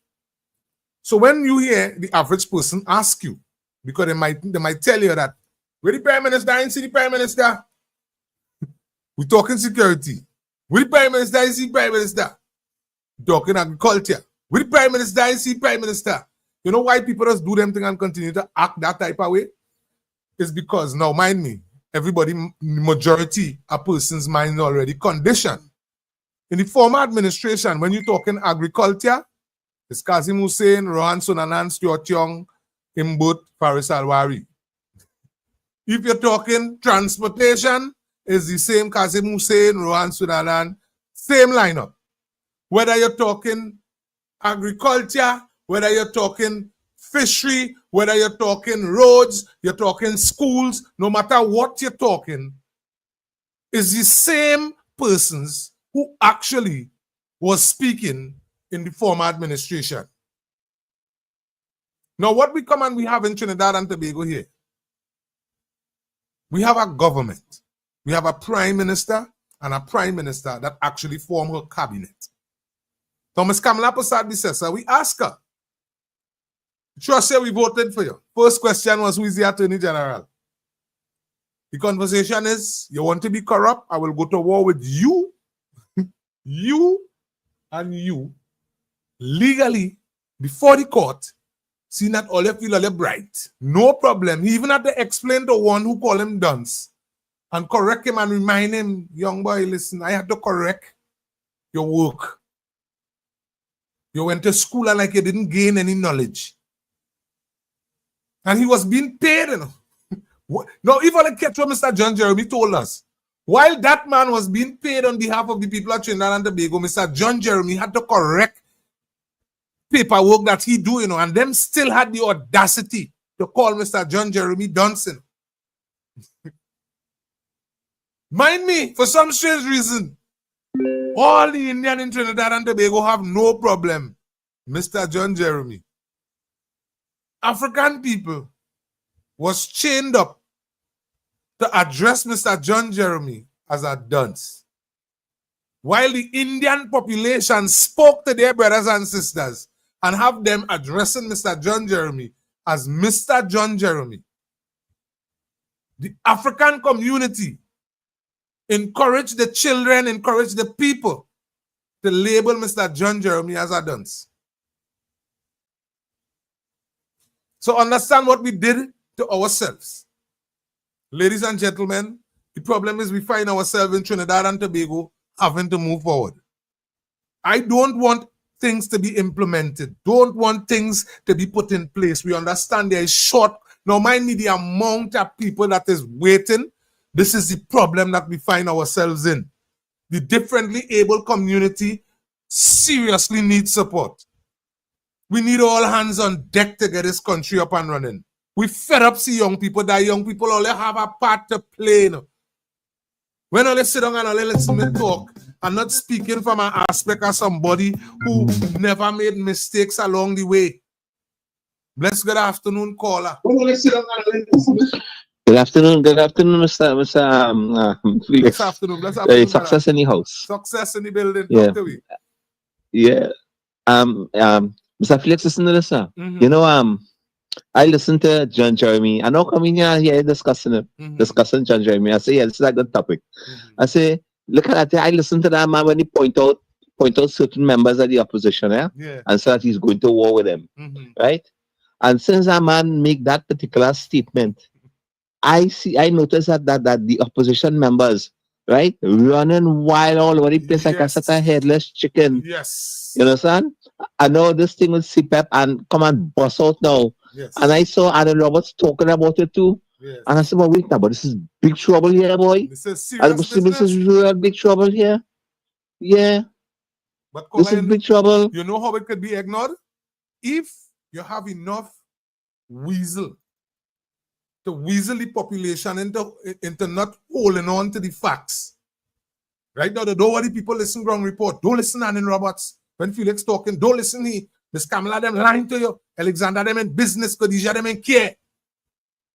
So when you hear the average person ask you, because they might tell you that, where the Prime Minister, I didn't see the Prime Minister. We're talking security. With the Prime Minister, I see Prime Minister. Talking agriculture. With the Prime Minister, I see Prime Minister. You know why people just do them thing and continue to act that type of way? It's because, now mind me, everybody, majority of persons' mind already conditioned. In the former administration, when you're talking agriculture, it's Kazim Hussein, Rohan Sonanan, Stuart Young, Imbut, Faris Alwari. If you're talking transportation, is the same Kazim Hussein, Rohan Sudanan, same lineup. Whether you're talking agriculture, whether you're talking fishery, whether you're talking roads, you're talking schools, no matter what you're talking, is the same persons who actually was speaking in the former administration. Now, what we come and we have in Trinidad and Tobago here, we have a government. We have a prime minister and a prime minister that actually form her cabinet. Thomas Kamala Passad Bisesa, we ask her. Sure say we voted for you. First question was, who is the Attorney General? The conversation is, you want to be corrupt? I will go to war with you, you, and you, legally, before the court, seeing that all you feel all bright. No problem. He even had to explain to one who called him dunce and correct him and remind him, young boy, listen, I had to correct your work. You went to school and like you didn't gain any knowledge. And he was being paid, you know. Now, if I catch what Mr. John Jeremy told us, while that man was being paid on behalf of the people of Trinidad and Tobago, Mr. John Jeremy had to correct paperwork that he do, you know, and them still had the audacity to call Mr. John Jeremy Dunson. Mind me, for some strange reason, All the Indian in Trinidad and Tobago have no problem. Mr. John Jeremy. African people was chained up to address Mr. John Jeremy as a dunce. While the Indian population spoke to their brothers and sisters and have them addressing Mr. John Jeremy as Mr. John Jeremy. The African community encouraged the children, encouraged the people to label Mr. John Jeremy as a dunce. So understand what we did to ourselves. Ladies and gentlemen, the problem is we find ourselves in Trinidad and Tobago having to move forward. I don't want things to be implemented. Don't want things to be put in place. We understand there is short. Now, mind me, the amount of people that is waiting. This is the problem that we find ourselves in. The differently able community seriously needs support. We need all hands on deck to get this country up and running. We fed up see young people that young people only have a part to play. When I sit down and I listen to me talk, I'm not speaking from an aspect of somebody who never made mistakes along the way. Bless good afternoon, caller. Good afternoon, Mr. Felix. Good afternoon, bless afternoon. Success in the house. Success in the building. Yeah. Talk to me. Yeah. Mr. Felix, listen to this, sir. You know, I listened to John Jeremy. I know coming here discussing John Jeremy. I say, yeah, this is a good topic. I say, look at that. I listened to that man when he point out certain members of the opposition, and said that he's going to war with them, right? And since that man make that particular statement, I noticed that the opposition members, right, running wild all over the place like a sort of headless chicken. Yes. You understand? I know this thing with CPEP and come and bust out now. Yes. And I saw Adam Roberts talking about it too. Yes. And I said, well, wait now, but this is big trouble here, boy. This is serious This is real big trouble here. Yeah. But this is big trouble. You know how it could be ignored? If you have enough weasel to weasel the population into not holding on to the facts. Right now, the don't worry people listen ground report. Don't listen to Adam Roberts. When Felix talking, don't listen to me. Miss Kamala them lying to you. Alexander them in business, Khadija them in care.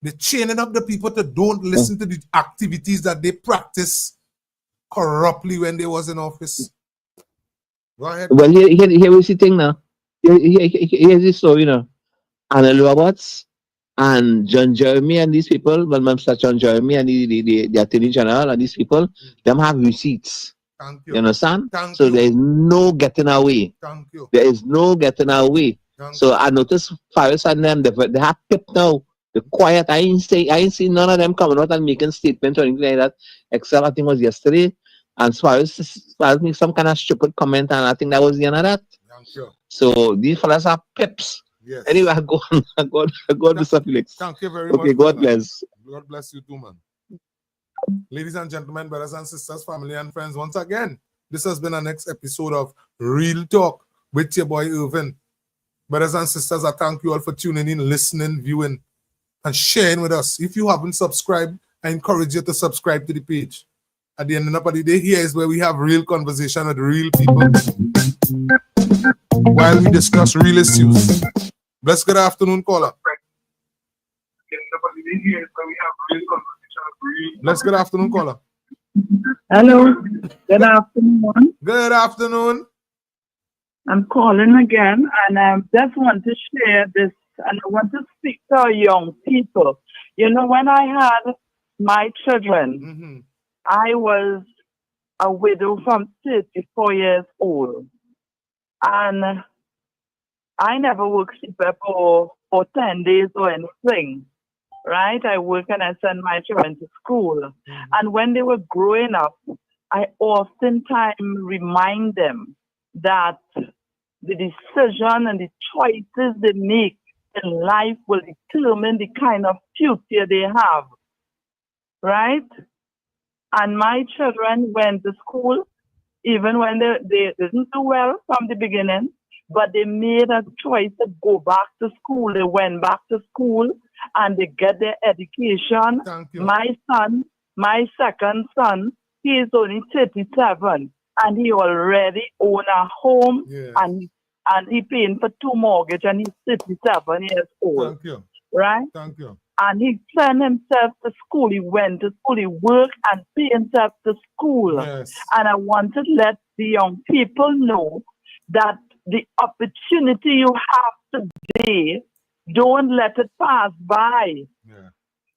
They're chaining up the people to don't listen to the activities that they practice corruptly when they was in office. Go ahead. Well, here is the thing now. Here's the story now. Anna Roberts and John Jeremy and these people, well, Mr. John Jeremy and the Attorney General and these people, them have receipts. Thank you. You understand? Thank so you. there is no getting away. Thank you. There is no getting away. So I noticed Faris and them, they have pip now. They're quiet. I ain't seen none of them coming out and making statements or anything like that, except I think it was yesterday. And Faris made some kind of stupid comment, and I think that was the end of that. Thank you. So these fellas are pips. Yes. Anyway, go on, Mr. Felix. Thank you very much. Okay, God bless. God bless you too, man. Ladies and gentlemen, brothers and sisters, family and friends, once again, this has been our next episode of Real Talk with your boy Irvin. Brothers and sisters, I thank you all for tuning in, listening, viewing, and sharing with us. If you haven't subscribed, I encourage you to subscribe to the page. At the end of the day, here is where we have real conversation with real people while we discuss real issues. Bless good afternoon, caller. Bless good afternoon, caller. Hello. Good afternoon. Good afternoon. I'm calling again, and I just want to share this, and I want to speak to our young people. You know, when I had my children, I was a widow from 34 years old, and I never worked for 10 days or anything, right? I work and I send my children to school. And when they were growing up, I oftentimes remind them that the decision and the choices they make in life will determine the kind of future they have, right? And my children went to school, even when they didn't do well from the beginning, but they made a choice to go back to school. They went back to school and they get their education. My son, my second son, he is only 37, and he already own a home, and he paying for 2 mortgage, and he's 57 years old. Thank you. Right? Thank you. And he sent himself to school. He went to school, he worked and paid himself to school. Yes. And I want to let the young people know that the opportunity you have today, don't let it pass by. Yeah.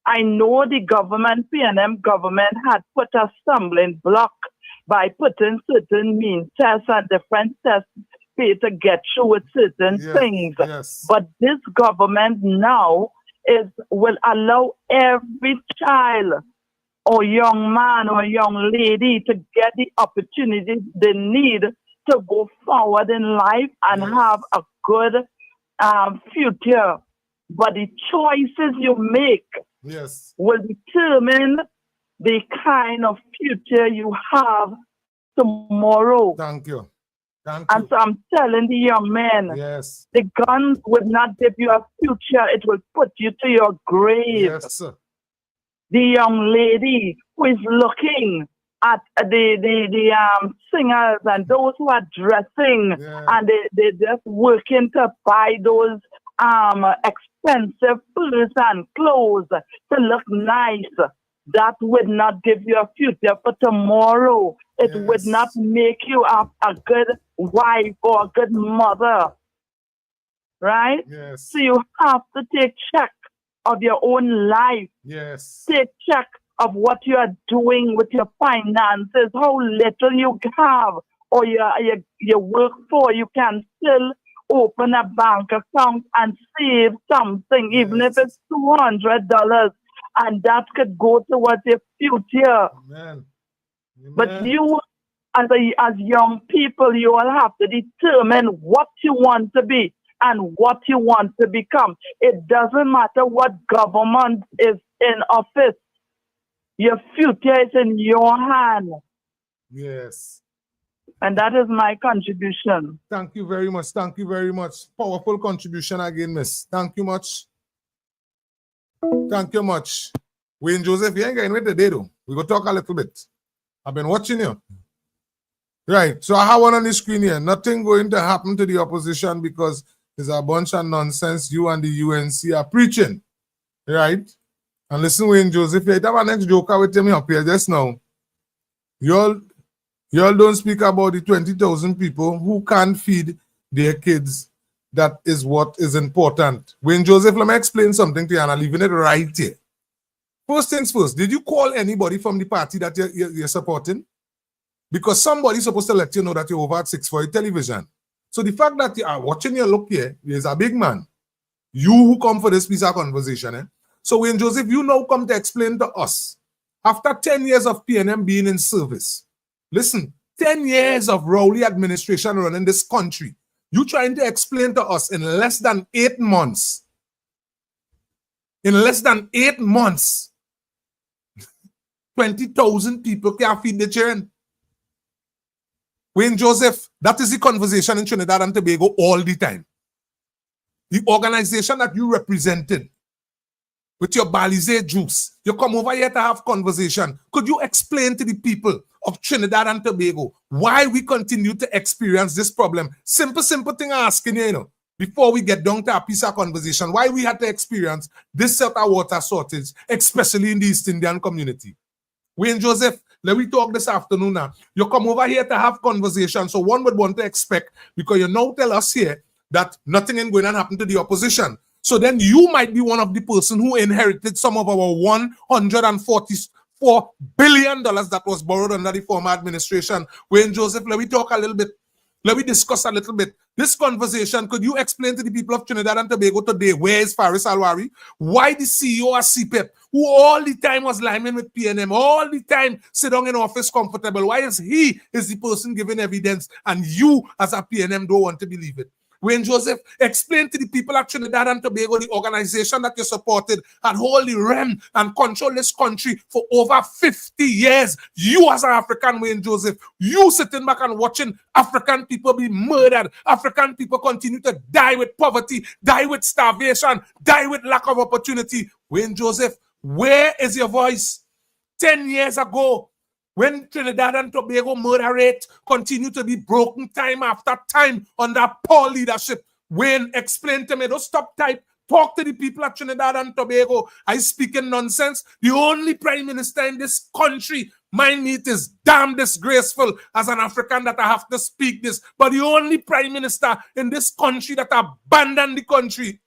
I know the government, PNM government, had put a stumbling block by putting certain mean tests and different tests to get through with certain things. Yes. But this government now will allow every child or young man or young lady to get the opportunity they need to go forward in life and have a good future. But the choices you make will determine the kind of future you have tomorrow. Thank you. And so I'm telling the young men, the guns will not give you a future, it will put you to your grave. Yes, sir. The young lady who is looking at the singers and those who are dressing and they're just working to buy those expensive furs and clothes to look nice. That would not give you a future for tomorrow. It would not make you a good wife or a good mother. Right? Yes. So you have to take check of your own life. Yes. Take check of what you are doing with your finances, how little you have or you work for. You can still open a bank account and save something, even if it's $200. And that could go towards your future. Amen. But you, as young people, you all have to determine what you want to be and what you want to become. It doesn't matter what government is in office. Your future is in your hand. Yes. And that is my contribution. Thank you very much. Thank you very much. Powerful contribution again, miss. Thank you much. Thank you much. Wayne Joseph, you ain't getting with today, though. We go talk a little bit. I've been watching you. Right. So I have one on the screen here. Nothing going to happen to the opposition because there's a bunch of nonsense you and the UNC are preaching. Right? And listen, Wayne Joseph, you have a next joker with me up here just now. Y'all don't speak about the 20,000 people who can't feed their kids. That is what is important. Wayne Joseph, let me explain something to you, and I'm leaving it right here. First things first, did you call anybody from the party that you're supporting? Because somebody's supposed to let you know that you're over at 6 for your television. So the fact that you are watching your look here is a big man. You who come for this piece of conversation. So Wayne Joseph, you now come to explain to us, after 10 years of PNM being in service, listen, 10 years of Rowley administration running this country, you trying to explain to us in less than 8 months, 20,000 people can't feed the children. Wayne Joseph, that is the conversation in Trinidad and Tobago all the time. The organization that you represented with your Balize juice, you come over here to have conversation. Could you explain to the people of Trinidad and Tobago why we continue to experience this problem? Simple thing I'm asking you, before we get down to a piece of conversation, why we had to experience this set of water shortage, especially in the East Indian community. Wayne Joseph, let me talk this afternoon now. You come over here to have conversation, so one would want to expect, because you now tell us here that nothing ain't going to happen to the opposition. So then you might be one of the person who inherited some of our $144 billion that was borrowed under the former administration. Wayne Joseph, let me talk a little bit. Let me discuss a little bit. This conversation, could you explain to the people of Trinidad and Tobago today, where is Faris Alwari? Why the CEO of CPEP, who all the time was lining with PNM, all the time sit down in office comfortable, why is he the person giving evidence and you as a PNM don't want to believe it? Wayne Joseph, explain to the people of Trinidad and Tobago, the organization that you supported and hold the realm and control this country for over 50 years. You as an African, Wayne Joseph, you sitting back and watching African people be murdered. African people continue to die with poverty, die with starvation, die with lack of opportunity. Wayne Joseph, where is your voice? 10 years ago, When Trinidad and Tobago murder rate continue to be broken time after time under poor leadership, Wayne, explain to me, don't stop type. Talk to the people at Trinidad and Tobago. I speaking nonsense. The only prime minister in this country, mind me, it is damn disgraceful as an African that I have to speak this, but the only prime minister in this country that abandoned the country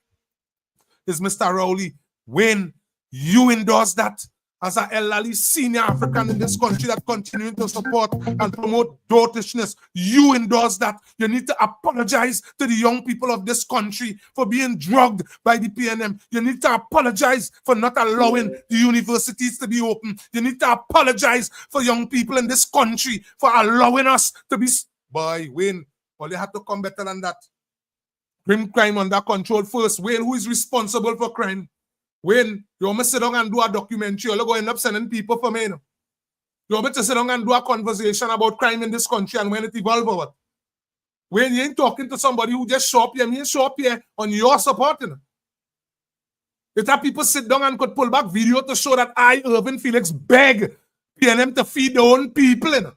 is Mr. Rowley. Wayne, you endorse that as an elderly senior African in this country that continuing to support and promote dotishness. You endorse that. You need to apologize to the young people of this country for being drugged by the PNM. You need to apologize for not allowing the universities to be open. You need to apologize for young people in this country for allowing us to be... Boy, Wayne, well, you have to come better than that. Bring crime under control first. Wayne, who is responsible for crime? Wayne, you want me to sit down and do a documentary, you're going to end up sending people for me. You want me to sit down and do a conversation about crime in this country and when it evolves or what? Wayne, you ain't talking to somebody who just show up here, me show up here on your support. If that people sit down and could pull back video to show that I, Irvin Felix, beg PNM to feed their own people.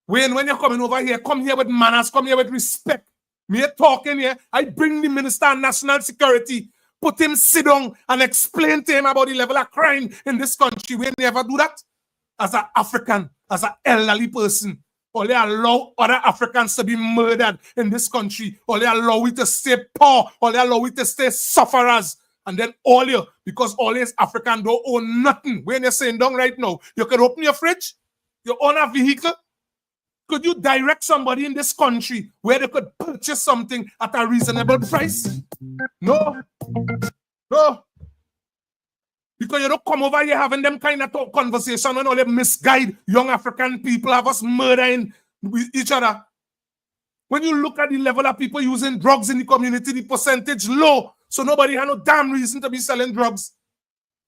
Wayne, when you're coming over here, come here with manners, come here with respect. Me talking here, I bring the Minister of National Security, put him sit down and explain to him about the level of crime in this country. We never do that. As an African, as an elderly person, or they allow other Africans to be murdered in this country, or they allow it to stay poor, or they allow it to stay sufferers. And then all you, because all these Africans don't own nothing. When you're saying down right now, you could open your fridge, you own a vehicle. Could you direct somebody in this country where they could purchase something at a reasonable price? No. No. Because you don't come over here having them kind of talk conversation when all they misguide young African people, have us murdering each other. When you look at the level of people using drugs in the community, the percentage low. So nobody has no damn reason to be selling drugs.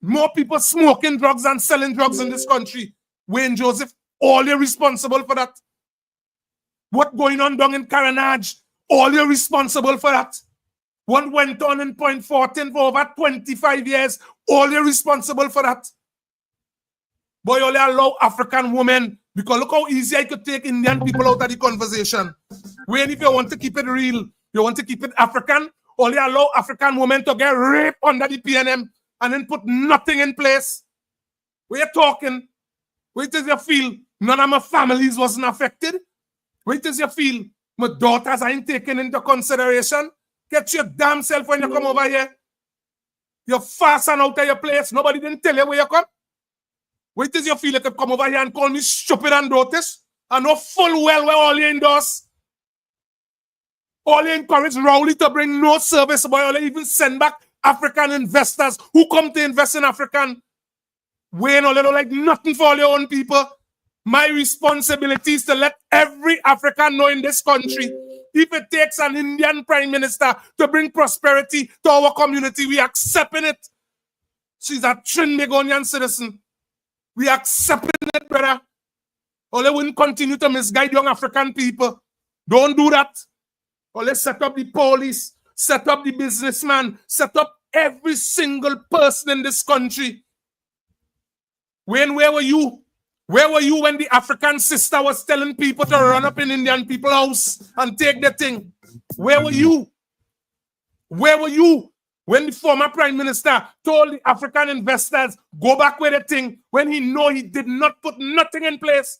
More people smoking drugs than selling drugs in this country. Wayne Joseph, all you're responsible for that. What going on down in Carenage, all you're responsible for that. What went on in Point 14 for over 25 years, all you're responsible for that. Boy, only allow African women, because look how easy I could take Indian people out of the conversation. When if you want to keep it real, you want to keep it African, only allow African women to get raped under the PNM and then put nothing in place. We're talking. Wait till you feel none of my families wasn't affected. Wait till you feel my daughters ain't taken into consideration. Get your damn self when you come over here. You're fast and out of your place. Nobody didn't tell you where you come. Wait till you feel like you come over here and call me stupid and dotish. I know full well where all you endorse. All you encourage Rowley to bring no service, boy. All you even send back African investors who come to invest in African. Wayne, all you don't like nothing for all your own people. My responsibility is to let every African know in this country, if it takes an Indian prime minister to bring prosperity to our community, we accepting it. She's a Trinbagonian citizen. We accepting it, brother. Or they wouldn't continue to misguide young African people. Don't do that. Or let's set up the police, set up the businessman, set up every single person in this country. Where were you? Where were you when the African sister was telling people to run up in Indian people's house and take the thing? Where were you? Where were you when the former prime minister told the African investors, go back with the thing, when he know he did not put nothing in place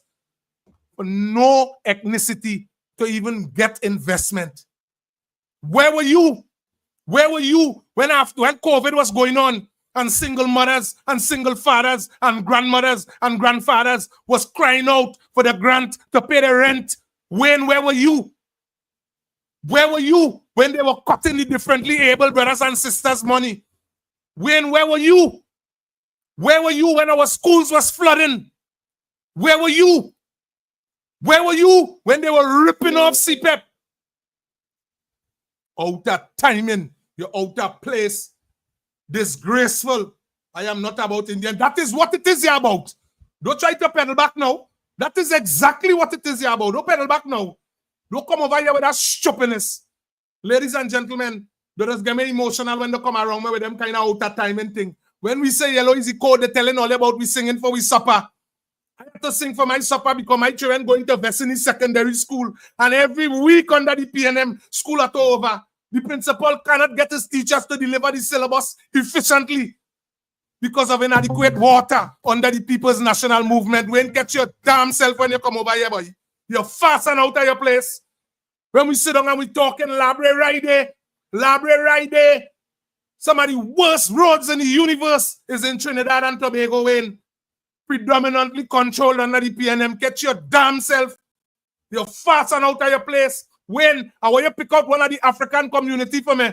for no ethnicity to even get investment? Where were you? Where were you when COVID was going on? And single mothers and single fathers and grandmothers and grandfathers was crying out for the grant to pay the rent. Where were you? Where were you when they were cutting the differently able brothers and sisters' money? Where were you? Where were you when our schools was flooding? Where were you? Where were you when they were ripping off CPEP? Out of timing, you're out of place. Disgraceful. I am not about Indian. That is what it is here about. Don't try to pedal back now. That is exactly what it is here about. Don't pedal back now. Don't come over here with that stupidness. Ladies and gentlemen, don't just get me emotional when they come around me with them kind of out of timing thing. When we say yellow is the code, they're telling all about we singing for we supper. I have to sing for my supper because my children going to Vestini Secondary School. And every week under the PNM, school at over. The principal cannot get his teachers to deliver the syllabus efficiently because of inadequate water under the People's National Movement. We ain't get your damn self when you come over here, boy. You're fast and out of your place. When we sit down and we talking library right there. Some of the worst roads in the universe is in Trinidad and Tobago, when predominantly controlled under the PNM. Get your damn self. You're fast and out of your place. When I want you pick out one of the African community for me,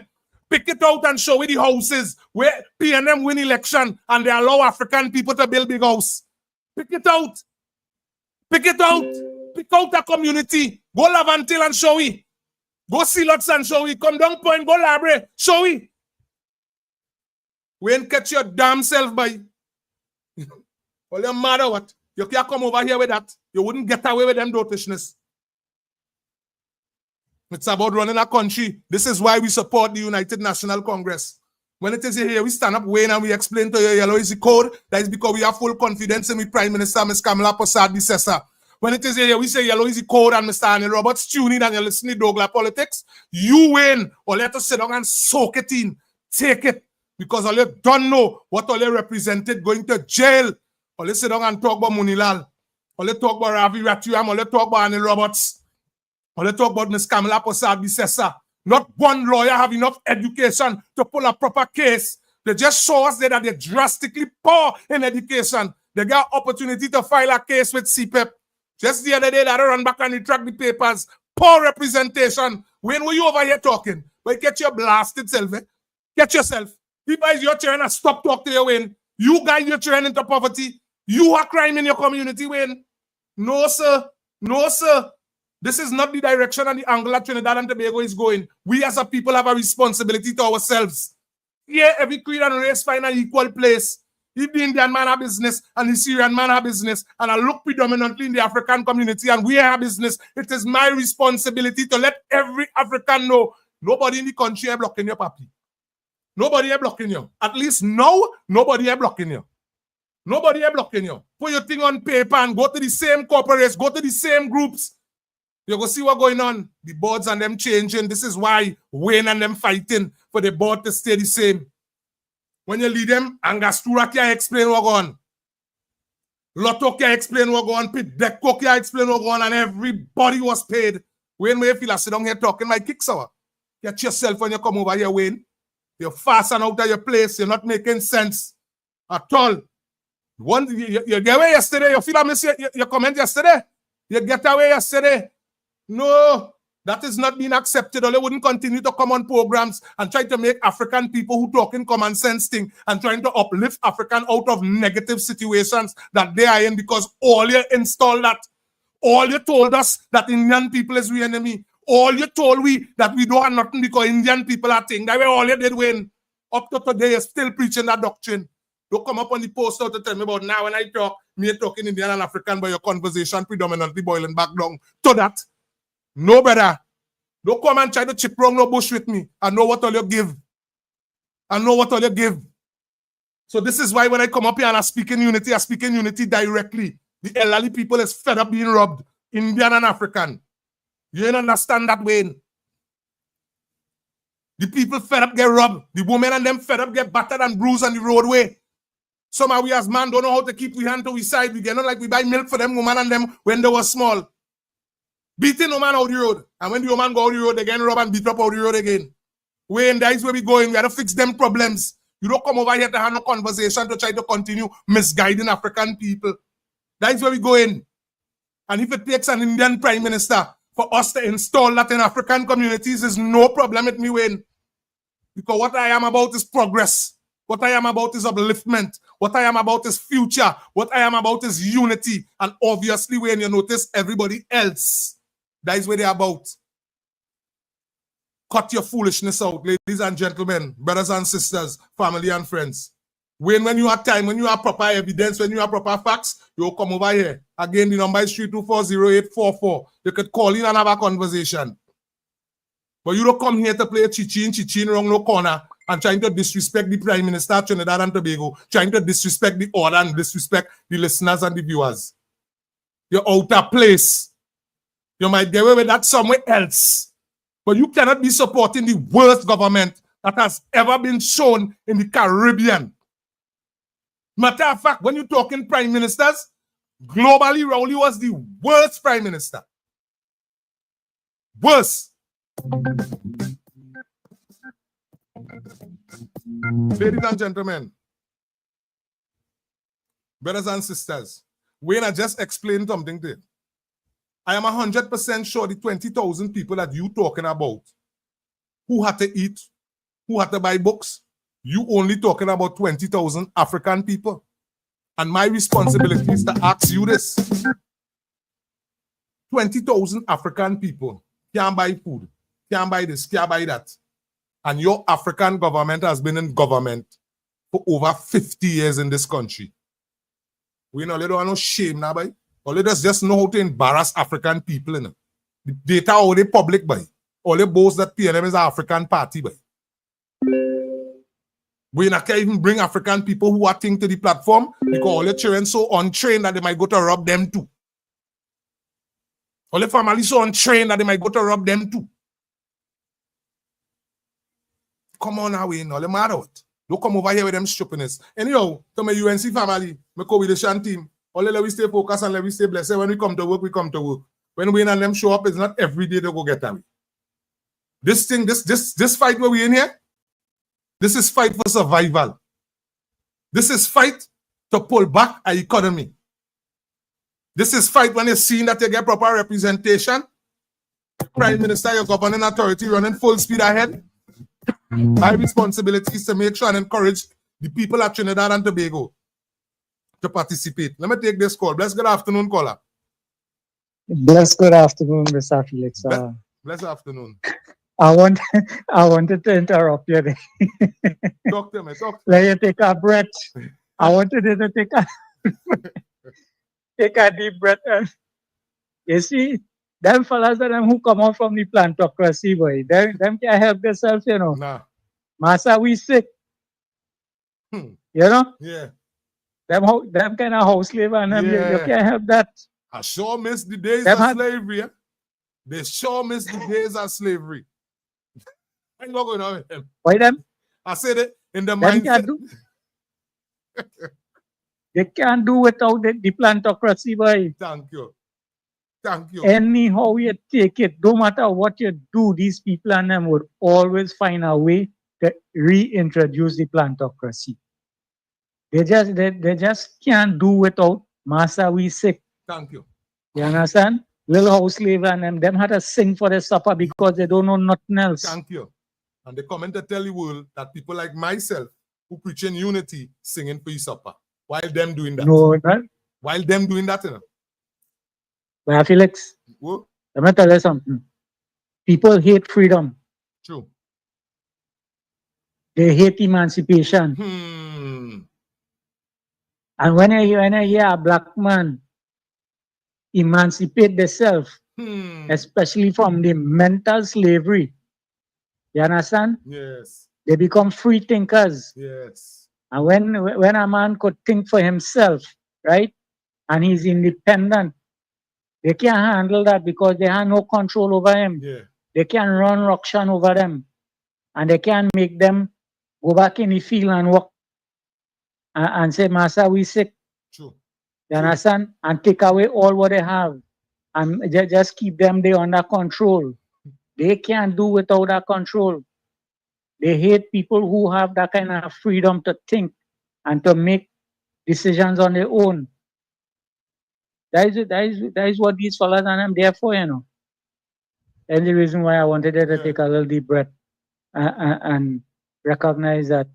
pick it out and show me the houses where PNM win election and they allow African people to build big house. Pick it out. Pick it out. Pick out a community. Go Lavantil and show me. Go Silots and show me. Come down Point, go Library, show me. We ain't catch your damn self, boy. Well, you matter what? You can't come over here with that. You wouldn't get away with them dotishness. It's about running a country. This is why we support the United National Congress. When it is here, we stand up, Wayne, and we explain to you yellow is the code. That is because we have full confidence in the Prime Minister, Ms. Kamala Persad-Bissessar. When it is here, we say yellow is the code, and Mr. Annie Roberts tune in and you listen to Douglas politics. You win, or let us sit down and soak it in. Take it. Because all you don't know what all you represented going to jail. All you sit down and talk about Munilal. All you talk about Ravi Ratuam. All you talk about Annie Roberts. All you talk about Ms. Kamala Persad-Bissessar. Not one lawyer have enough education to pull a proper case. They just show us that they're drastically poor in education. They got opportunity to file a case with CPEP. Just the other day, they run back and retract the papers. Poor representation. When were you over here talking? But get your blasted self. Eh? Get yourself. If I your children and stop talking to you, Wayne. You guide your children into poverty. You are crime in your community, Wayne. No, sir. No, sir. This is not the direction and the angle that Trinidad and Tobago is going. We as a people have a responsibility to ourselves. Yeah, every creed and race find an equal place. If the Indian man have business and the Syrian man have business, and I look predominantly in the African community and we have business, it is my responsibility to let every African know nobody in the country is blocking your papi. Nobody is blocking you. At least now, nobody is blocking you. Nobody is blocking you. Put your thing on paper and go to the same corporates, go to the same groups. You go see what's going on. The boards and them changing. This is why Wayne and them fighting for the board to stay the same. When you lead them, Angostura can explain what's going on. Lotto can explain what's going on. Pidecco can explain what's going on. And everybody was paid. Wayne, where you feel I sit down here talking my kick sour. Get yourself when you come over here, Wayne. You're fast and out of your place. You're not making sense at all. You get away yesterday. You feel I miss your comment yesterday. You get away yesterday. No, that is not being accepted. Or they wouldn't continue to come on programs and try to make African people who talk in common sense thing and trying to uplift African out of negative situations that they are in, because all you installed that. All you told us that Indian people is the enemy. All you told we that we don't have nothing because Indian people are thing. That way all you did when up to today you're still preaching that doctrine. Don't come up on the post out to tell me about now when I talk, me talking Indian and African, but your conversation predominantly boiling back down to that. No, brother. Don't come and try to chip wrong no bush with me. I know what all you give. I know what all you give. So this is why when I come up here and I speak in unity directly. The elderly people is fed up being robbed. Indian and African. You don't understand that, Wayne. The people fed up get robbed. The women and them fed up get battered and bruised on the roadway. Somehow we as man don't know how to keep we hand to we side. We get not like we buy milk for them women and them when they were small. Beating no man out the road. And when the woman go out the road, they get robbed and beat up out the road again. Wayne, that is where we going. We got to fix them problems. You don't come over here to have no conversation to try to continue misguiding African people. That is where we going. And if it takes an Indian Prime Minister for us to install that in African communities, is no problem with me, Wayne. Because what I am about is progress. What I am about is upliftment. What I am about is future. What I am about is unity. And obviously, when you notice everybody else, that is where they're about. Cut your foolishness out, ladies and gentlemen, brothers and sisters, family and friends. When you have time, when you have proper evidence, when you have proper facts, you'll come over here. Again, the number is 3240844. You could call in and have a conversation. But you don't come here to play chichin wrong no corner and trying to disrespect the Prime Minister of Trinidad and Tobago, trying to disrespect the order and disrespect the listeners and the viewers. You're out of place. You might get away with that somewhere else. But you cannot be supporting the worst government that has ever been shown in the Caribbean. Matter of fact, when you're talking prime ministers, globally, Rowley was the worst prime minister. Worst. Ladies and gentlemen, brothers and sisters, Wayne, I just explained something to you. I am 100% sure the 20,000 people that you talking about who had to eat, who had to buy books, you only talking about 20,000 African people. And my responsibility is to ask you this. 20,000 African people can't buy food, can't buy this, can't buy that. And your African government has been in government for over 50 years in this country. We know they don't have no shame now, boy. All they just know how to embarrass African people. You know? The data all they public, boy. All they boast that PNM is an African party, boy. We not can even bring African people who are think to the platform because all the children so untrained that they might go to rob them too. All the families so untrained that they might go to rob them too. Come on now, we know the matter what. Don't come over here with them stupidness. Anyhow, to my UNC family, my coalition team, all let we stay focused and let we stay blessed. When we come to work, we come to work. When we and them show up, it's not every day they go get away. This thing, this fight where we in here, this is fight for survival. This is fight to pull back our economy. This is fight when you're seeing that you get proper representation. Prime Minister, your governing authority running full speed ahead. My responsibility is to make sure and encourage the people at Trinidad and Tobago to participate. Let me take this call. Bless good afternoon, caller. Bless good afternoon, Mr. Felix. Bless afternoon. I wanted to interrupt you there. Talk to me. Let you take a breath. I wanted you to take a deep breath. You see, them fellas and them who come out from the plantocracy, boy, them can't help themselves, you know. Nah. Massa, we sick. You know? Yeah. Them kind of house slave and them, you can't help that. I sure miss the days of slavery. They sure miss the days of slavery. I'm not going on with them. Why them? I said it in the mindset. They can't do without the plantocracy, boy. Thank you. Thank you. Anyhow you take it, no matter what you do, these people and them would always find a way to reintroduce the plantocracy. They just can't do without Massa we sick. Thank you. You understand? Little house slave and them had to sing for their supper because they don't know nothing else. Thank you. And they come in to tell the world that people like myself who preach in unity singing for your supper. While them doing that. No, not. While them doing that, you know. But Felix, what? Let me tell you something. People hate freedom. True. They hate emancipation. And when I hear a black man emancipate themselves, especially from the mental slavery, you understand? Yes. They become free thinkers. Yes. And when a man could think for himself, right, and he's independent, they can't handle that because they have no control over him. Yeah. They can run ruction over them. And they can make them go back in the field and work and say, Master, we sick. True. You understand? And take away all what they have. And just keep them there under control. They can't do without that control. They hate people who have that kind of freedom to think and to make decisions on their own. That is what these fellas and I'm there for, you know. That's the reason why I wanted to take a little deep breath and recognize that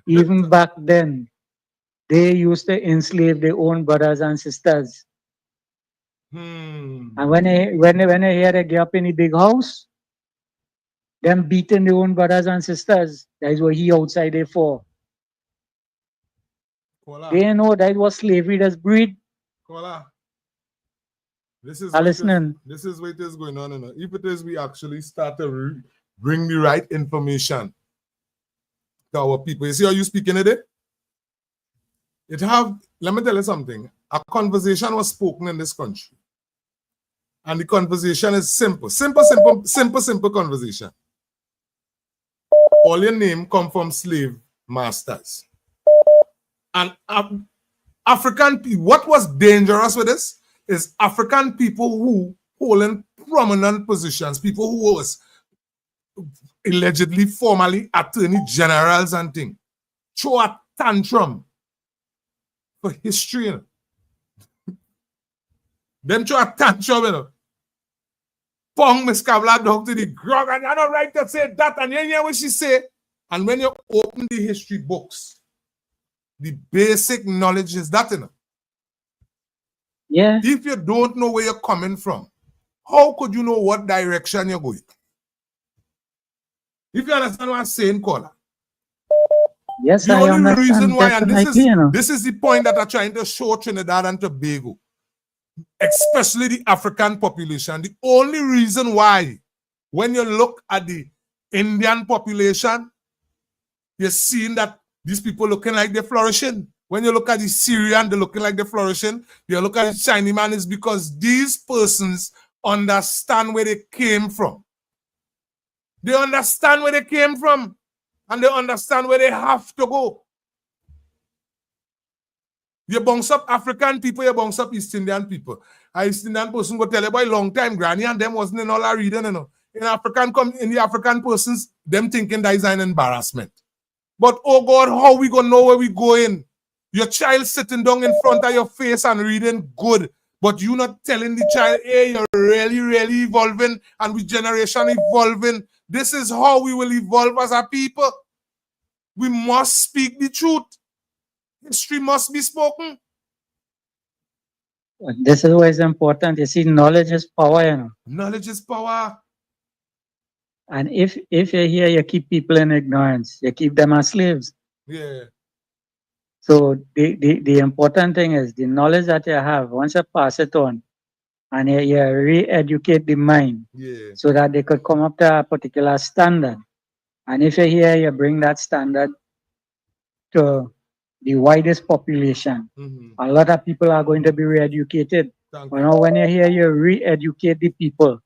even back then, they used to enslave their own brothers and sisters. And when they hear they get up in the big house, them beating their own brothers and sisters, that is what he outside there for. They know that was slavery does breed. This is listening. This is what is going on. If it is, we actually start to bring the right information to our people. You see how you speaking it? Let me tell you something. A conversation was spoken in this country. And the conversation is simple. Simple conversation. All your name come from slave masters. And African people, what was dangerous with this is African people who hold in prominent positions, people who was allegedly formally attorney generals and things, throw a tantrum for history. You know. Them throw a tantrum, you know. Pong Miss Kavla dog to the grog, and you're not right to say that, and you hear what she say. And when you open the history books, the basic knowledge is that, you know. Yeah. If you don't know where you're coming from, how could you know what direction you're going? If you understand what I'm saying, caller. Yes, the I only reason why, and you this is the point that I'm trying to show Trinidad and Tobago, especially the African population. The only reason why, when you look at the Indian population, you're seeing that these people looking like they're flourishing. When you look at the Syrian, they're looking like they're flourishing. You look at the Chinese man, is because these persons understand where they came from. They understand where they came from, and they understand where they have to go. You bounce up African people, you bounce up East Indian people. A East Indian person go tell you about a long time, granny, and them wasn't in all our reading, you know. In the African persons, them thinking that is an embarrassment. But oh God, how we gonna know where we going? Your child sitting down in front of your face and reading good, but you not telling the child, hey, you're really evolving, and with generation evolving. This is how we will evolve as a people. We must speak the truth. History must be spoken. This is what is important. You see, knowledge is power, you know. Knowledge is power. And if you're here, you keep people in ignorance. You keep them as slaves. Yeah. So the important thing is the knowledge that you have, once you pass it on, and you re-educate the mind, yeah, so that they could come up to a particular standard. And if you're here, you bring that standard to the widest population. A lot of people are going to be re-educated. You know, when you're here, you re-educate the people,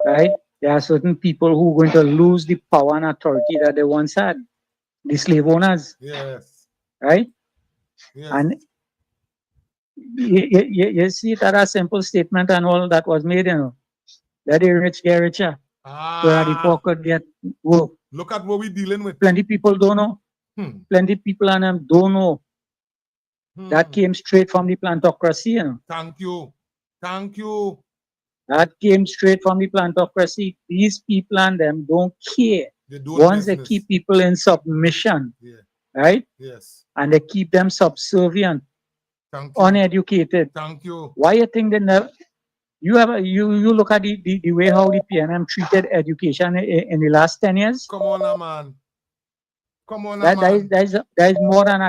right? There are certain people who are going to lose the power and authority that they once had, the slave owners. Yes. Right? Yes. And you see that a simple statement and all that was made, you know, that the rich get richer, so that the poor could get work. Look at what we're dealing with. Plenty people don't know. Plenty people and them don't know. That came straight from the plantocracy, you know. Thank you. Thank you. That came straight from the plantocracy. These people and them don't care. Once they keep people in submission, right? Yes. And they keep them subservient, uneducated. Thank you. Why you think they never? You look at the way how the PNM treated education in the last 10 years. Come on, man. Come on, man. That is more than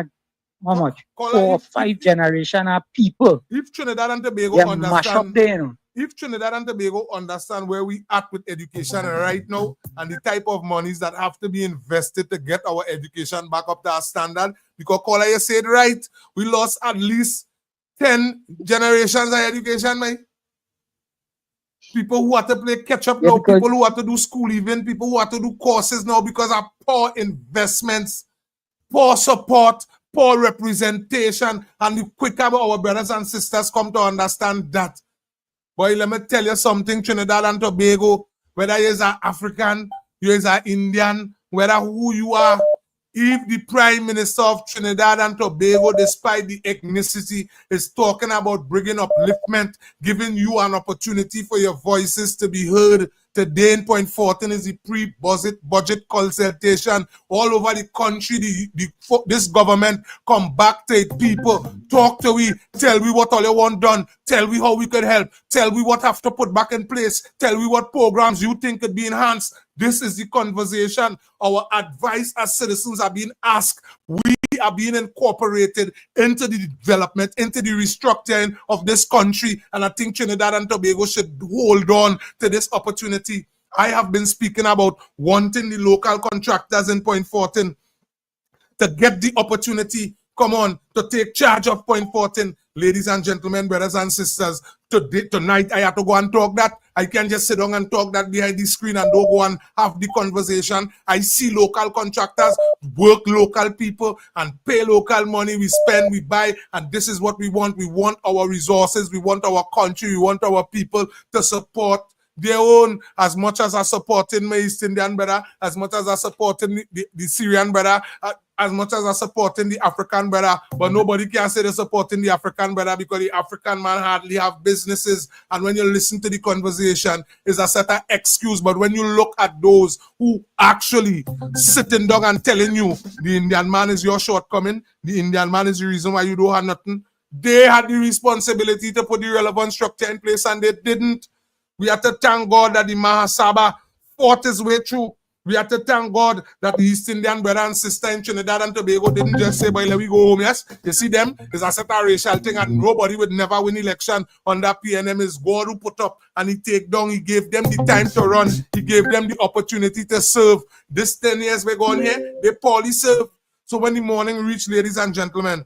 how much? 4 or 5 generation of people. If Trinidad and Tobago understand, if Trinidad and Tobago understand where we at with education right now, and the type of monies that have to be invested to get our education back up to our standard, because Caller, you said right, we lost at least 10 generations of education, man. People who have to play catch up now, people who have to do school even, people who have to do courses now because of poor investments, poor support, poor representation, and the quicker our brothers and sisters come to understand that. Boy, let me tell you something, Trinidad and Tobago, whether you're an African, you're an Indian, whether who you are, if the Prime Minister of Trinidad and Tobago, despite the ethnicity, is talking about bringing upliftment, giving you an opportunity for your voices to be heard, today in Point 14 is the pre-budget consultation all over the country. This government come back to it, people, talk to we, tell we what all you want done, tell we how we could help, tell we what have to put back in place, tell we what programs you think could be enhanced. This is the conversation. Our advice as citizens are being asked. We are being incorporated into the development, into the restructuring of this country. And I think Trinidad and Tobago should hold on to this opportunity. I have been speaking about wanting the local contractors in Point 14 to get the opportunity, come on, to take charge of Point 14. Ladies and gentlemen, brothers and sisters, tonight I have to go and talk that. I can't just sit down and talk that behind the screen and don't go and have the conversation. I see local contractors, work local people, and pay local money. We spend, we buy, and this is what we want. We want our resources. We want our country. We want our people to support their own, as much as are supporting my East Indian brother, as much as are supporting the Syrian brother, as much as are supporting the African brother. But nobody can say they're supporting the African brother because the African man hardly have businesses. And when you listen to the conversation, it's a set of excuse. But when you look at those who actually sitting down and telling you the Indian man is your shortcoming, the Indian man is the reason why you don't have nothing, they had the responsibility to put the relevant structure in place and they didn't. We have to thank God that the Mahasaba fought his way through. We have to thank God that the East Indian brother and sister in Trinidad and Tobago didn't just say, boy, let me go home, yes? You see them? It's a set of racial thing and nobody would never win election under PNM. Is God who put up and he take down. He gave them the time to run. He gave them the opportunity to serve. This 10 years we're going here, they poorly serve. So when the morning reach, ladies and gentlemen,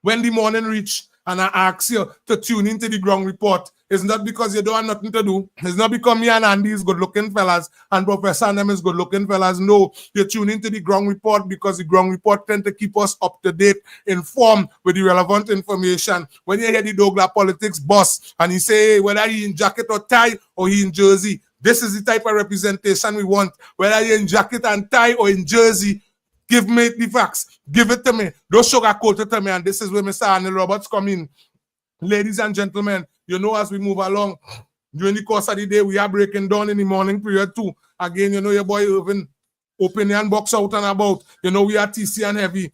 when the morning reach, and I ask you to tune into the ground report, it's not because you don't have nothing to do. It's not because me and Andy is good-looking fellas and Professor and them is good-looking fellas. No, you tune into the ground report because the ground report tend to keep us up to date, informed with the relevant information. When you hear the Douglas politics boss and he say whether he in jacket or tie or he in jersey, this is the type of representation we want. Whether you in jacket and tie or in jersey, give me the facts. Give it to me. Don't sugarcoat it to me. And this is where Mr. Arnold Roberts come in. Ladies and gentlemen, you know, as we move along, during the course of the day, we are breaking down in the morning period too. Again, you know, your boy Irvin, opinion box out and about. You know, we are TC and Heavy.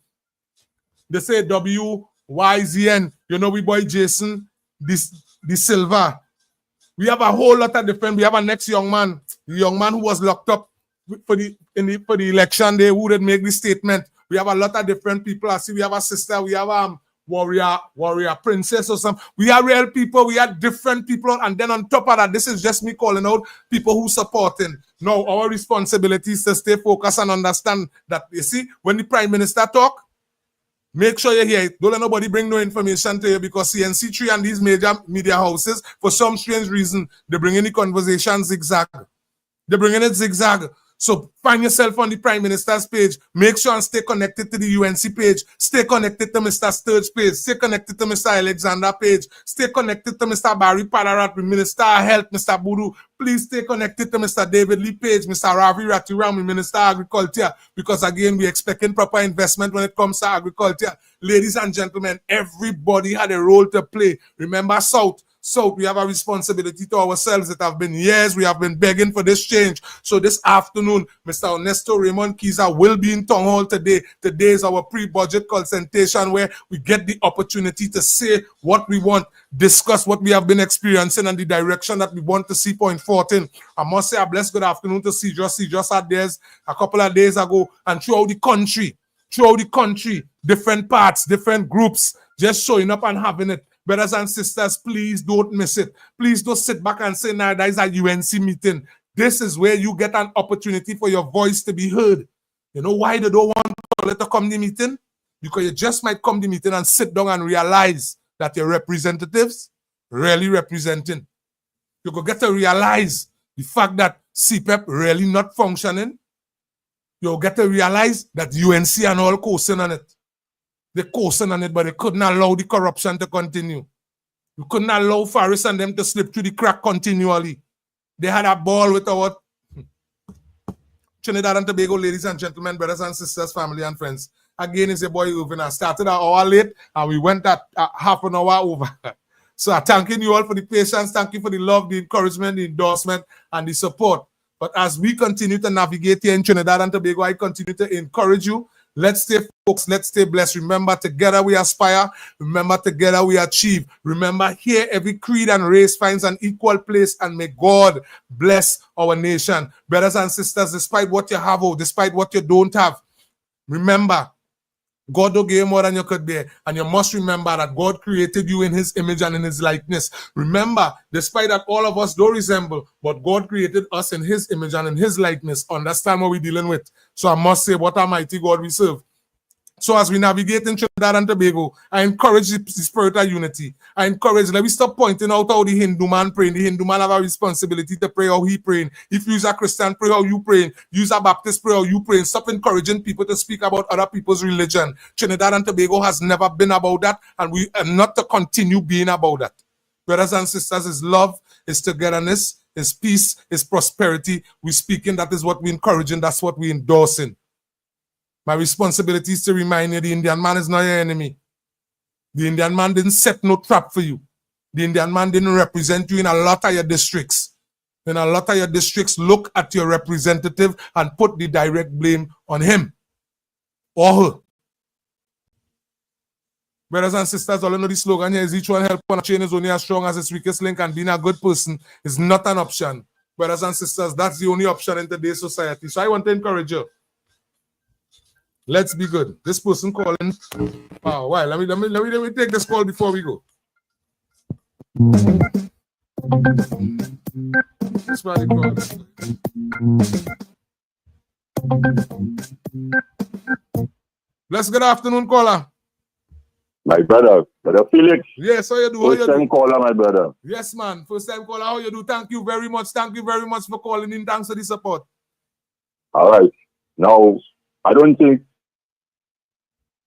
They say WYZN. You know, we boy Jason, the Silver. We have a whole lot of different. We have a next young man, the young man who was locked up for the election day, who did make the statement. We have a lot of different people. I see we have a sister, we have warrior princess or something. We are real people, we are different people, and then on top of that, this is just me calling out people who supporting. Now, our responsibility is to stay focused and understand that, you see, when the Prime Minister talk, make sure you hear it. Don't let nobody bring no information to you because CNC3 and these major media houses, for some strange reason, they bring in the conversation zigzag. They're bringing it zigzag. So find yourself on the Prime Minister's page. Make sure and stay connected to the UNC page. Stay connected to Mr. Sturge page. Stay connected to Mr. Alexander page. Stay connected to Mr. Barry Padarat, Minister of Health, Mr. Budu. Please stay connected to Mr. David Lee page, Mr. Ravi Ratiram, Minister of Agriculture, because again, we're expecting proper investment when it comes to agriculture. Ladies and gentlemen, everybody had a role to play. Remember, South, we have a responsibility to ourselves. It have been years. We have been begging for this change. So this afternoon, Mr. Ernesto Raymond Kiza will be in Town Hall today. Today is our pre-budget consultation where we get the opportunity to say what we want, discuss what we have been experiencing and the direction that we want to see point forth in. I must say a blessed good afternoon to just had theirs a couple of days ago, and throughout the country, different parts, different groups, just showing up and having it. Brothers and sisters, please don't miss it. Please don't sit back and say, nah, that is a UNC meeting. This is where you get an opportunity for your voice to be heard. You know why they don't want to let you come to the meeting? Because you just might come to the meeting and sit down and realize that your representatives really representing. You could get to realize the fact that CPEP really not functioning. You'll get to realize that UNC and all coasting on it. They coasting on it, but they couldn't allow the corruption to continue. You couldn't allow Faris and them to slip through the crack continually. They had a ball with our Trinidad and Tobago, ladies and gentlemen, brothers and sisters, family and friends. Again, it's your boy Irvin. I started an hour late and we went at half an hour over. So I'm thanking you all for the patience. Thank you for the love, the encouragement, the endorsement, and the support. But as we continue to navigate here in Trinidad and Tobago, I continue to encourage you. Let's stay focused. Let's stay blessed. Remember, together we aspire. Remember, together we achieve. Remember, here every creed and race finds an equal place, and may God bless our nation. Brothers and sisters, despite what you have or despite what you don't have, remember, God will give you more than you could bear. And you must remember that God created you in his image and in his likeness. Remember, despite that all of us don't resemble, but God created us in his image and in his likeness. Understand what we're dealing with. So I must say, what a mighty God we serve. So as we navigate in Trinidad and Tobago, I encourage the spirit of unity. I encourage, let me stop pointing out how the Hindu man praying. The Hindu man have a responsibility to pray how he praying. If you use a Christian, pray how you praying. Use a Baptist, pray how you praying. Stop encouraging people to speak about other people's religion. Trinidad and Tobago has never been about that, and we are not to continue being about that. Brothers and sisters, is love, is togetherness, is peace, is prosperity. We speaking, that is what we encouraging, that's what we endorsing. My responsibility is to remind you the Indian man is not your enemy. The Indian man didn't set no trap for you. The Indian man didn't represent you in a lot of your districts. In a lot of your districts, look at your representative and put the direct blame on him or her. Brothers and sisters, all I know the slogan here is each one help on a chain is only as strong as its weakest link, and being a good person is not an option. Brothers and sisters, that's the only option in today's society. So I want to encourage you. Let's be good. This person calling. Oh, why? Let me take this call before we go. That's why they call. Bless good afternoon, caller. My brother Felix. Yes, how you do? First time caller, my brother. Yes, man. First time caller. How you do? Thank you very much. Thank you very much for calling in. Thanks for the support. All right. Now, I don't think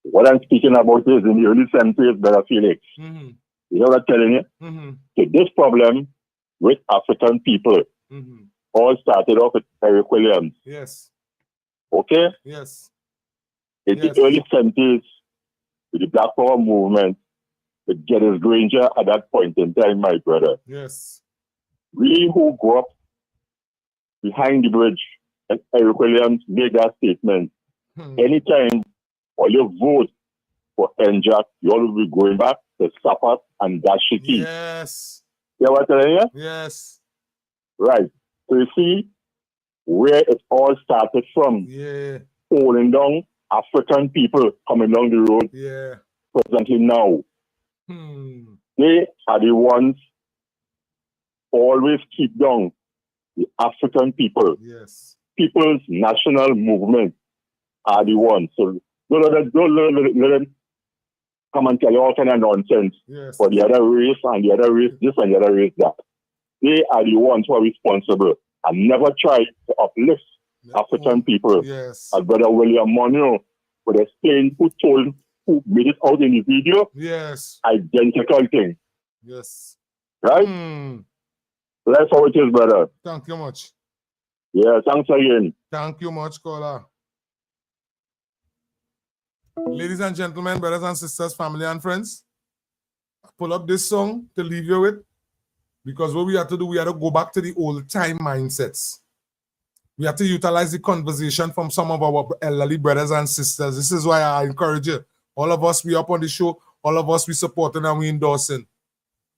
what I'm speaking about is in the early 70s, brother Felix. Mm-hmm. You know what I'm telling you? Mm-hmm. So this problem with African people all started off with Eric Williams. Yes. Okay? Yes. In the early 70s, with the Black Power movement, with Geddes Granger at that point in time, my brother. Yes. We who grew up behind the bridge, and Eric Williams made that statement. Anytime or you vote for NJAC, you always be going back to Sapat and Dashiki. Yes. You know what I'm telling you? Yes. Right. So you see where it all started from. Yeah. Holding down African people coming down the road. Yeah. Presently now. They are the ones always keep down the African people. Yes. People's national movement are the ones. So don't let them come and tell you all kind of nonsense for the other race and the other race this and the other race that. They are the ones who are responsible and never try to uplift African people. Yes. As Brother William Monroe would explain who made it out in the video. Yes. Identical thing. Yes. Right? That's how it is, brother. Thank you much. Yeah, thanks again. Thank you much, caller. Ladies and gentlemen, brothers and sisters, family and friends, pull up this song to leave you with, because what we have to do, we have to go back to the old time mindsets. We have to utilize the conversation from some of our elderly brothers and sisters. This is why I encourage you. All of us, we up on the show. All of us, we supporting and we endorsing.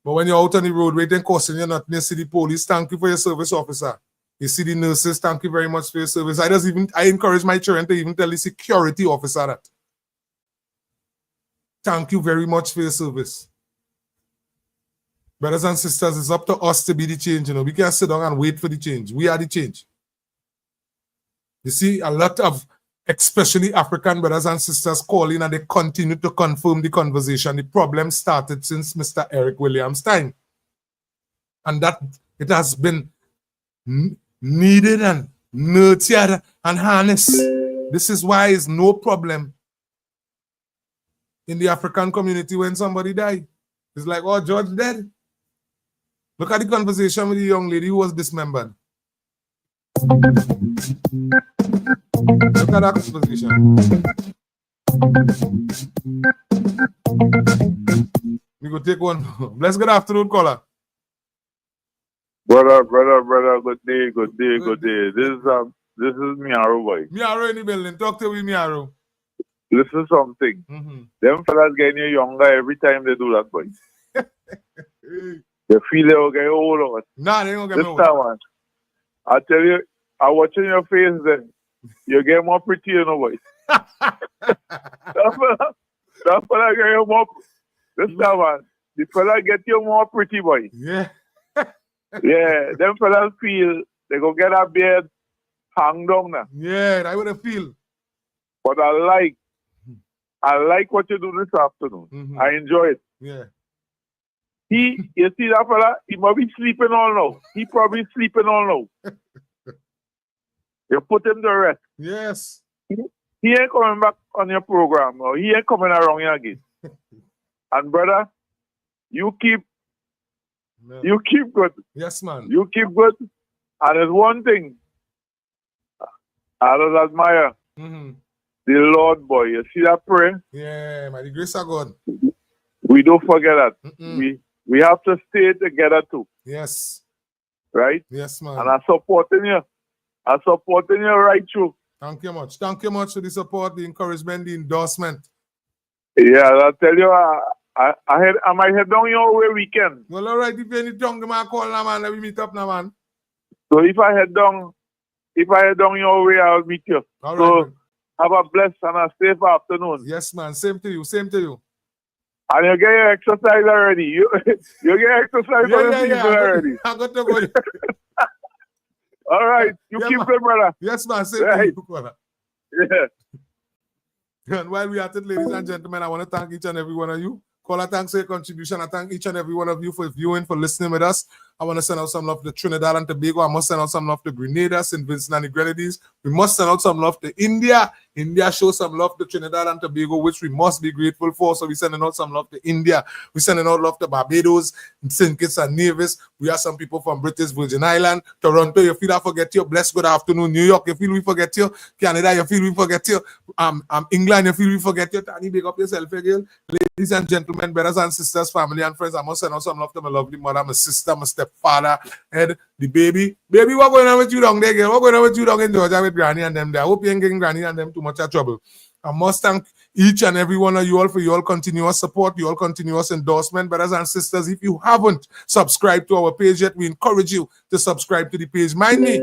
But when you're out on the road waiting, costing you nothing, you see the police, thank you for your service, officer. You see the nurses, thank you very much for your service. I encourage my children to even tell the security officer that. Thank you very much for your service. Brothers and sisters, it's up to us to be the change. We can't sit down and wait for the change. We are the change. You see, a lot of, especially African brothers and sisters, calling and they continue to confirm the conversation. The problem started since Mr. Eric Williams' time. And that it has been needed and nurtured and harnessed. This is why it's no problem in the African community when somebody died. It's like, oh, George dead. Look at the conversation with the young lady who was dismembered. Look at that conversation. We go take one. Bless good afternoon, caller. Brother, good day. This is Miaro boy. Miaro in the building. Talk to me, Miaro. Listen something. Them fellas getting younger every time they do that, boy. They feel they will get older. Nah, they don't get this older. Time, man, I tell you, I watching your face then. You get more pretty, boy. That fella get you more. This time, man, the fella get you more pretty, boy. Yeah. Yeah, them fellas feel they go get a beard hang down now. Yeah, I would have feel. But I like I like what you do this afternoon. I enjoy it. Yeah. You see that fella? He might be sleeping all now. He probably sleeping all now. You put him to rest. Yes. He ain't coming back on your program, or he ain't coming around here again. And brother, you keep good. Yes, man. You keep good. And there's one thing I just admire. The Lord, boy. You see that prayer? Yeah, by the grace of God. We don't forget that. We have to stay together too. Yes. Right? Yes, man. And I'm supporting you. I'm supporting you right through. Thank you much. Thank you much for the support, the encouragement, the endorsement. Yeah, I'll tell you, I might head down your way weekend. Well, all right. If you need to man, call now, man. Let me meet up now, man. So if I head down your way, I'll meet you. All so right, have a blessed and a safe afternoon. Yes, man. Same to you. Same to you. And you get your exercise already. You get exercise for the season already. I got to go. All right. You keep good, brother. Yes, man. Same to you, brother. Yeah. And while we are at it, ladies and gentlemen, I want to thank each and every one of you. Caller, thanks for your contribution. I thank each and every one of you for viewing, for listening with us. I want to send out some love to Trinidad and Tobago. I must send out some love to Grenada, St. Vincent and the Grenadines. We must send out some love to India. India shows some love to Trinidad and Tobago, which we must be grateful for. So we're sending out some love to India. We're sending out love to Barbados, St. Kitts and Nevis. We have some people from British Virgin Island. Toronto, you feel I forget you. Bless good afternoon. New York, you feel we forget you. Canada, you feel we forget you. England, you feel we forget you. Tani, big up yourself again. Ladies and gentlemen, brothers and sisters, family and friends, I must send out some love to my lovely mother, my sister, my stepfather, and the baby. Baby, what going on with you down there, girl? What going on with you down in Georgia with Granny and them there? I hope you ain't getting Granny and them too much of trouble. I must thank each and every one of you all for your continuous support, your continuous endorsement. Brothers and sisters, if you haven't subscribed to our page yet, we encourage you to subscribe to the page. Mind me,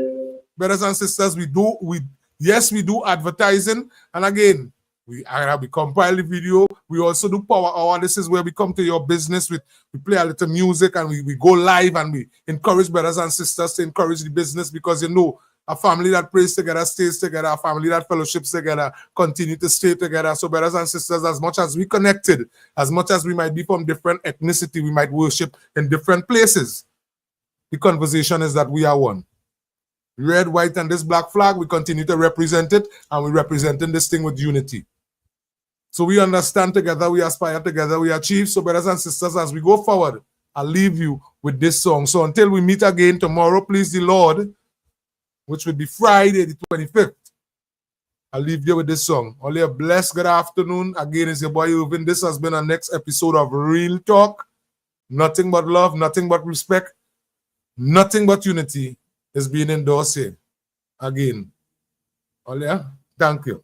brothers and sisters, we do advertising. And again, we compile the video. We also do power hour. This is where we come to your business. We play a little music and we go live and we encourage brothers and sisters to encourage the business, because you know, a family that prays together stays together. A family that fellowships together continue to stay together. So brothers and sisters, as much as we connected, as much as we might be from different ethnicity, we might worship in different places, the conversation is that we are one. Red, white, and this black flag, we continue to represent it, and we're representing this thing with unity. So we understand together, we aspire together, we achieve. So brothers and sisters, as we go forward, I'll leave you with this song. So until we meet again tomorrow, please the Lord, which will be Friday the 25th, I'll leave you with this song. Only a blessed good afternoon. Again, it's your boy Irvin. This has been our next episode of Real Talk. Nothing but love, nothing but respect, nothing but unity is being endorsed here. Again. Only, thank you.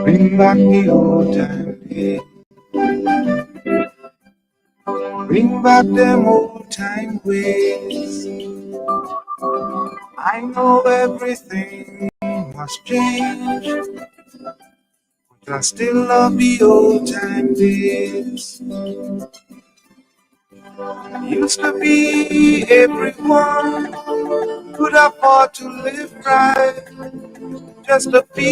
Bring back the old time days. Bring back them old time ways. I know everything must change, but I still love the old time days. Used to be everyone could afford to live right, just a few.